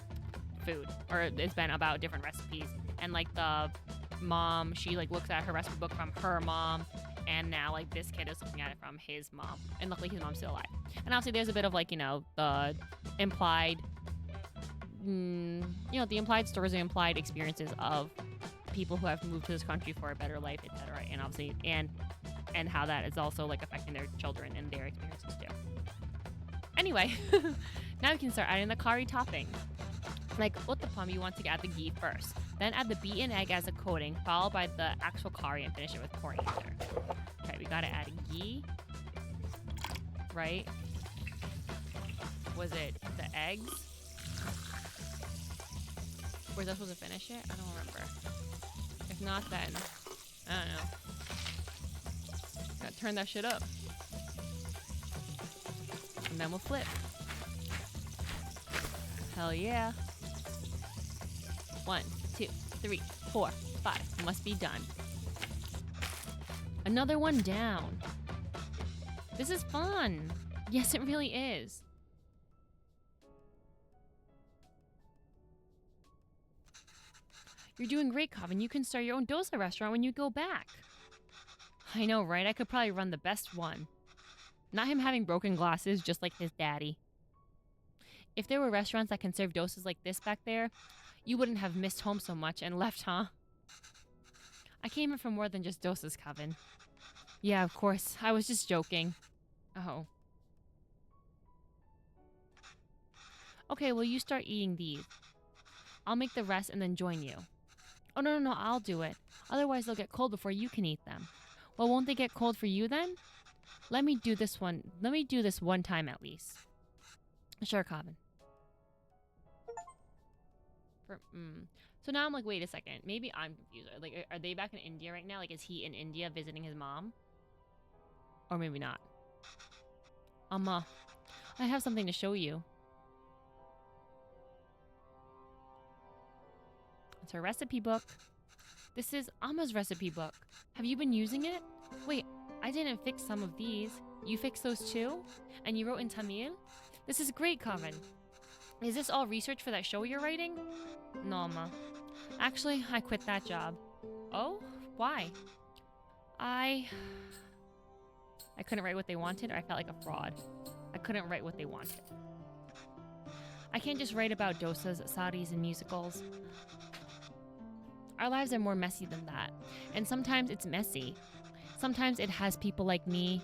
food, or it's been about different recipes. And like the mom, she like looks at her recipe book from her mom, and now like this kid is looking at it from his mom, and luckily his mom's still alive. And obviously there's a bit of like the implied the implied stories and implied experiences of people who have moved to this country for a better life, etc. And obviously and how that is also like affecting their children and their experiences too. Anyway, now we can start adding the curry topping. Like uttapam, you want to add the ghee first. Then add the beaten egg as a coating, followed by the actual curry, and finish it with coriander. Okay, we gotta add ghee. Right? Was it the eggs? Was I supposed to finish it? I don't remember. If not, then I don't know. Gotta turn that shit up. And then we'll flip. Hell yeah. 1, 2, 3, 4, 5. Must be done. Another one down. This is fun. Yes, it really is. You're doing great, Kevin. You can start your own dosa restaurant when you go back. I know, right? I could probably run the best one. Not him having broken glasses, just like his daddy. If there were restaurants that can serve doses like this back there, you wouldn't have missed home so much and left, huh? I came here for more than just doses, Kevin. Yeah, of course. I was just joking. Oh. Okay, well, you start eating these. I'll make the rest and then join you. Oh, no, I'll do it. Otherwise, they'll get cold before you can eat them. Well, won't they get cold for you then? Let me do this one time at least. Sure, Kevin. So now I'm like, wait a second. Maybe I'm confused. Like, are they back in India right now? Like, is he in India visiting his mom? Or maybe not. I have something to show you. It's her recipe book. This is Amma's recipe book. Have you been using it? Wait, I didn't fix some of these. You fixed those too? And you wrote in Tamil? This is great, Kavan. Is this all research for that show you're writing? No, Amma. Actually, I quit that job. Oh? Why? I couldn't write what they wanted, or I felt like a fraud. I couldn't write what they wanted. I can't just write about dosas, saris, and musicals. Our lives are more messy than that. And sometimes it's messy. Sometimes it has people like me.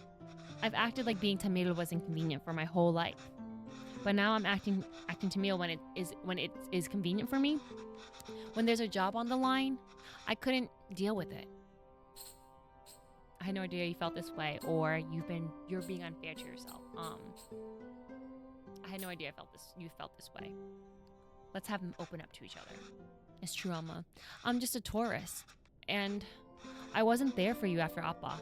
I've acted like being Tamil was inconvenient for my whole life. But now I'm acting Tamil when it is convenient for me. When there's a job on the line, I couldn't deal with it. I had no idea you felt this way, or you're being unfair to yourself. I had no idea you felt this way. Let's have them open up to each other. It's true, Amma. I'm just a tourist. And I wasn't there for you after Appa.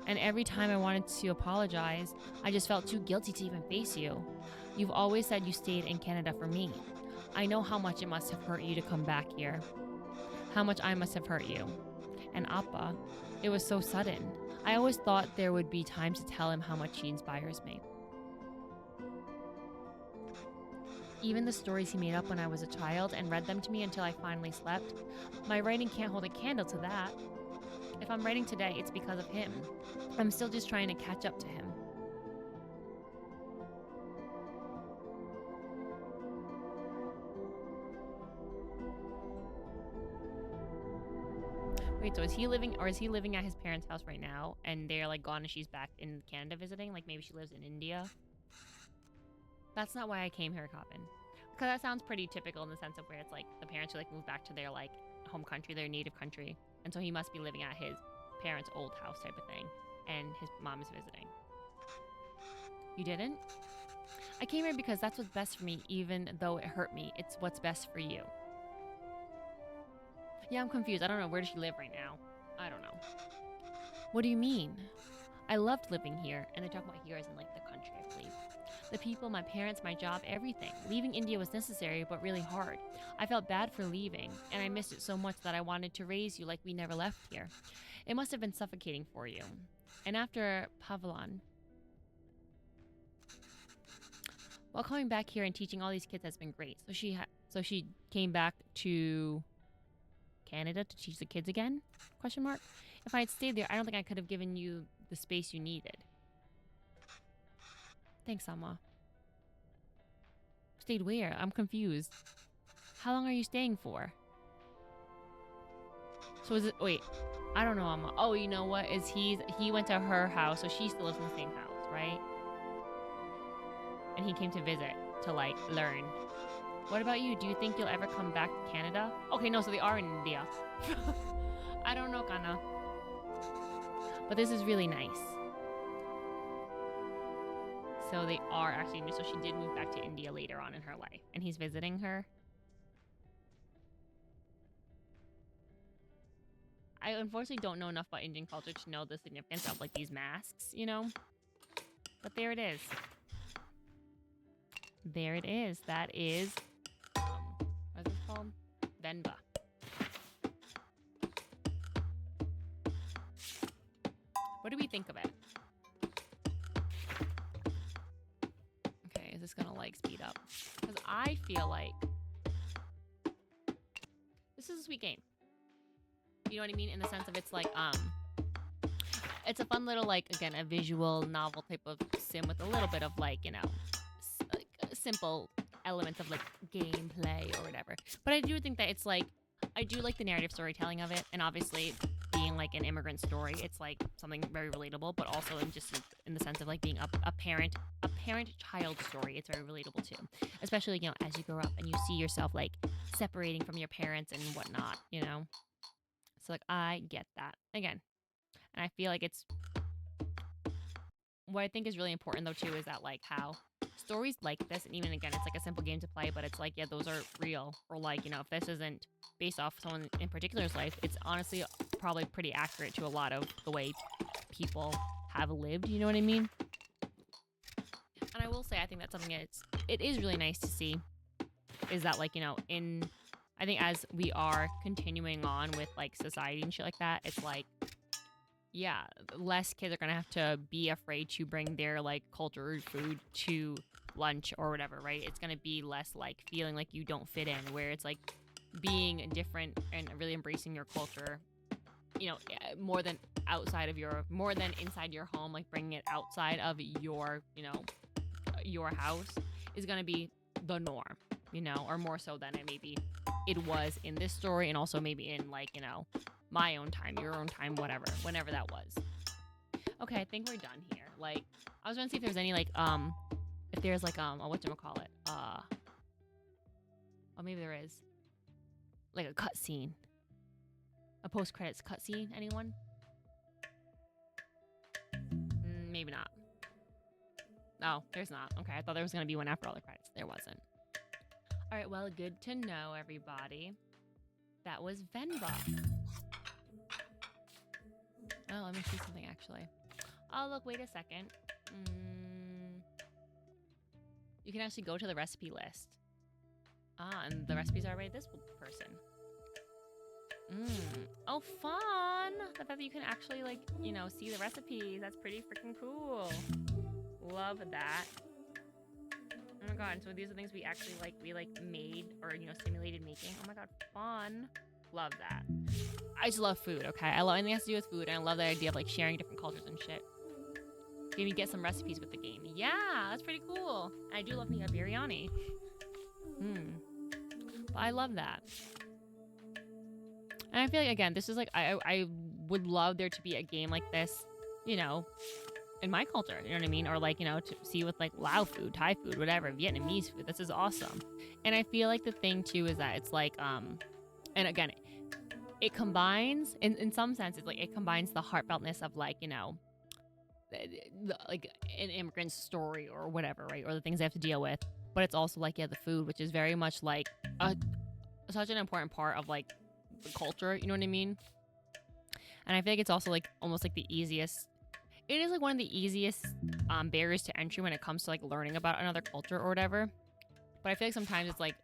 And every time I wanted to apologize, I just felt too guilty to even face you. You've always said you stayed in Canada for me. I know how much it must have hurt you to come back here. How much I must have hurt you. And Appa, it was so sudden. I always thought there would be time to tell him how much he inspires me. Even the stories he made up when I was a child and read them to me until I finally slept, my writing can't hold a candle to that. If I'm writing today, it's because of him. I'm still just trying to catch up to him. Wait, so is he living at his parents' house right now and they're like gone and she's back in Canada visiting? Like maybe she lives in India? That's not why I came here, Coppin. Because that sounds pretty typical in the sense of where it's like the parents who like move back to their like home country, their native country. And so he must be living at his parents' old house type of thing. And his mom is visiting. You didn't? I came here because that's what's best for me, even though it hurt me. It's what's best for you. Yeah, I'm confused. I don't know. Where does she live right now? I don't know. What do you mean? I loved living here. And they're talking about here as in like the country, I believe. The people, my parents, my job, everything. Leaving India was necessary, but really hard. I felt bad for leaving, and I missed it so much that I wanted to raise you like we never left here. It must have been suffocating for you. And after Pavlon, well, coming back here and teaching all these kids has been great. So she came back to Canada to teach the kids again? Question mark. If I had stayed there, I don't think I could have given you the space you needed. Thanks, Amma. Stayed where? I'm confused. How long are you staying for? So is it... Wait. I don't know, Amma. Oh, you know what? He went to her house, so she still lives in the same house, right? And he came to visit, to, like, learn. What about you? Do you think you'll ever come back to Canada? Okay, no, so they are in India. I don't know, Kana. But this is really nice. So they are actually, so she did move back to India later on in her life. And he's visiting her. I unfortunately don't know enough about Indian culture to know the significance of like these masks, you know? But there it is. There it is. That is, what's this called? Venba. What do we think of it? Is this gonna like speed up? Because I feel like this is a sweet game. You know what I mean? In the sense of it's like it's a fun little, like, again, a visual novel type of sim with a little bit of, like, like simple elements of like gameplay or whatever. But I do think that it's like, I do like the narrative storytelling of it, and obviously being like an immigrant story, it's like something very relatable, but also in just in the sense of like being a parent child story, it's very relatable too, especially as you grow up and you see yourself like separating from your parents and whatnot. So like I get that again, and I feel like it's what I think is really important though too is that like how stories like this, and even again it's like a simple game to play, but it's like, yeah, those are real, or like if this isn't based off someone in particular's life, it's honestly probably pretty accurate to a lot of the way people have lived, you know what I mean? And I will say, I think that's something it is really nice to see, is that like in I think as we are continuing on with like society and shit like that, it's like, yeah, less kids are gonna have to be afraid to bring their like culture or food to lunch or whatever, right? It's gonna be less like feeling like you don't fit in, where it's like being different and really embracing your culture, more than inside your home, like bringing it outside of your house is gonna be the norm, or more so than it was in this story, and also maybe in like my own time, your own time, whenever that was. Okay, I think we're done here. Like, I was gonna see if there's any like if there's like whatchamacallit, oh, maybe there is like a cutscene, a post credits cutscene. Anyone? Maybe not. Oh, there's not. Okay, I thought there was gonna be one after all the credits. There wasn't. All right, well, good to know, everybody. That was Venba. Oh, let me see something actually. Oh, look, wait a second. You can actually go to the recipe list. Ah, and the recipes are by this person. Oh, fun! The fact that you can actually, like, see the recipes. That's pretty freaking cool. Love that. Oh my god, and so these are things we actually, made or, simulated making. Oh my god, fun. Love that. I just love food, okay? I love anything that has to do with food, and I love the idea of, like, sharing different cultures and shit. Maybe get some recipes with the game. Yeah, that's pretty cool. And I do love me a biryani. But I love that. And I feel like, again, this is like, I would love there to be a game like this, in my culture, you know what I mean? Or like, to see with like Lao food, Thai food, whatever, Vietnamese food. This is awesome. And I feel like the thing too is that it's like, and again, it combines, in some sense, it's like it combines the heartfeltness of like, like an immigrant story or whatever, right? Or the things they have to deal with. But it's also like, yeah, the food, which is very much like such an important part of like the culture, you know what I mean? And I feel like it's also like almost like the easiest, it is like one of the easiest barriers to entry when it comes to like learning about another culture or whatever. But I feel like sometimes it's like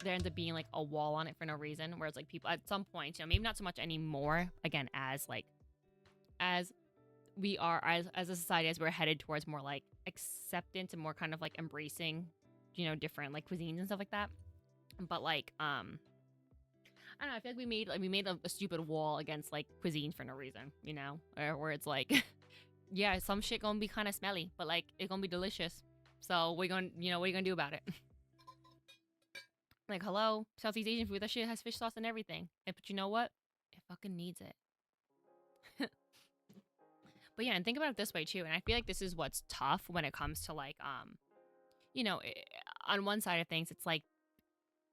there ends up being like a wall on it for no reason, where it's like people at some point, maybe not so much anymore, again, as we are as a society, as we're headed towards more like acceptance and more kind of like embracing, different like cuisines and stuff like that. But like I don't know, I feel like we made a stupid wall against like cuisines for no reason, where it's like yeah, some shit gonna be kind of smelly, but like it's gonna be delicious. So we're gonna, what are you gonna do about it? Like, hello, Southeast Asian food, that shit has fish sauce and everything. But you know what? It fucking needs it. But yeah, and think about it this way too. And I feel like this is what's tough when it comes to like, on one side of things, it's like,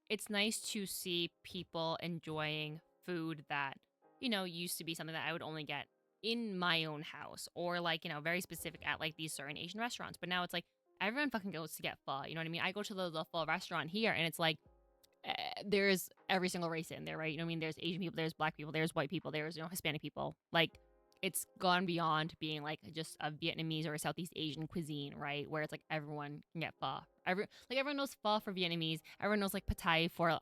it's nice to see people enjoying food that, used to be something that I would only get in my own house, or like, very specific at like these certain Asian restaurants. But now it's like everyone fucking goes to get pho. You know what I mean? I go to the pho restaurant here, and it's like there's every single race in there, right? You know what I mean? There's Asian people, there's Black people, there's white people, there's Hispanic people. Like, it's gone beyond being like just a Vietnamese or a Southeast Asian cuisine, right? Where it's like everyone can get pho. Everyone knows pho for Vietnamese. Everyone knows like pad thai for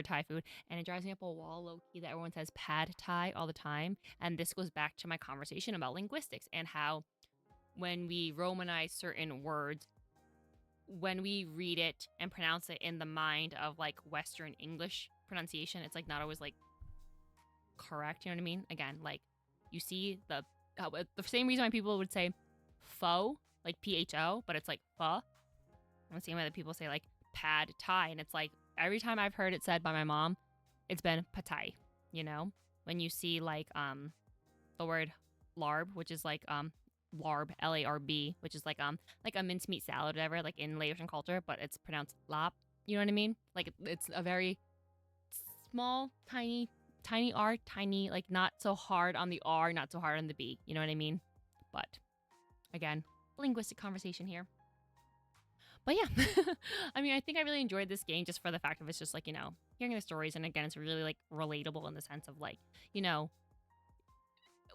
Thai food, and it drives me up a wall, low key, that everyone says pad Thai all the time. And this goes back to my conversation about linguistics and how when we Romanize certain words, when we read it and pronounce it in the mind of like Western English pronunciation, it's like not always like correct. You know what I mean? Again, like you see the the same reason why people would say pho, like PHO, but it's like pho. And the same way that people say like pad thai, and it's like every time I've heard it said by my mom, it's been patai. You know, when you see like the word larb, which is like larb, LARB, which is like a mincemeat salad, or whatever, like in Laotian culture, but it's pronounced lap. You know what I mean? Like it's a very small, tiny R, tiny, like not so hard on the R, not so hard on the B. You know what I mean? But again, linguistic conversation here. But yeah, I mean, I think I really enjoyed this game just for the fact of it's just like, hearing the stories. And again, it's really like relatable in the sense of like,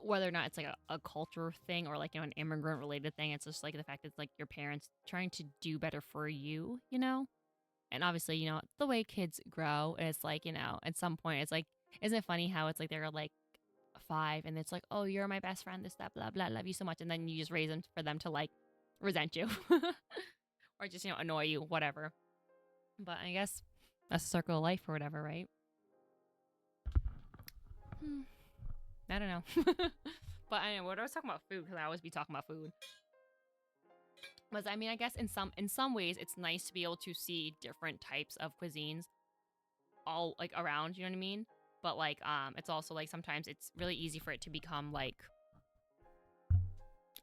whether or not it's like a culture thing or like, an immigrant related thing. It's just like the fact that it's like your parents trying to do better for you, And obviously, the way kids grow, it's like, at some point, it's like, isn't it funny how it's like they're like 5 and it's like, oh, you're my best friend, this, that, blah, blah, love you so much. And then you just raise them for them to like resent you or just, annoy you, whatever. But I guess that's a circle of life or whatever, right? I don't know. But anyway, what I was talking about food, because I always be talking about food. Was I mean, I guess in some ways it's nice to be able to see different types of cuisines all like around, you know what I mean? But like it's also like sometimes it's really easy for it to become like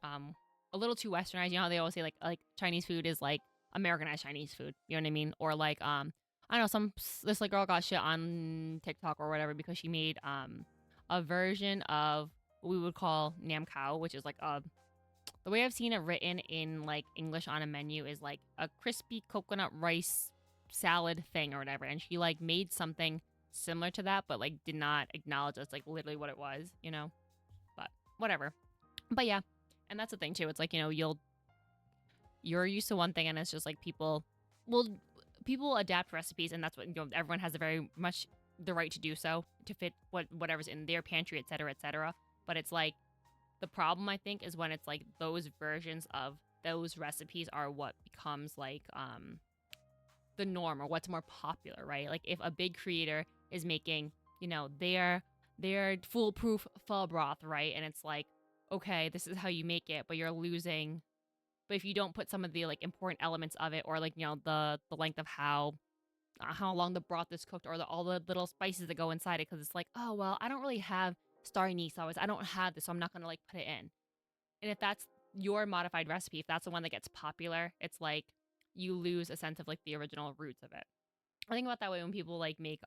a little too westernized. You know how they always say like Chinese food is like Americanized Chinese food, you know what I mean? Or like I don't know, this like girl got shit on TikTok or whatever because she made a version of what we would call nam khao, which is like the way I've seen it written in like English on a menu is like a crispy coconut rice salad thing or whatever. And she like made something similar to that, but like did not acknowledge that's like literally what it was, But whatever. But yeah, and that's the thing too. It's like, you're used to one thing and it's just like people adapt recipes, and that's what, everyone has a very much the right to do so to fit whatever's in their pantry, et cetera, et cetera. But it's like, the problem, I think, is when it's like those versions of those recipes are what becomes like the norm or what's more popular, right? Like if a big creator is making, their foolproof pho broth, right? And it's like, okay, this is how you make it, but you're losing. But if you don't put some of the like important elements of it, or like the length of how long the broth is cooked, or all the little spices that go inside it, because it's like, oh well, I don't really have star anise always. I don't have this, so I'm not gonna like put it in. And if that's your modified recipe, if that's the one that gets popular, it's like you lose a sense of like the original roots of it. I think about that way when people like make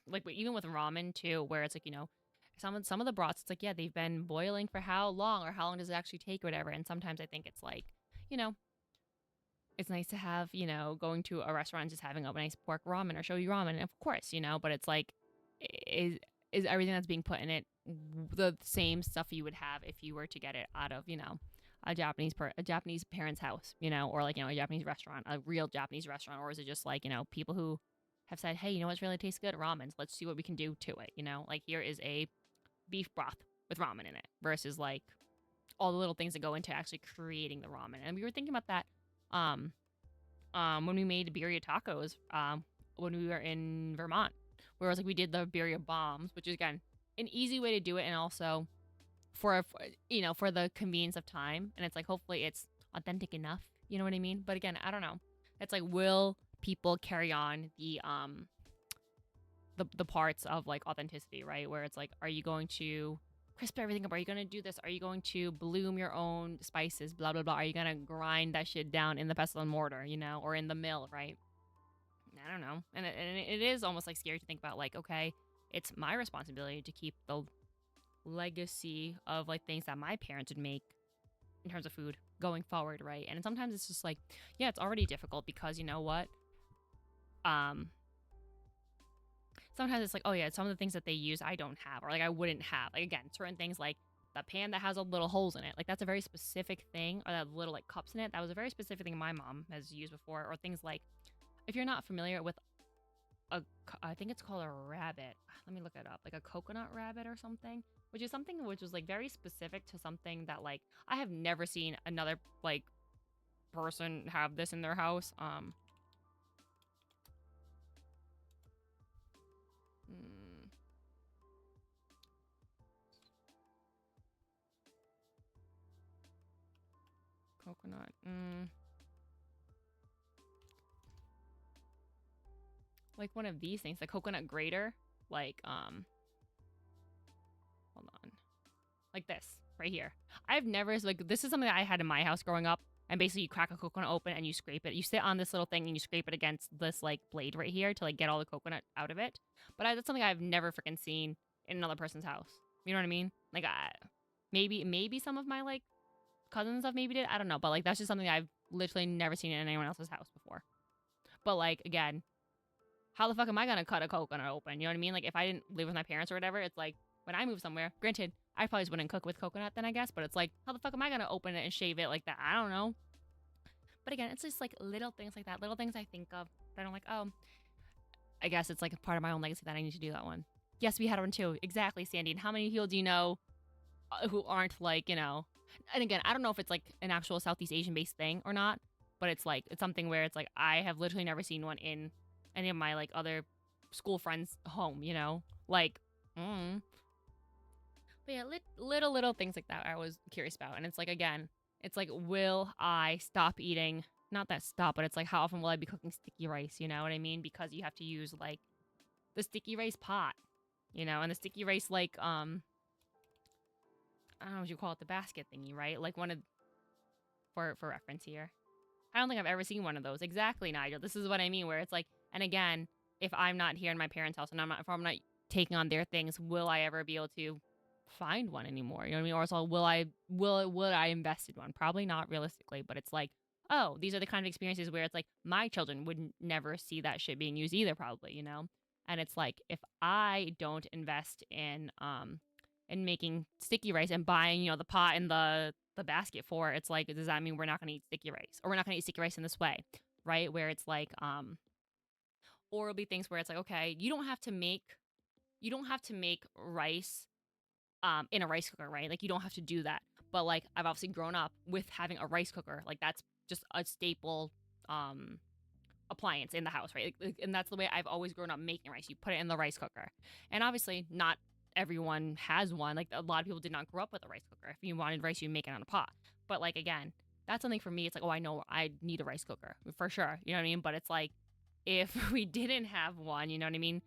like even with ramen too, where it's like, some of the broths, it's like, yeah, they've been boiling for how long, or how long does it actually take, or whatever. And sometimes I think it's like, it's nice to have, going to a restaurant, just having a nice pork ramen or shoyu ramen, of course, but it's like, is everything that's being put in it the same stuff you would have if you were to get it out of, a Japanese parent's house, or like, a Japanese restaurant, a real Japanese restaurant? Or is it just like, people who have said, hey, what's really tastes good? Ramens. Let's see what we can do to it, Like here is a beef broth with ramen in it, versus like all the little things that go into actually creating the ramen. And we were thinking about that when we made birria tacos when we were in Vermont, where it was like we did the birria bombs, which is again an easy way to do it, and also for the convenience of time. And it's like, hopefully it's authentic enough, you know what I mean? But again, I don't know. It's like, will people carry on the parts of like authenticity, right? Where it's like, are you going to crisp everything up? Are you going to do this? Are you going to bloom your own spices? Blah, blah, blah. Are you going to grind that shit down in the pestle and mortar, or in the mill, right? I don't know. And it is almost like scary to think about, like, okay, it's my responsibility to keep the legacy of like things that my parents would make in terms of food going forward, right? And sometimes it's just like, yeah, it's already difficult because you know what? Sometimes it's like, oh yeah, some of the things that they use I don't have, or like I wouldn't have. Like again, certain things like the pan that has a little holes in it, like that's a very specific thing, or that little like cups in it. That was a very specific thing my mom has used before. Or things like, if you're not familiar with I think it's called a rabbit. Let me look it up. Like a coconut rabbit or something, which is something which was like very specific to something that like I have never seen another like person have this in their house. coconut. Like one of these things, the coconut grater. Like, hold on. Like this, right here. I've never, like, this is something that I had in my house growing up. And basically, you crack a coconut open and you scrape it. You sit on this little thing and you scrape it against this, like, blade right here to, like, get all the coconut out of it. But that's something I've never freaking seen in another person's house. You know what I mean? Like, maybe some of my, like, cousins and stuff maybe did. I don't know. But, like, that's just something I've literally never seen in anyone else's house before. But, like, again, how the fuck am I going to cut a coconut open? You know what I mean? Like, if I didn't live with my parents or whatever, it's like, when I move somewhere, granted, I probably wouldn't cook with coconut then, I guess, but it's like, how the fuck am I gonna open it and shave it like that? I don't know. But again, it's just like little things like that, little things I think of that I'm like, oh, I guess it's like a part of my own legacy that I need to do that one. Yes, we had one too. Exactly, Sandy. And how many people do you know who aren't like, you know? And again, I don't know if it's like an actual Southeast Asian based thing or not, but it's like, it's something where it's like, I have literally never seen one in any of my like other school friends' home, you know? Like, But yeah, little things like that I was curious about. And it's like, again, it's like, will I stop eating? Not that stop, but it's like, how often will I be cooking sticky rice? You know what I mean? Because you have to use like the sticky rice pot, you know, and the sticky rice, like, I don't know what you call it, the basket thingy, right? Like one of, for reference here. I don't think I've ever seen one of those. Exactly, Nigel. This is what I mean, where it's like, and again, if I'm not here in my parents' house and if I'm not taking on their things, will I ever be able to find one anymore? You know what I mean? Or also, would I invest in one? Probably not realistically, but it's like, oh, these are the kind of experiences where it's like my children would never see that shit being used either, probably, you know? And it's like, if I don't invest in making sticky rice and buying, you know, the pot and the basket for it, it's like, does that mean we're not gonna eat sticky rice? Or we're not gonna eat sticky rice in this way, right? Where it's like, or it'll be things where it's like, okay, you don't have to make rice in a rice cooker, right? Like you don't have to do that. But like I've obviously grown up with having a rice cooker. Like that's just a staple appliance in the house, right? And that's the way I've always grown up making rice. You put it in the rice cooker. And obviously not everyone has one. Like a lot of people did not grow up with a rice cooker. If you wanted rice, you make it on a pot. But like again, that's something for me. It's like, oh, I know I need a rice cooker for sure. You know what I mean? But it's like if we didn't have one, you know what I mean?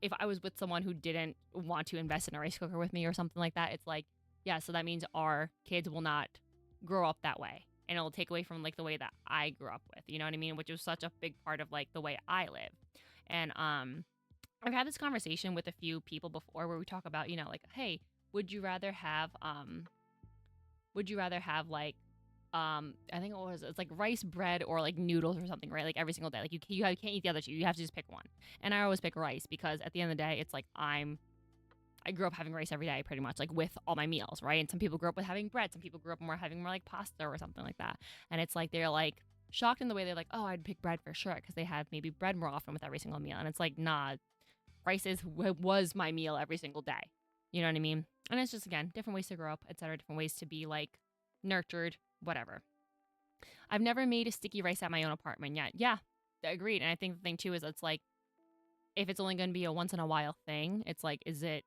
If I was with someone who didn't want to invest in a rice cooker with me or something like that, it's like, yeah, so that means our kids will not grow up that way. And it'll take away from like the way that I grew up with, you know what I mean? Which was such a big part of like the way I live. And I've had this conversation with a few people before where we talk about, you know, like, hey, would you rather have like I think it's like rice bread or like noodles or something, right? Like every single day. Like you can't eat the other two. You have to just pick one. And I always pick rice because at the end of the day, it's like I grew up having rice every day pretty much, like with all my meals, right? And some people grew up with having bread. Some people grew up having more like pasta or something like that. And it's like they're like shocked in the way they're like, oh, I'd pick bread for sure because they have maybe bread more often with every single meal. And it's like, nah, rice was my meal every single day. You know what I mean? And it's just, again, different ways to grow up, etc. Different ways to be like nurtured, whatever. I've never made a sticky rice at my own apartment yet. Yeah, agreed. And I think the thing too is it's like, if it's only going to be a once in a while thing, it's like, is it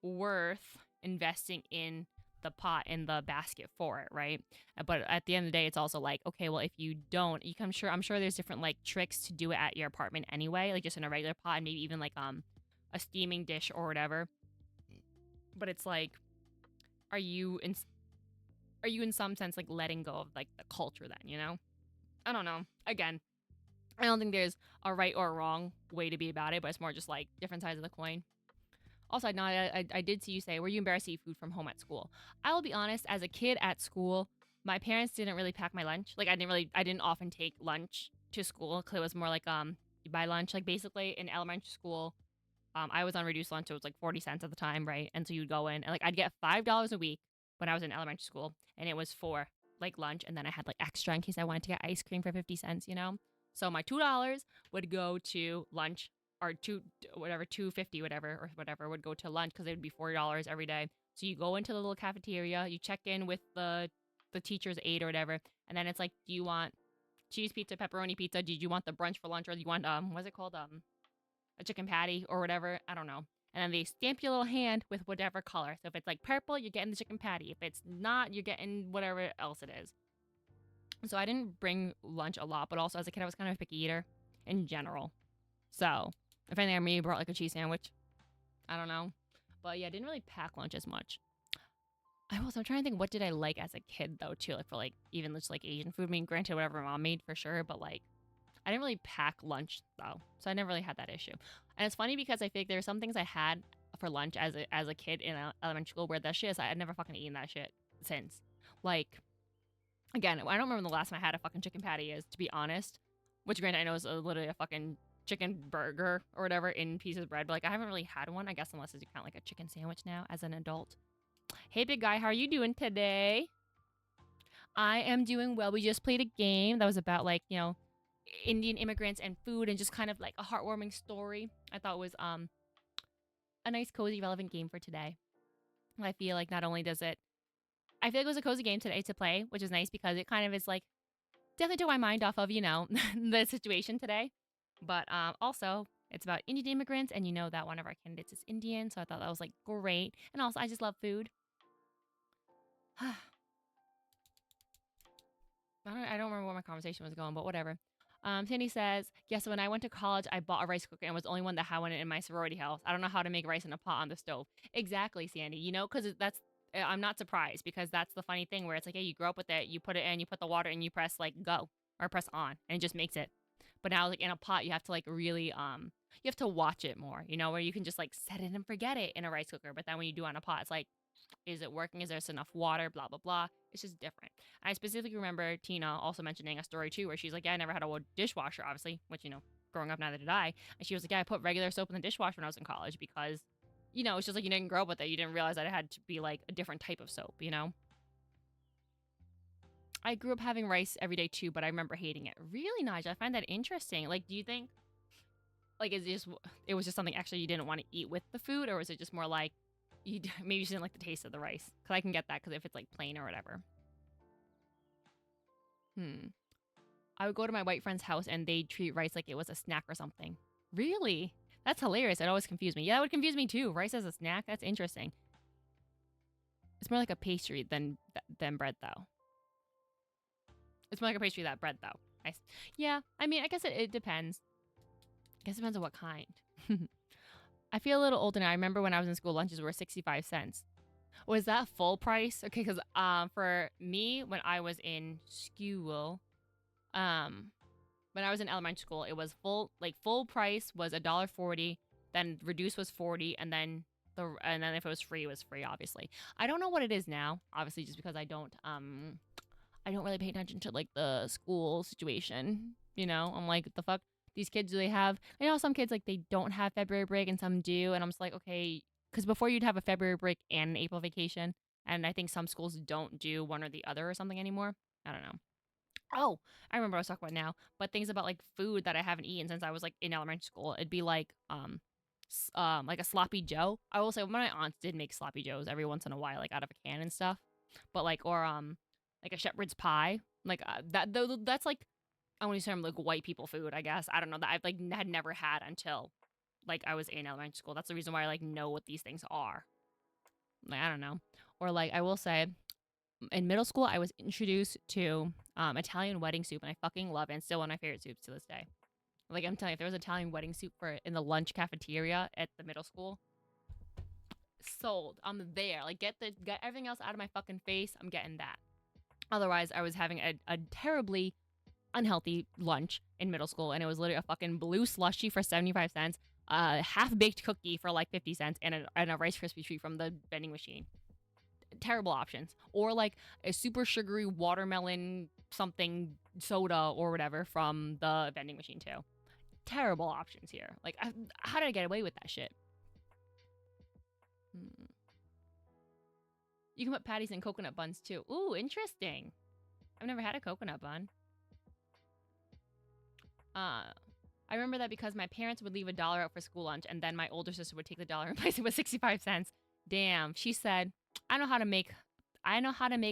worth investing in the pot and the basket for it, right? But at the end of the day, it's also like, okay, well, if you don't, I'm sure there's different like tricks to do it at your apartment anyway, like just in a regular pot, and maybe even like a steaming dish or whatever. But it's like, are you in some sense like letting go of like the culture then, you know? I don't know. Again, I don't think there's a right or a wrong way to be about it, but it's more just like different sides of the coin. Also, I did see you say, were you embarrassed to eat food from home at school? I will be honest, as a kid at school, my parents didn't really pack my lunch. Like I didn't often take lunch to school because it was more like you buy lunch. Like basically in elementary school, I was on reduced lunch, so it was like 40 cents at the time, right? And so you'd go in and like I'd get $5 a week when I was in elementary school, and it was for like lunch, and then I had like extra in case I wanted to get ice cream for 50 cents, you know? So my $2 would go to lunch, or $2.50 whatever would go to lunch because it would be $40 every day. So you go into the little cafeteria, you check in with the teacher's aide or whatever, and then it's like, do you want cheese pizza, pepperoni pizza? Did you want the brunch for lunch, or do you want what's it called, a chicken patty or whatever? I don't know. And then they stamp your little hand with whatever color. So if it's like purple, you're getting the chicken patty. If it's not, you're getting whatever else it is. So I didn't bring lunch a lot, but also as a kid, I was kind of a picky eater in general. So if anything, I maybe brought like a cheese sandwich. I don't know. But yeah, I didn't really pack lunch as much. I'm trying to think, what did I like as a kid though too, like for like even just like Asian food. I mean, granted, whatever mom made for sure, but like I didn't really pack lunch though, so I never really had that issue. And it's funny because I think there are some things I had for lunch as a kid in elementary school where that shit is I had never fucking eaten that shit since. Like again, I don't remember the last time I had a fucking chicken patty is, to be honest. Which granted I know is literally a fucking chicken burger or whatever in pieces of bread, but like I haven't really had one, I guess, unless you count like a chicken sandwich now as an adult. Hey big guy, how are you doing today? I am doing well. We just played a game that was about like, Indian immigrants and food and just kind of like a heartwarming story. I thought it was a nice, cozy, relevant game for today. I feel like not only does it, I feel like it was a cozy game today to play, which is nice because it kind of is like definitely took my mind off of, the situation today. But also, it's about Indian immigrants, and you know that one of our candidates is Indian, so I thought that was like great. And also, I just love food. I don't remember where my conversation was going, but whatever. Sandy says, yes, when I went to college, I bought a rice cooker and was the only one that had one in my sorority house. I don't know how to make rice in a pot on the stove. Exactly, Sandy. Because I'm not surprised because that's the funny thing where it's like, hey, you grow up with it, you put it in, you put the water and you press like go or press on and it just makes it. But now like in a pot, you have to like really, you have to watch it more, where you can just like set it and forget it in a rice cooker. But then when you do it on a pot, it's like, is it working? Is there enough water? Blah, blah, blah. It's just different. I specifically remember Tina also mentioning a story too where she's like, yeah, I never had a dishwasher, obviously, which, growing up, neither did I. And she was like, yeah, I put regular soap in the dishwasher when I was in college because, it's just like you didn't grow up with it. You didn't realize that it had to be like a different type of soap. I grew up having rice every day too, but I remember hating it. Really, Nigel? I find that interesting. Like, do you think, like, it was just something actually you didn't want to eat with the food, or was it just more like, maybe you just didn't like the taste of the rice? Because I can get that because if it's like plain or whatever. I would go to my white friend's house and they'd treat rice like it was a snack or something. Really? That's hilarious. It always confused me. Yeah, that would confuse me too. Rice as a snack? That's interesting. It's more like a pastry than bread though. It's more like a pastry than bread though. Yeah, I mean, I guess it depends. I guess it depends on what kind. I feel a little older now. I remember when I was in school, lunches were 65 cents. Was that full price? Okay, because for me, when I was in school, when I was in elementary school, it was full price was $1.40, then reduced was 40, and then if it was free, it was free, obviously. I don't know what it is now, obviously, just because I don't really pay attention to like the school situation. I'm like, the fuck? These kids, do they have, I know some kids like they don't have February break and some do, and I'm just like, okay, because before you'd have a February break and an April vacation, and I think some schools don't do one or the other or something anymore. I don't know. Oh, I remember what I was talking about now, but things about like food that I haven't eaten since I was like in elementary school. It'd be like a sloppy Joe. I will say my aunts did make sloppy Joes every once in a while, like out of a can and stuff. But or like a shepherd's pie, like that's like I want to say like white people food, I guess. I don't know that I've like had never had until like I was in elementary school. That's the reason why I like know what these things are. Like I don't know, or like I will say in middle school, I was introduced to Italian wedding soup, and I fucking love it. And still one of my favorite soups to this day. Like I'm telling you, if there was Italian wedding soup in the lunch cafeteria at the middle school, sold. I'm there. Like get everything else out of my fucking face. I'm getting that. Otherwise, I was having a terribly unhealthy lunch in middle school, and it was literally a fucking blue slushy for 75 cents, a half baked cookie for like 50 cents, and a Rice Krispie treat from the vending machine. Terrible options. Or like a super sugary watermelon something soda or whatever from the vending machine too. Terrible options here. Like, how did I get away with that shit? You can put patties in coconut buns too. Ooh, interesting. I've never had a coconut bun. I remember that because my parents would leave $1 out for school lunch, and then my older sister would take the dollar and replace it with 65 cents. Damn, she said, I know how to make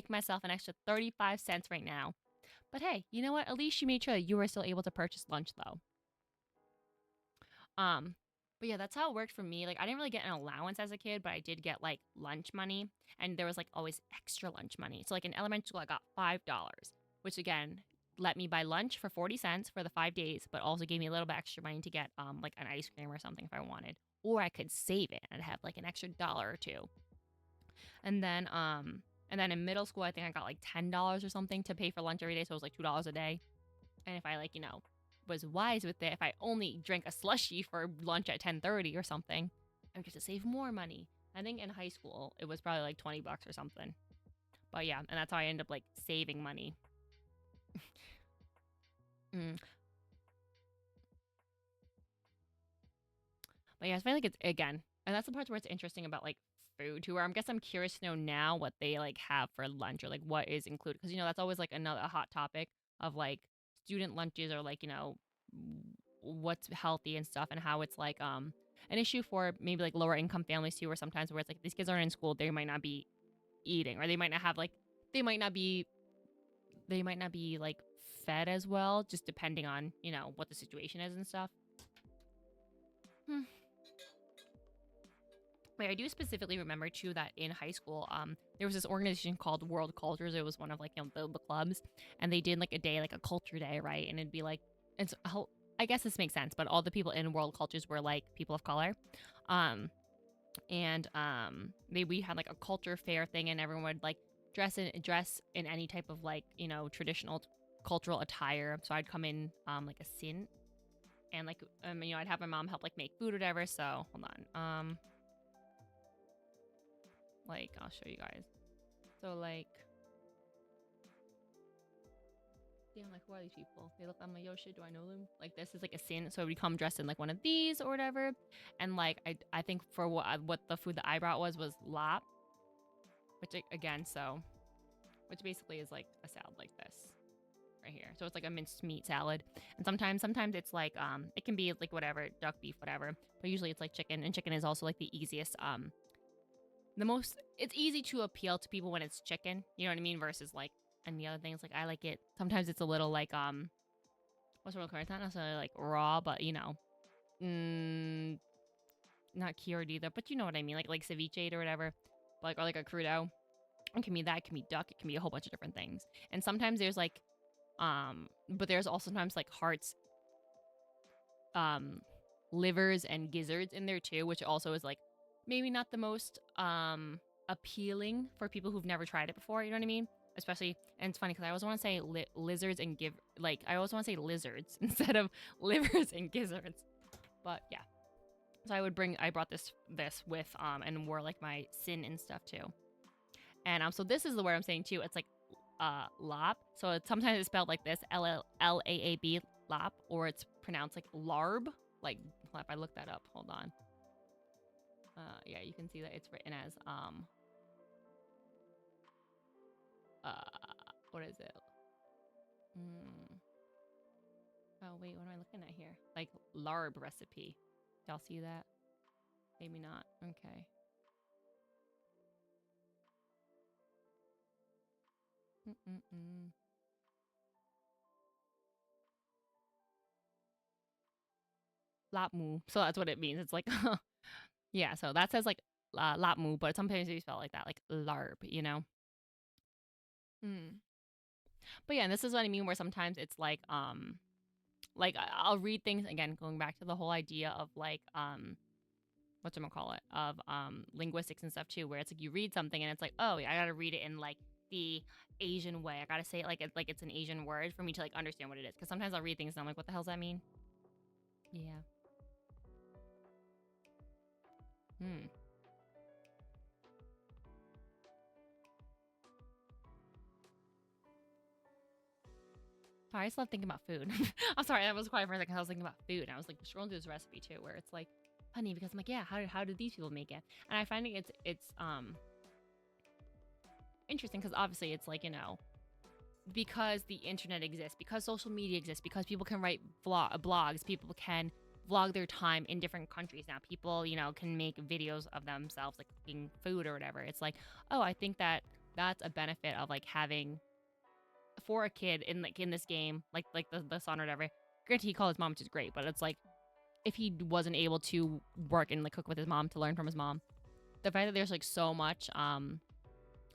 myself an extra 35 cents right now. But hey, you know what? At least you made sure that you were still able to purchase lunch though. But yeah, that's how it worked for me. Like I didn't really get an allowance as a kid, but I did get like lunch money, and there was like always extra lunch money. So like in elementary school, I got $5, which again let me buy lunch for 40 cents for the 5 days, but also gave me a little bit extra money to get like an ice cream or something if I wanted. Or I could save it and have like an extra dollar or two. And then in middle school, I think I got like $10 or something to pay for lunch every day. So it was like $2 a day. And if I was wise with it, if I only drank a slushie for lunch at 10:30 or something, I would get to save more money. I think in high school, it was probably like $20 or something. But yeah, and that's how I ended up like saving money. Mm. But yeah, I feel like it's again, and that's the part where it's interesting about like food too. Where I'm curious to know now what they like have for lunch or like what is included, because that's always like another a hot topic of like student lunches or like what's healthy and stuff, and how it's like an issue for maybe like lower income families too, or sometimes where it's like these kids aren't in school, they might not be eating, or they might not have like they might not be like fed as well, just depending on what the situation is and stuff. Hmm. But I do specifically remember too that in high school, there was this organization called World Cultures. It was one of like the clubs, and they did like a day, like a culture day, right? And it'd be like, I guess this makes sense, but all the people in World Cultures were like people of color, and we had like a culture fair thing, and everyone would like dress in any type of like traditional cultural attire. So I'd come in like a sin, and like I'd have my mom help like make food or whatever. So hold on, like, I'll show you guys. So, like, damn, like, who are these people? They look, I'm like, yo, shit, do I know them? Like, this is like a sin. So I would come dressed in like one of these or whatever. And like, I think for what the food that I brought was lap, which again, which basically is like a salad like this right here. So it's like a minced meat salad. And sometimes it's like, it can be like whatever, duck, beef, whatever. But usually it's like chicken, and chicken is also like the easiest, it's easy to appeal to people when it's chicken, you know what I mean, versus like any other things. Like I like it sometimes it's a little like what's the word, it's not necessarily like raw, but not cured either, but you know what I mean, like ceviche or whatever, or like a crudo. It can be that, it can be duck, it can be a whole bunch of different things. And sometimes there's like but there's also sometimes like hearts, livers and gizzards in there too, which also is like maybe not the most appealing for people who've never tried it before, you know what I mean? Especially, and it's funny because I always want to say lizards and I always want to say lizards instead of livers and gizzards. But yeah, so I brought this with and wore like my sin and stuff too. And so this is the word I'm saying too. It's like lap. So sometimes it's spelled like this, Laab, lap, or it's pronounced like larb. Like if I look that up, hold on. Yeah, you can see that it's written as what is it? Oh wait, what am I looking at here? Like larb recipe. Y'all see that? Maybe not. Okay. Lapmu. So that's what it means. It's like yeah, so that says like lapmu, but sometimes you spell like that, like larb, But yeah, and this is what I mean, where sometimes it's like I'll read things again, going back to the whole idea of like whatchamacallit, of linguistics and stuff too, where it's like you read something and it's like, oh yeah, I gotta read it in like the Asian way. I gotta say it like it's an Asian word for me to like understand what it is. Because sometimes I'll read things and I'm like, what the hell does that mean? Yeah. Sorry, I just love thinking about food. I'm sorry, I was quiet for a second. I was thinking about food, and I was like scrolling through this recipe too, where it's like funny because I'm like, yeah, how do these people make it? And I find it's interesting because obviously it's like because the internet exists, because social media exists, because people can write blogs, people can vlog their time in different countries now. People can make videos of themselves like cooking food or whatever. It's like, oh, I think that's a benefit of like having, for a kid in this game, like the son or whatever. Granted, he called his mom, which is great, but it's like if he wasn't able to work and like cook with his mom, to learn from his mom, the fact that there's like so much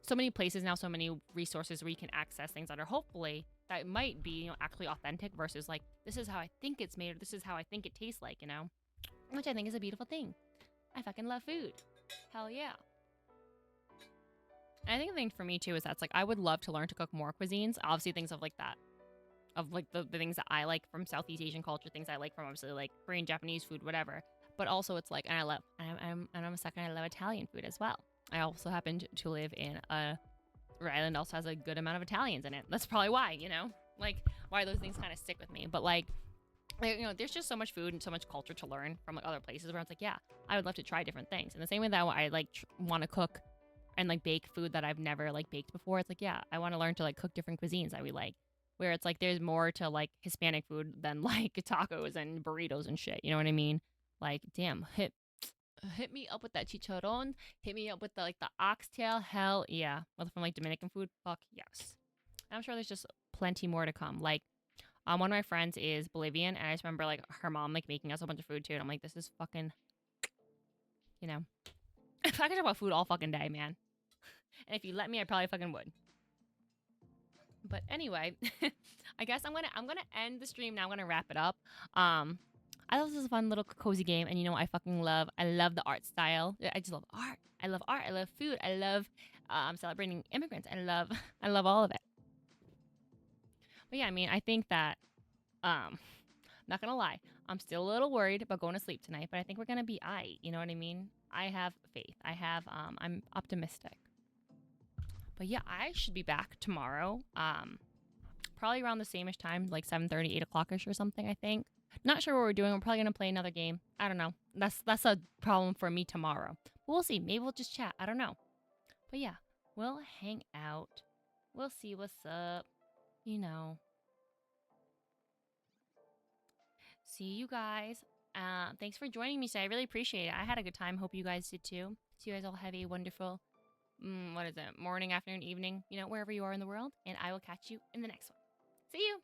so many places now, so many resources where you can access things that are hopefully that might be, you know, actually authentic versus like, this is how I think it's made, or this is how I think it tastes like, you know? Which I think is a beautiful thing. I fucking love food. Hell yeah. And I think the thing for me too is that's like, I would love to learn to cook more cuisines. Obviously things of like that. Of like the things that I like from Southeast Asian culture, things I like from obviously like Korean, Japanese food, whatever. But also it's like, and I'm a sucker, and I love Italian food as well. I also happen to live in a Rhode Island also has a good amount of Italians in it. That's probably why, you know, like why those things kind of stick with me. But like, you know, there's just so much food and so much culture to learn from like other places where it's like, yeah, I would love to try different things. In the same way that I like want to cook and like bake food that I've never like baked before. It's like, yeah, I want to learn to like cook different cuisines that we like. Where it's like there's more to like Hispanic food than like tacos and burritos and shit. You know what I mean? Like, damn, hit me up with that chicharron. Hit me up with the like the oxtail. Hell yeah. Whether from like Dominican food, fuck yes. And I'm sure there's just plenty more to come. Like, one of my friends is Bolivian, and I just remember like her mom like making us a bunch of food too. And I'm like, this is fucking, you know, I could talk about food all fucking day, man. And if you let me, I probably fucking would. But anyway, I guess I'm gonna end the stream now. I'm gonna wrap it up. I thought this was a fun little cozy game, and you know I love the art style. I just love art. I love art. I love food. I love celebrating immigrants. I love all of it. But yeah, I mean, I think that not gonna lie, I'm still a little worried about going to sleep tonight, but I think we're gonna be aight. You know what I mean? I have faith. I'm optimistic. But yeah, I should be back tomorrow. Probably around the same-ish time, like 7:30, 8 o'clock-ish or something, I think. Not sure what we're doing. We're probably going to play another game. I don't know. That's a problem for me tomorrow. But we'll see. Maybe we'll just chat. I don't know. But yeah, we'll hang out. We'll see what's up. You know. See you guys. Thanks for joining me today. I really appreciate it. I had a good time. Hope you guys did too. So you guys all have a wonderful what is it? Morning, afternoon, evening, you know, wherever you are in the world. And I will catch you in the next one. See you.